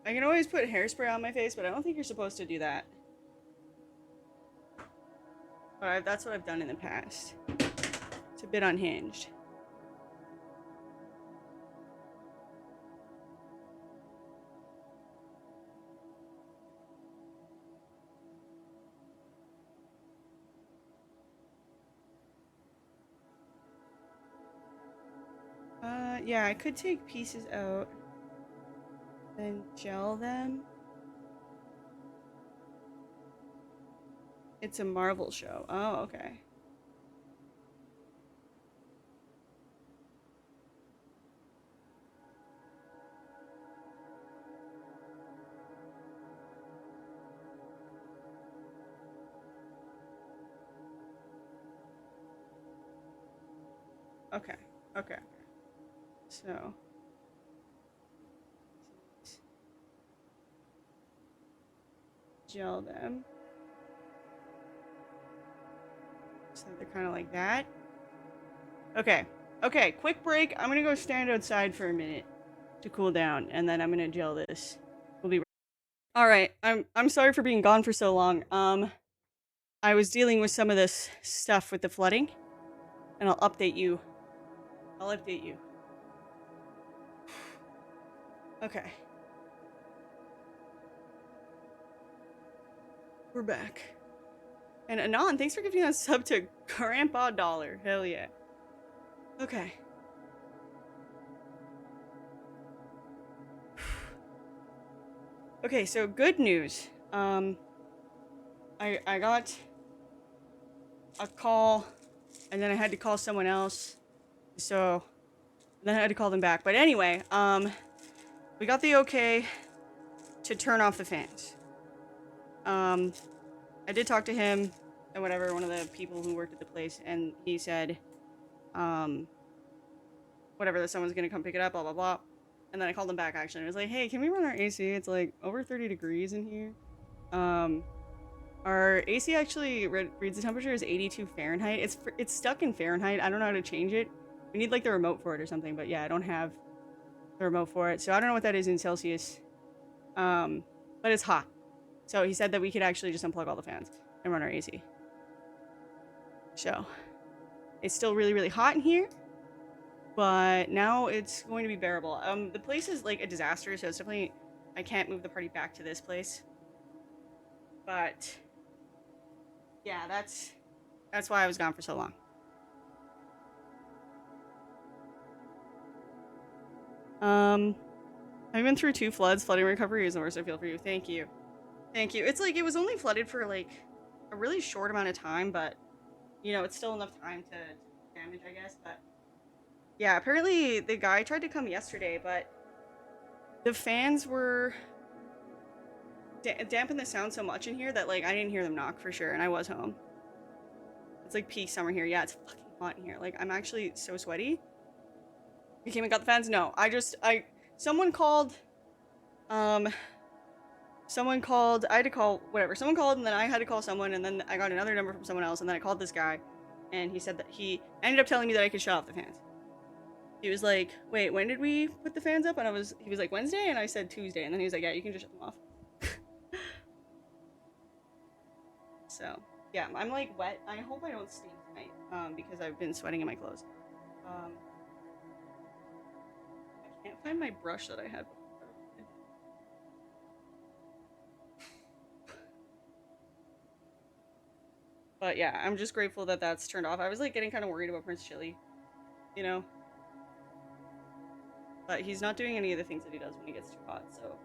I can always put hairspray on my face, but I don't think you're supposed to do that. But that's what I've done in the past. It's a bit unhinged. Yeah, I could take pieces out and gel them. It's a Marvel show. Oh, okay. Okay. Okay. So. Gel them. So they're kind of like that. Okay. Okay, quick break. I'm gonna go stand outside for a minute to cool down, and then I'm gonna gel this. We'll be right. All right. I'm sorry for being gone for so long. I was dealing with some of this stuff with the flooding, and I'll update you. I'll update you. Okay. We're back. And Anon, thanks for giving us a sub to Grandpa Dollar. Hell yeah. Okay. Okay, so good news. I got a call, and then I had to call someone else. So then I had to call them back. But anyway, we got the okay to turn off the fans. I did talk to him and whatever, one of the people who worked at the place, and he said, whatever, that someone's gonna come pick it up, blah, blah, blah. And then I called him back, actually, and I was like, hey, can we run our AC? It's like over 30 degrees in here. Our AC actually reads the temperature as 82 Fahrenheit. It's stuck in Fahrenheit. I don't know how to change it. We need like the remote for it or something, but yeah, I don't have the remote for it. So I don't know what that is in Celsius. But it's hot. So he said that we could actually just unplug all the fans and run our AC. So it's still really, really hot in here, but now it's going to be bearable. The place is like a disaster, so it's definitely, I can't move the party back to this place. But yeah, that's why I was gone for so long. I've been through 2 floods. Flooding recovery is the worst I feel for you. Thank you. Thank you. It's like, it was only flooded for, like, a really short amount of time, but, you know, it's still enough time to damage, I guess, but... Yeah, apparently the guy tried to come yesterday, but the fans were dampen the sound so much in here that, like, I didn't hear them knock for sure, and I was home. It's like peak summer here. Yeah, it's fucking hot in here. Like, I'm actually so sweaty. You came and got the fans? No, someone called, someone called, I had to call, whatever, someone called, and then I had to call someone, and then I got another number from someone else, and then I called this guy, and he said that he ended up telling me that I could shut off the fans. He was like, wait, when did we put the fans up? And he was like, Wednesday? And I said Tuesday, and then he was like, yeah, you can just shut them off. So, yeah, I'm like wet. I hope I don't stink tonight, because I've been sweating in my clothes. I can't find my brush that I had before. But yeah, I'm just grateful that that's turned off. I was like getting kind of worried about Prince Chili, you know? But he's not doing any of the things that he does when he gets too hot, so...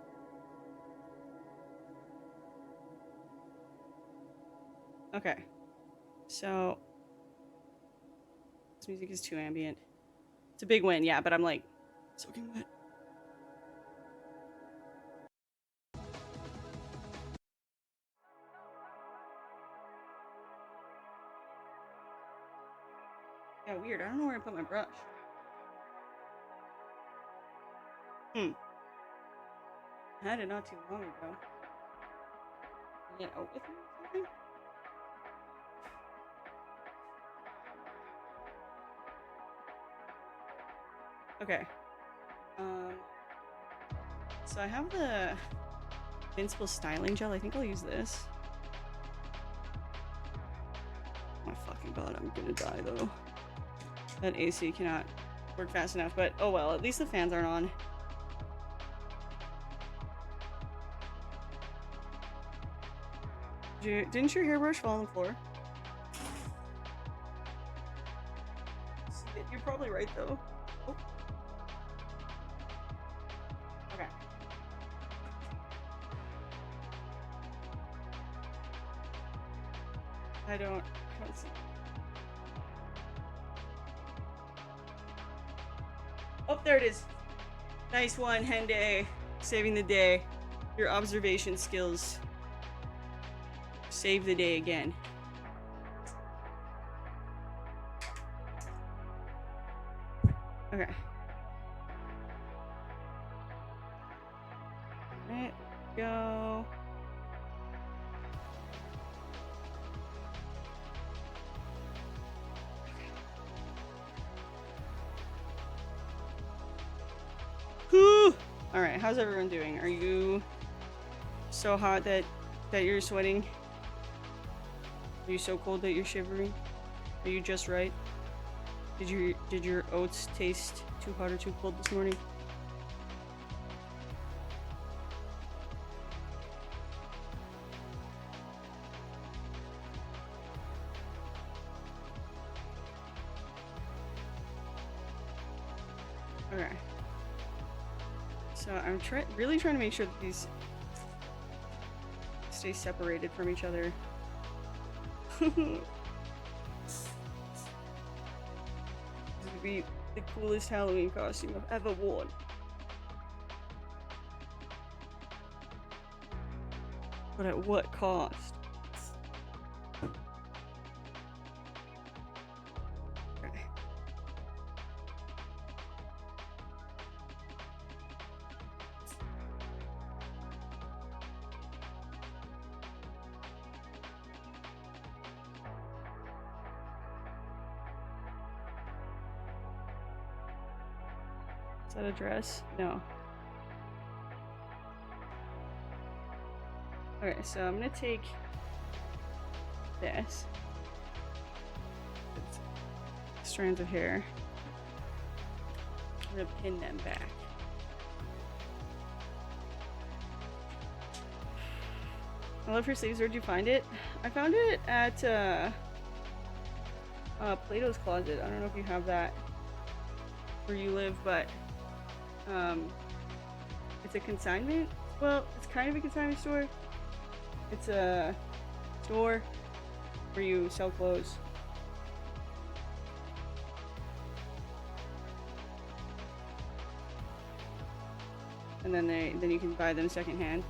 Okay. So... This music is too ambient. It's a big win, yeah, but I'm like soaking wet. Yeah, weird. I don't know where I put my brush. I had it not too long ago. Get out with me or something? Okay. So I have the Invincible Styling Gel. I think I'll use this. Oh my fucking god, I'm gonna die though. That AC cannot work fast enough, but oh well, at least the fans aren't on. Didn't your hairbrush fall on the floor? You're probably right though. Oh. Okay. I don't see. Oh, there it is. Nice one, Hende. Saving the day. Your observation skills save the day again. Okay. Alright, go. Whew. Alright, how's everyone doing? Are you so hot that you're sweating? Are you so cold that you're shivering? Are you just right? Did your oats taste too hot or too cold this morning? Okay. So I'm really trying to make sure that these stay separated from each other. This would be the coolest Halloween costume I've ever worn. But at what cost? Okay. Is that a dress? No. Okay, so I'm gonna take this. Strands of hair. I'm gonna pin them back. I love her sleeves. Where'd you find it? I found it at Plato's Closet. I don't know if you have that where you live, but Um, it's a consignment. Well, it's kind of a consignment store. It's a store where you sell clothes. And then you can buy them secondhand.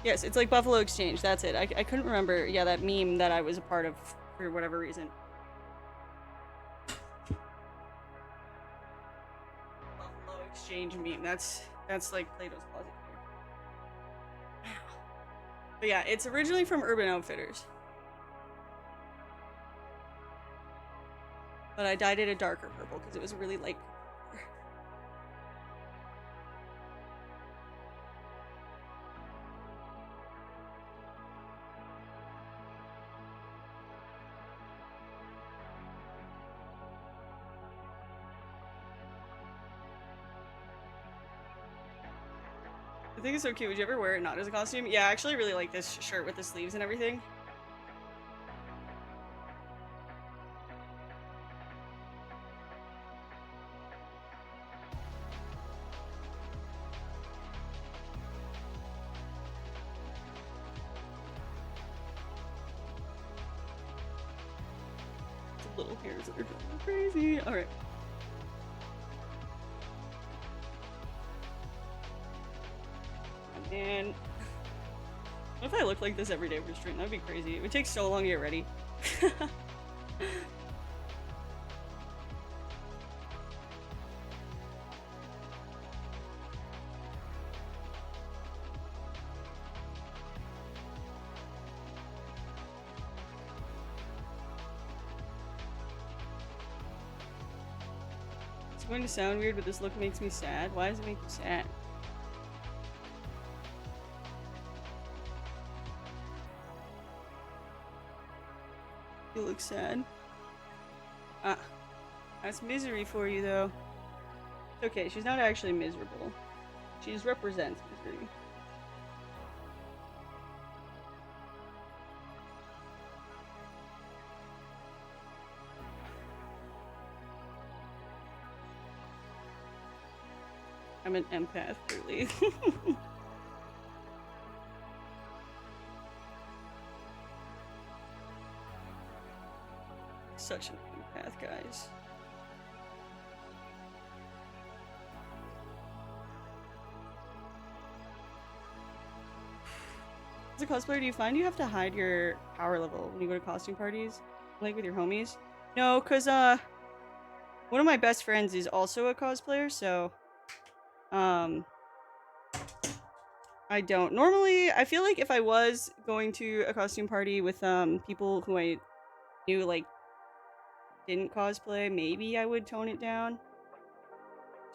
Yes, it's like Buffalo Exchange. That's it. I couldn't remember. Yeah, that meme that I was a part of for whatever reason. Buffalo Exchange meme. That's like Plato's Closet here. But yeah, it's originally from Urban Outfitters. But I dyed it a darker purple because it was really light. I think it's so cute. Would you ever wear it not as a costume? Yeah, I actually really like this shirt with the sleeves and everything. The little hairs that are driving me crazy. Alright. And what if I look like this every day for stream? That would be crazy. It would take so long to get ready. It's going to sound weird, but this look makes me sad. Why does it make you sad? You look sad. Ah. That's misery for you, though. It's okay, she's not actually miserable. She just represents misery. I'm an empath, really. Such an empath, guys. As a cosplayer, do you find you have to hide your power level when you go to costume parties? Like with your homies? No, because, one of my best friends is also a cosplayer, so, I don't. Normally, I feel like if I was going to a costume party with, people who I knew, like, didn't cosplay, maybe I would tone it down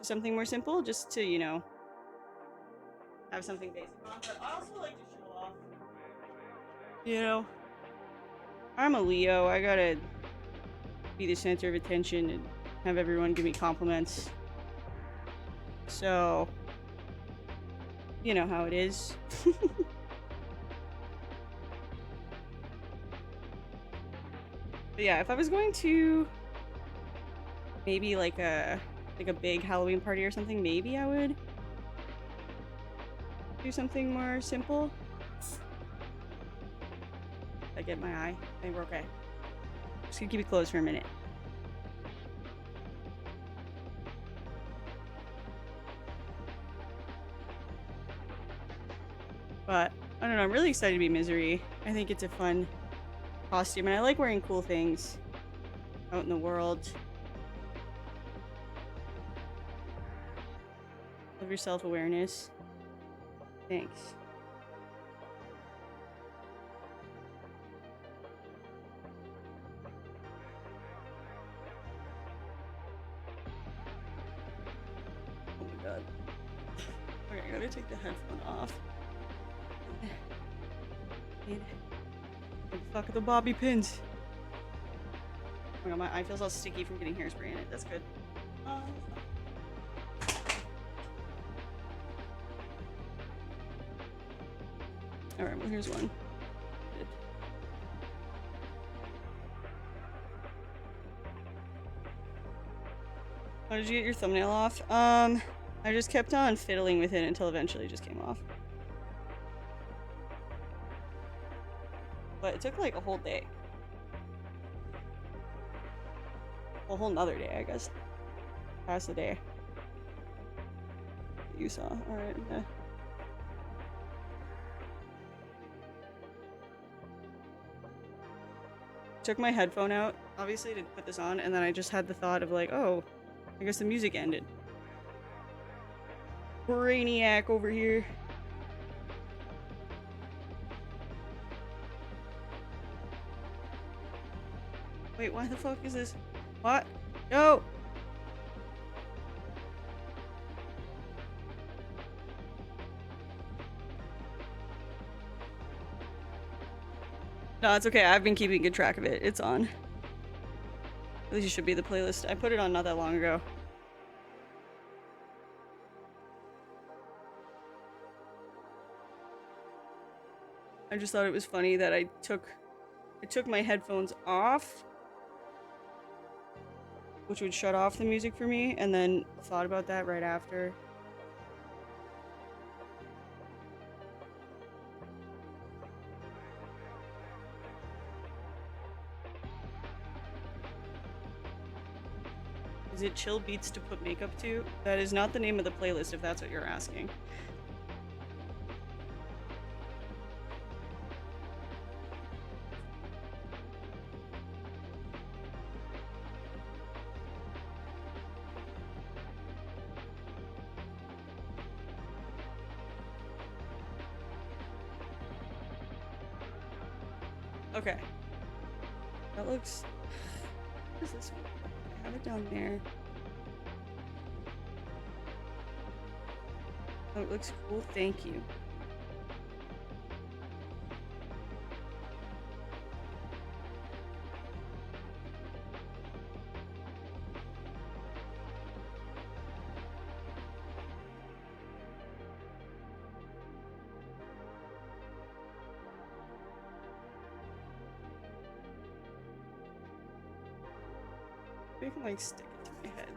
to something more simple, just to, you know, have something basic on. But I also like to show off. You know, I'm a Leo. I gotta be the center of attention and have everyone give me compliments. So, you know how it is. But yeah, if I was going to maybe like a big Halloween party or something, maybe I would do something more simple. I get my eye. I think we're okay. Just gonna keep it closed for a minute. But I don't know, I'm really excited to be Misery. I think it's a fun costume and I like wearing cool things out in the world. Love your self-awareness. Thanks. Oh my god. Okay, I gotta take the headphone off. Where the fuck are the bobby pins? Oh my god, my eye feels all sticky from getting hairspray in it. That's good. Alright, well here's one. Good. How did you get your thumbnail off? I just kept on fiddling with it until eventually it just came off. But it took like a whole day. A whole nother day, I guess. Past the day. You saw. Alright, okay. Took my headphone out, obviously, to put this on, and then I just had the thought of like, oh, I guess the music ended. Brainiac over here. Wait, why the fuck is this? What? No! No, it's okay. I've been keeping good track of it. It's on. At least it should be the playlist. I put it on not that long ago. I just thought it was funny that I took my headphones off, which would shut off the music for me, and then thought about that right after. Is it chill beats to put makeup to? That is not the name of the playlist if that's what you're asking. Okay. That looks... What is this one? I have it down there. Oh, it looks cool. Thank you. I can like stick it to my head.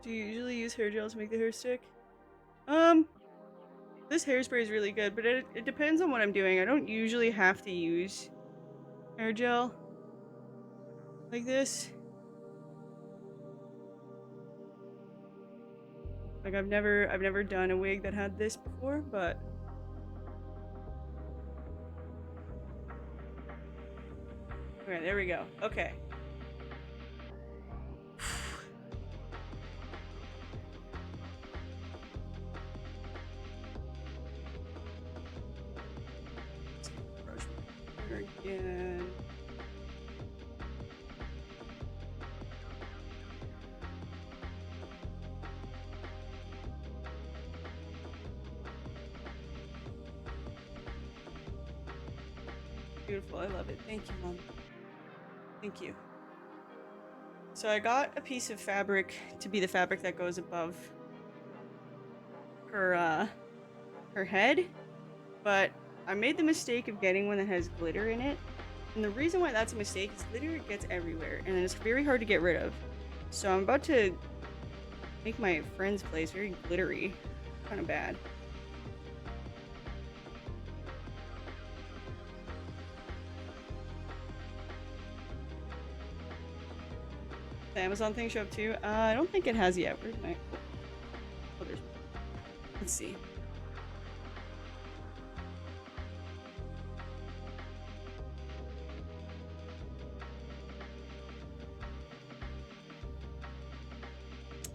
Do you usually use hair gel to make the hair stick? This hairspray is really good, but it depends on what I'm doing. I don't usually have to use hair gel like this. Like I've never done a wig that had this before, but okay, there we go. Okay. Brush my hair again. Beautiful, I love it. Thank you, Mom. Thank you. So I got a piece of fabric to be the fabric that goes above her head, but I made the mistake of getting one that has glitter in it. And the reason why that's a mistake is glitter gets everywhere, and it's very hard to get rid of. So I'm about to make my friend's place very glittery. Kind of bad. The Amazon thing show up too? I don't think it has yet. Where's my... Oh, there's... Let's see.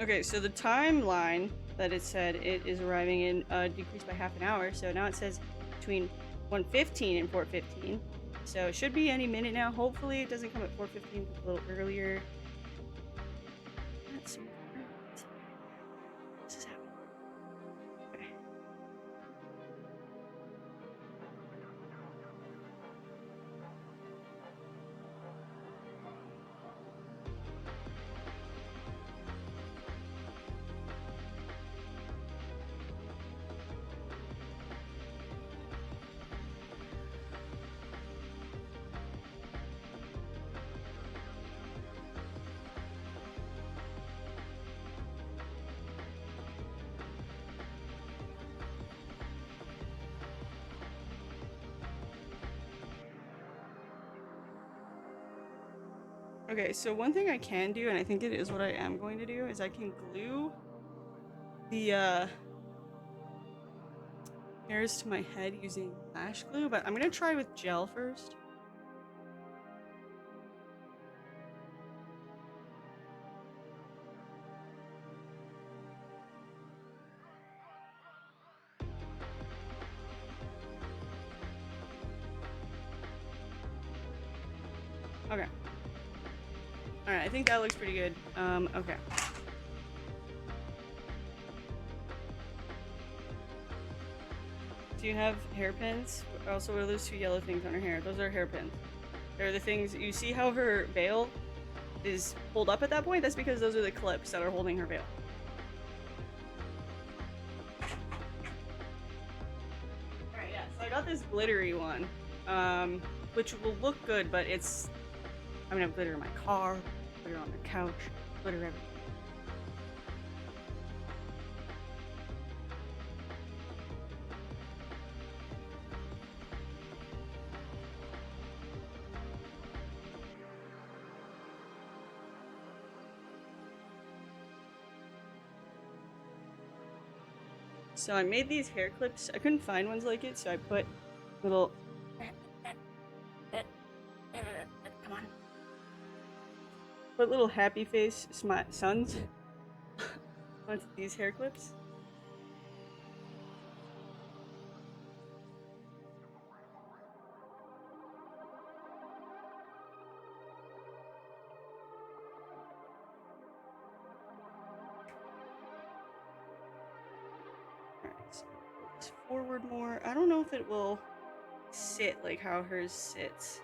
Okay, so the timeline that it said it is arriving in decreased by half an hour. So now it says between 1:15 and 4:15. So it should be any minute now. Hopefully it doesn't come at 4:15, a little earlier. That's so weird. This is happening. Okay. Okay, so one thing I can do, and I think it is what I am going to do, is I can glue the hairs to my head using lash glue, but I'm gonna try with gel first. Okay. Alright, I think that looks pretty good. Okay. Do you have hairpins? Also, what are those two yellow things on her hair? Those are hairpins. They're the things, you see how her veil is pulled up at that point? That's because those are the clips that are holding her veil. Alright, yeah, so I got this glittery one, which will look good, but it's, I'm gonna have glitter in my car, glitter on the couch, glitter everywhere. So I made these hair clips. I couldn't find ones like it, so I put little come on. Put little happy face suns onto these hair clips. Alright, so pull this forward more. I don't know if it will sit like how hers sits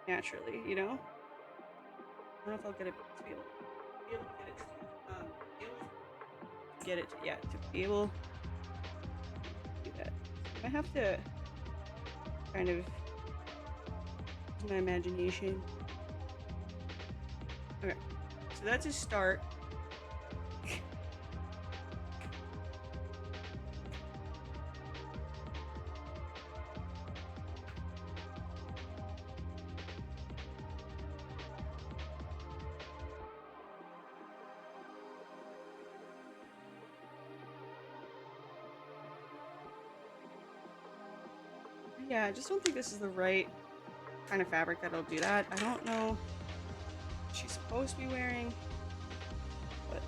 naturally, you know? I don't know if I'll get it to be able to get it to get it to, yeah, to be able to do that. I have to kind of use my imagination. Okay, so that's a start. Yeah, I just don't think this is the right kind of fabric that'll do that. I don't know what she's supposed to be wearing, but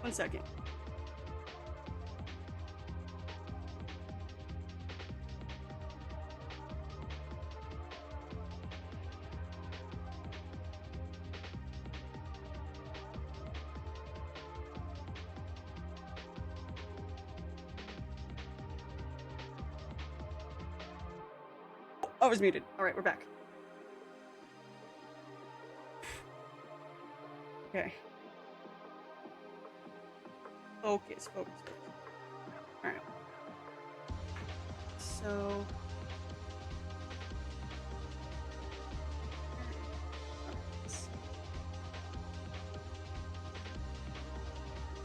1 second. Oh, I was muted. All right, we're back. Okay. Focus, focus, focus. All right. So.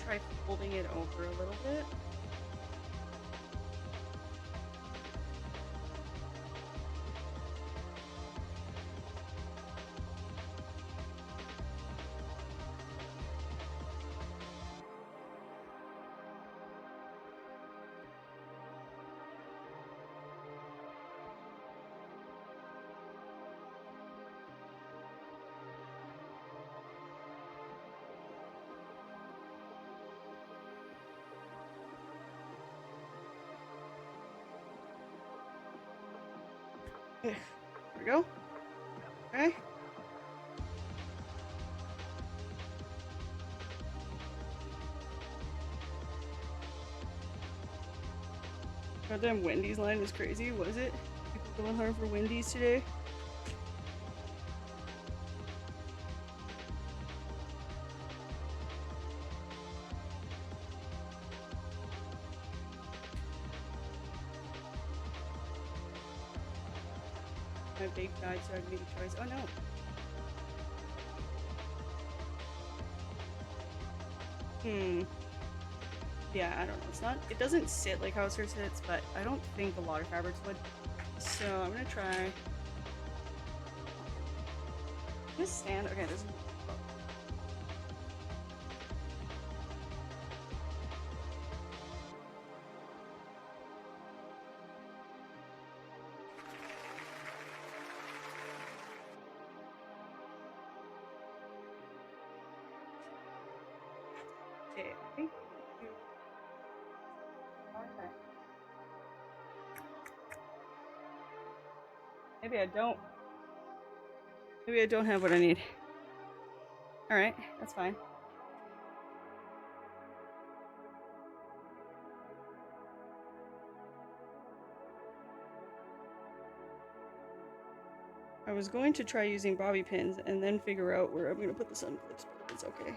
Try folding it over a little bit. There we go. Okay. Goddamn Wendy's line was crazy, was it? People going hard for Wendy's today? My vape died, so I had to make a choice. Oh no. Yeah, I don't know. It's not. It doesn't sit like how it sits, but I don't think a lot of fabrics would. So I'm gonna try. Just stand. Okay, this. Okay, I think. Okay. Maybe I don't. Maybe I don't have what I need. All right, that's fine. I was going to try using bobby pins and then figure out where I'm going to put the sun clips, but it's okay.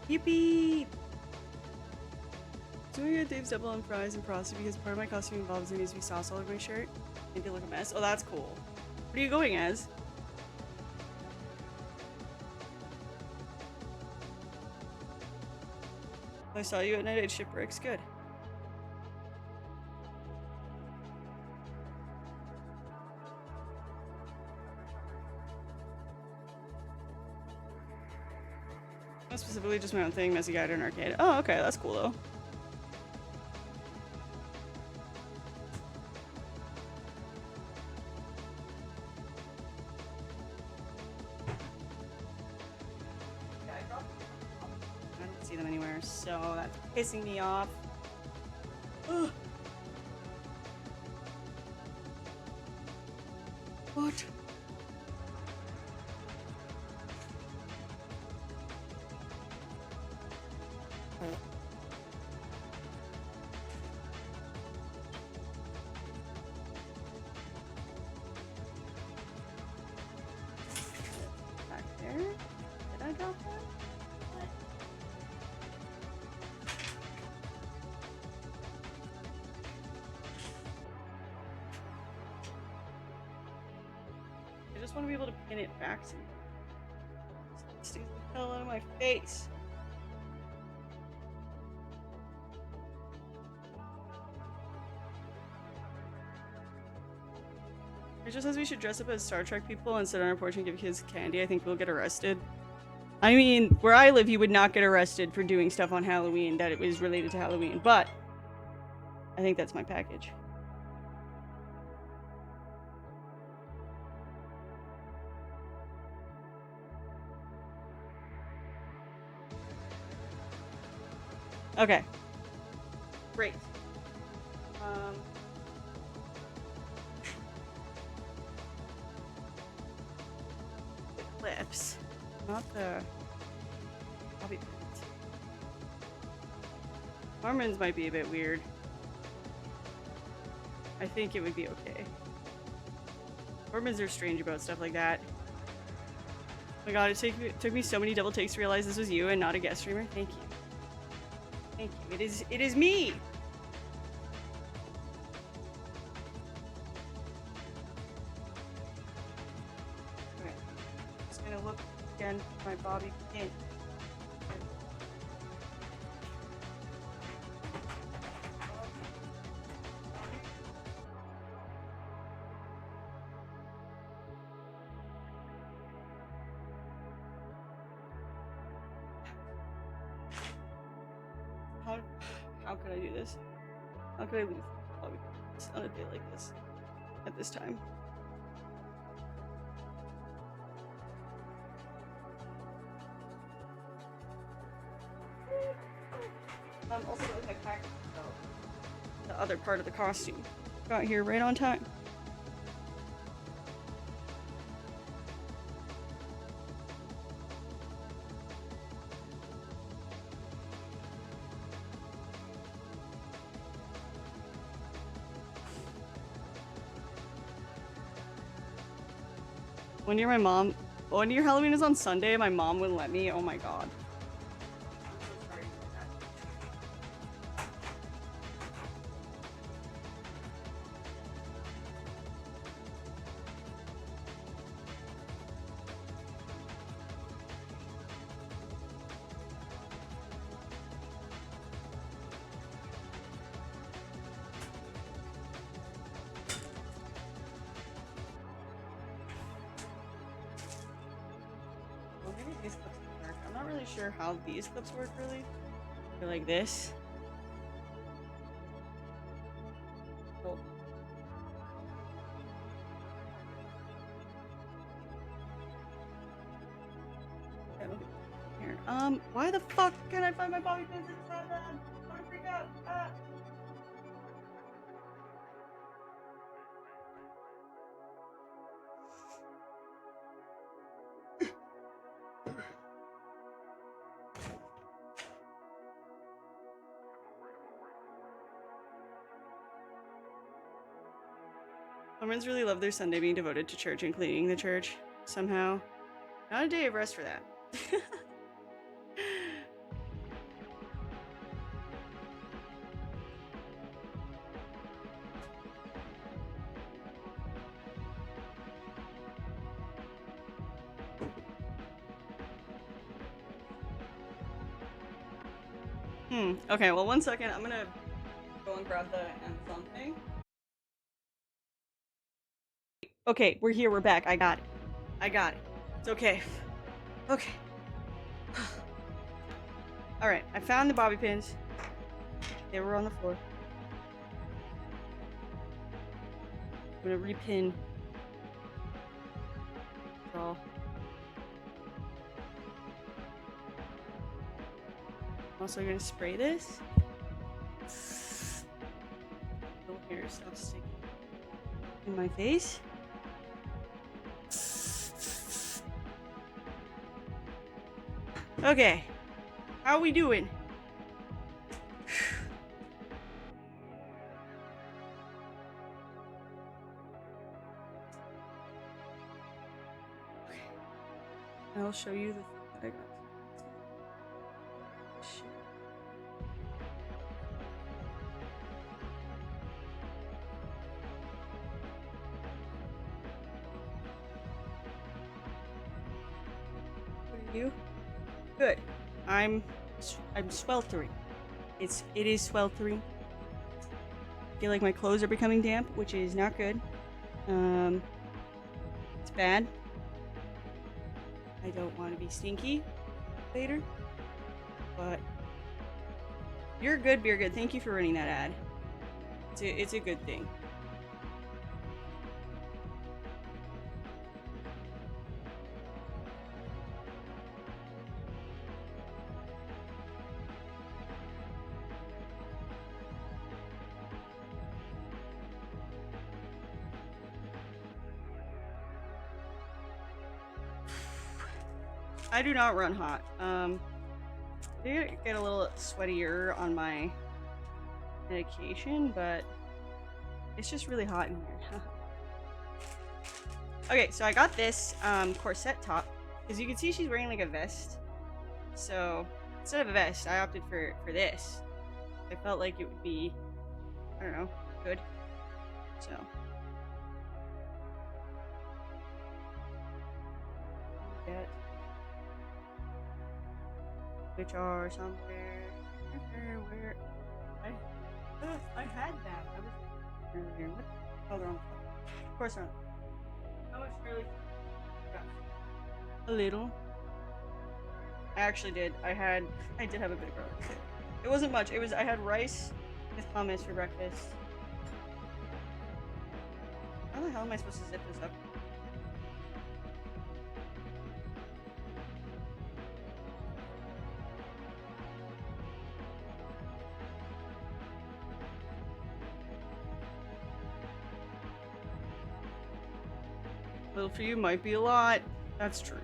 Yippee! So we got Dave's double on fries and frosty because part of my costume involves there needs to be sauce all over my shirt. Make it look a mess. Oh, that's cool. What are you going as? I saw you at night at Shipwrecks. Good. Not specifically just my own thing, messy guy at an arcade. Oh, okay, that's cool though. I don't see them anywhere, so that's pissing me off. Ugh. What? Back there? Did I drop that? I just want to be able to pin it back to me. Stay the hell out of my face. It just says we should dress up as Star Trek people and sit on our porch and give kids candy. I think we'll get arrested. I mean, where I live, you would not get arrested for doing stuff on Halloween that it was related to Halloween, but I think that's my package. Okay. Great. The clips. Not the bobby pins. Armin's might be a bit weird. I think it would be okay. Mormons are strange about stuff like that. Oh my god, it took me so many double takes to realize this was you and not a guest streamer. Thank you. Thank you. It is me! Okay. Just gonna look again for my bobby pin. How could I do this? How could I lose bobby pins on a day like this? At this time? Also, my pack the other part of the costume. Got here right on time. One year Halloween is on Sunday, my mom wouldn't let me. Oh my god. These clips work. I'm not really sure how these clips work really. They're like this. Oh. Here. Why the fuck can I find my bobby pins inside that? I'm gonna freak out. Ah. Mormons really love their Sunday being devoted to church and cleaning the church. Somehow. Not a day of rest for that. Okay, well, 1 second. I'm gonna go and grab the Amazon thing. Okay, we're here. We're back. I got it. I got it. It's okay. Okay. Alright, I found the bobby pins. They were on the floor. I'm gonna repin. All. I'm also gonna spray this. Little hair stuff sticking in my face. Okay, how we doing? Okay. I'll show you the thing that I got. Shit. What are you? Good. I'm sweltering. It is sweltering. I feel like my clothes are becoming damp, which is not good. It's bad. I don't want to be stinky later. But you're good, beer good. Thank you for running that ad. It's a good thing. I do not run hot. I did get a little sweatier on my medication, but it's just really hot in here. Okay, so I got this corset top because you can see she's wearing like a vest. So instead of a vest, I opted for this. I felt like it would be, I don't know, good. So. Get. Which are somewhere where I had that. I was earlier. What color on? Of course not. How much really? A little. I actually did. I did have a bit of garlic. It wasn't much. I had rice with hummus for breakfast. How the hell am I supposed to zip this up? Little for you might be a lot. That's true.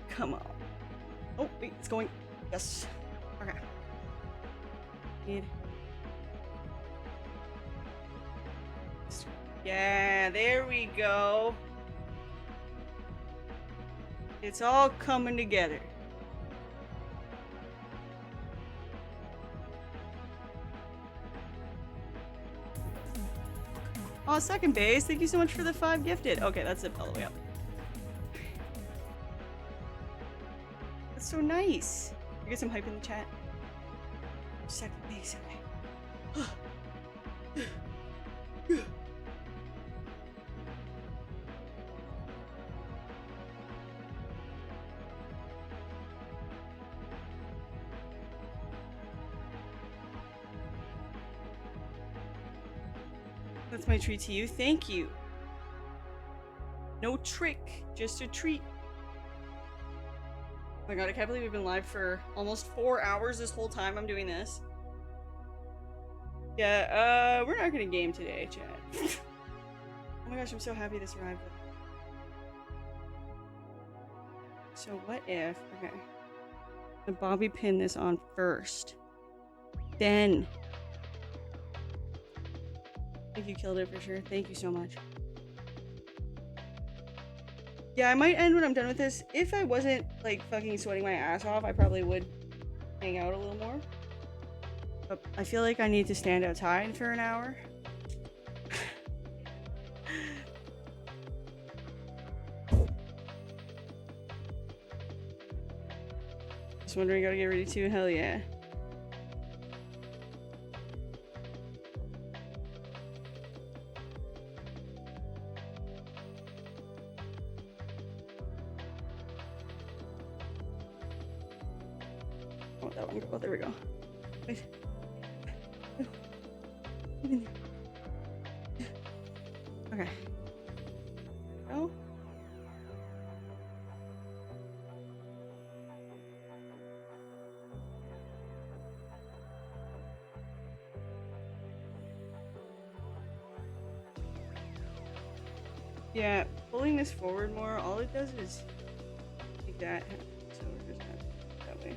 Come on. Oh, wait, it's going. Yes. Okay. Need. Yeah, there we go. It's all coming together. Oh, second base. Thank you so much for the 5 gifted. Okay, that's it all the way up. That's so nice. You get some hype in the chat. Second base. Okay. That's my treat to you. Thank you. No trick, just a treat. Oh my god, I can't believe we've been live for almost 4 hours this whole time I'm doing this. Yeah, we're not gonna game today, chat. Oh my gosh, I'm so happy this arrived. So what if, okay. The bobby pin this on first. Then. I think you killed it for sure. Thank you so much. Yeah, I might end when I'm done with this. If I wasn't, like, fucking sweating my ass off, I probably would hang out a little more. But I feel like I need to stand outside for an hour. Just wondering, gotta get ready too. Hell yeah. Oh, that one. Oh, there we go. Wait. Okay. Oh. Yeah, pulling this forward more, all it does is make that happen. So we're just gonna that way.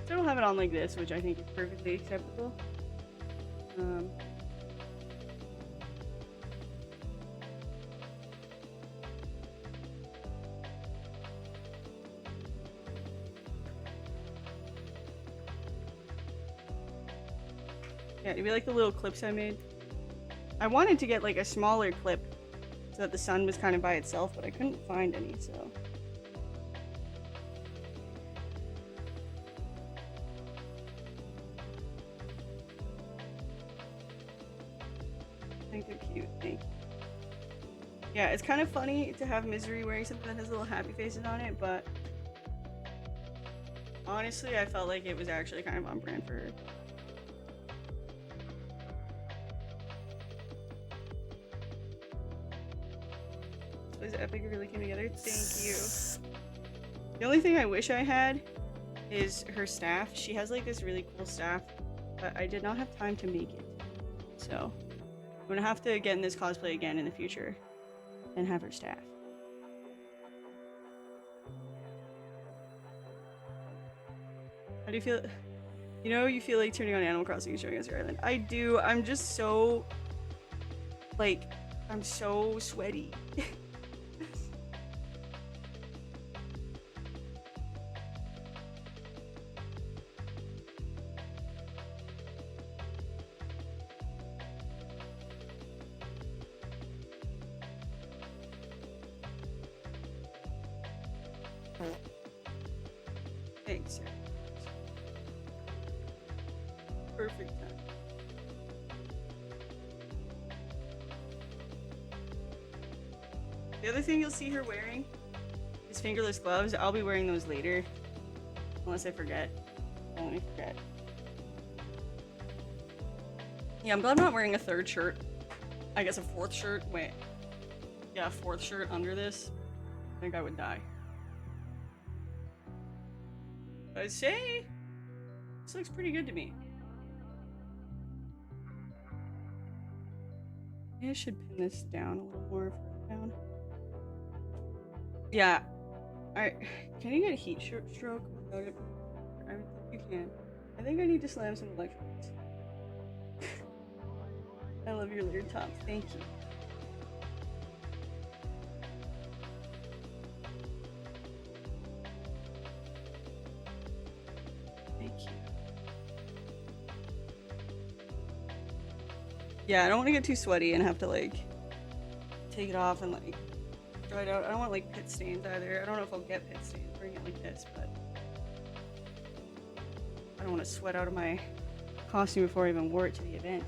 So we'll have it on like this, which I think is perfectly acceptable. Yeah, you like the little clips I made? I wanted to get like a smaller clip so that the sun was kind of by itself, but I couldn't find any, so. I think they're cute. Thank you. Yeah, it's kind of funny to have Misery wearing something that has little happy faces on it, but honestly, I felt like it was actually kind of on brand for her. Was epic, it really came together. Thank you. The only thing I wish I had is her staff. She has like this really cool staff, but I did not have time to make it. So I'm gonna have to get in this cosplay again in the future and have her staff. How do you feel? You know, you feel like turning on Animal Crossing and showing us your island. I do. I'm just so, like, I'm so sweaty. Thanks. Perfect time. The other thing you'll see her wearing is fingerless gloves. I'll be wearing those later Unless I forget. Don't let me forget. Yeah, I'm glad I'm not wearing a third shirt. I guess a fourth shirt. Wait. Yeah, a fourth shirt under this. I think I would die. I say, this looks pretty good to me. Maybe I should pin this down a little more further down. Yeah. Alright. Can you get a heat stroke without it? I think you can. I think I need to slam some electrodes. I love your layered tops. Thank you. Thank you. Yeah, I don't want to get too sweaty and have to like take it off and like dry it out. I don't want like pit stains either. I don't know if I'll get pit stains wearing it like this, but I don't want to sweat out of my costume before I even wore it to the event.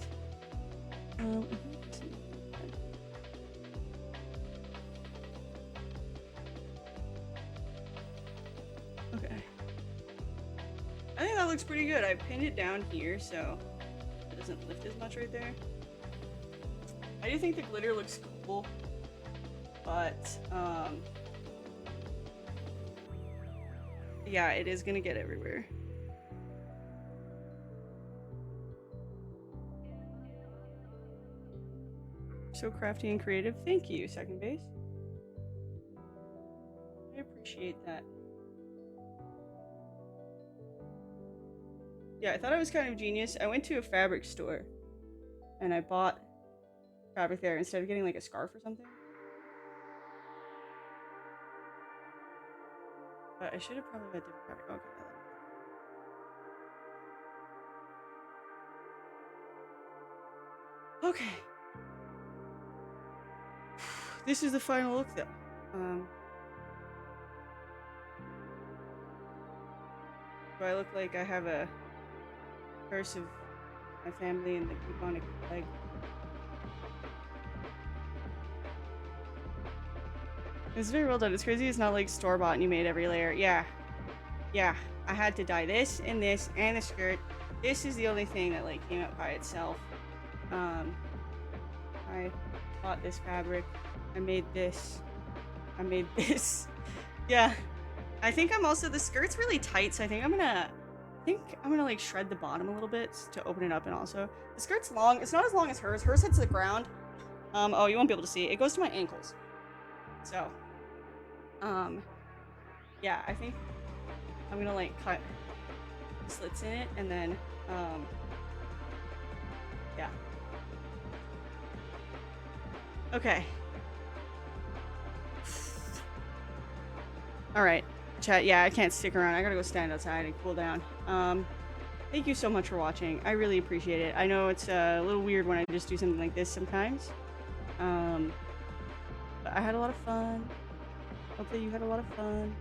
Okay. I think that looks pretty good. I pinned it down here so it doesn't lift as much right there. I do think the glitter looks cool, but yeah, it is gonna get everywhere. So crafty and creative. Thank you, second base. I appreciate that. Yeah, I thought I was kind of genius. I went to a fabric store and I bought fabric there instead of getting like a scarf or something. But I should have probably got different fabric. Okay. Okay. This is the final look though. Do I look like I have a curse of my family and the bubonic plague? It's very well done. It's crazy it's not like store-bought and you made every layer. Yeah. Yeah. I had to dye this and the skirt. This is the only thing that like came out by itself. I bought this fabric. I made this. I made this. Yeah. I think I'm also, the skirt's really tight, so I think I'm gonna like shred the bottom a little bit to open it up. And also the skirt's long. It's not as long as hers. Hers hits the ground. Oh, you won't be able to see it. It goes to my ankles. So, yeah, I think I'm gonna like cut slits in it and then, yeah. Okay. All right, chat. Yeah, I can't stick around. I gotta go stand outside and cool down. Thank you so much for watching. I really appreciate it. I know it's a little weird when I just do something like this sometimes. But I had a lot of fun. Hope that you had a lot of fun.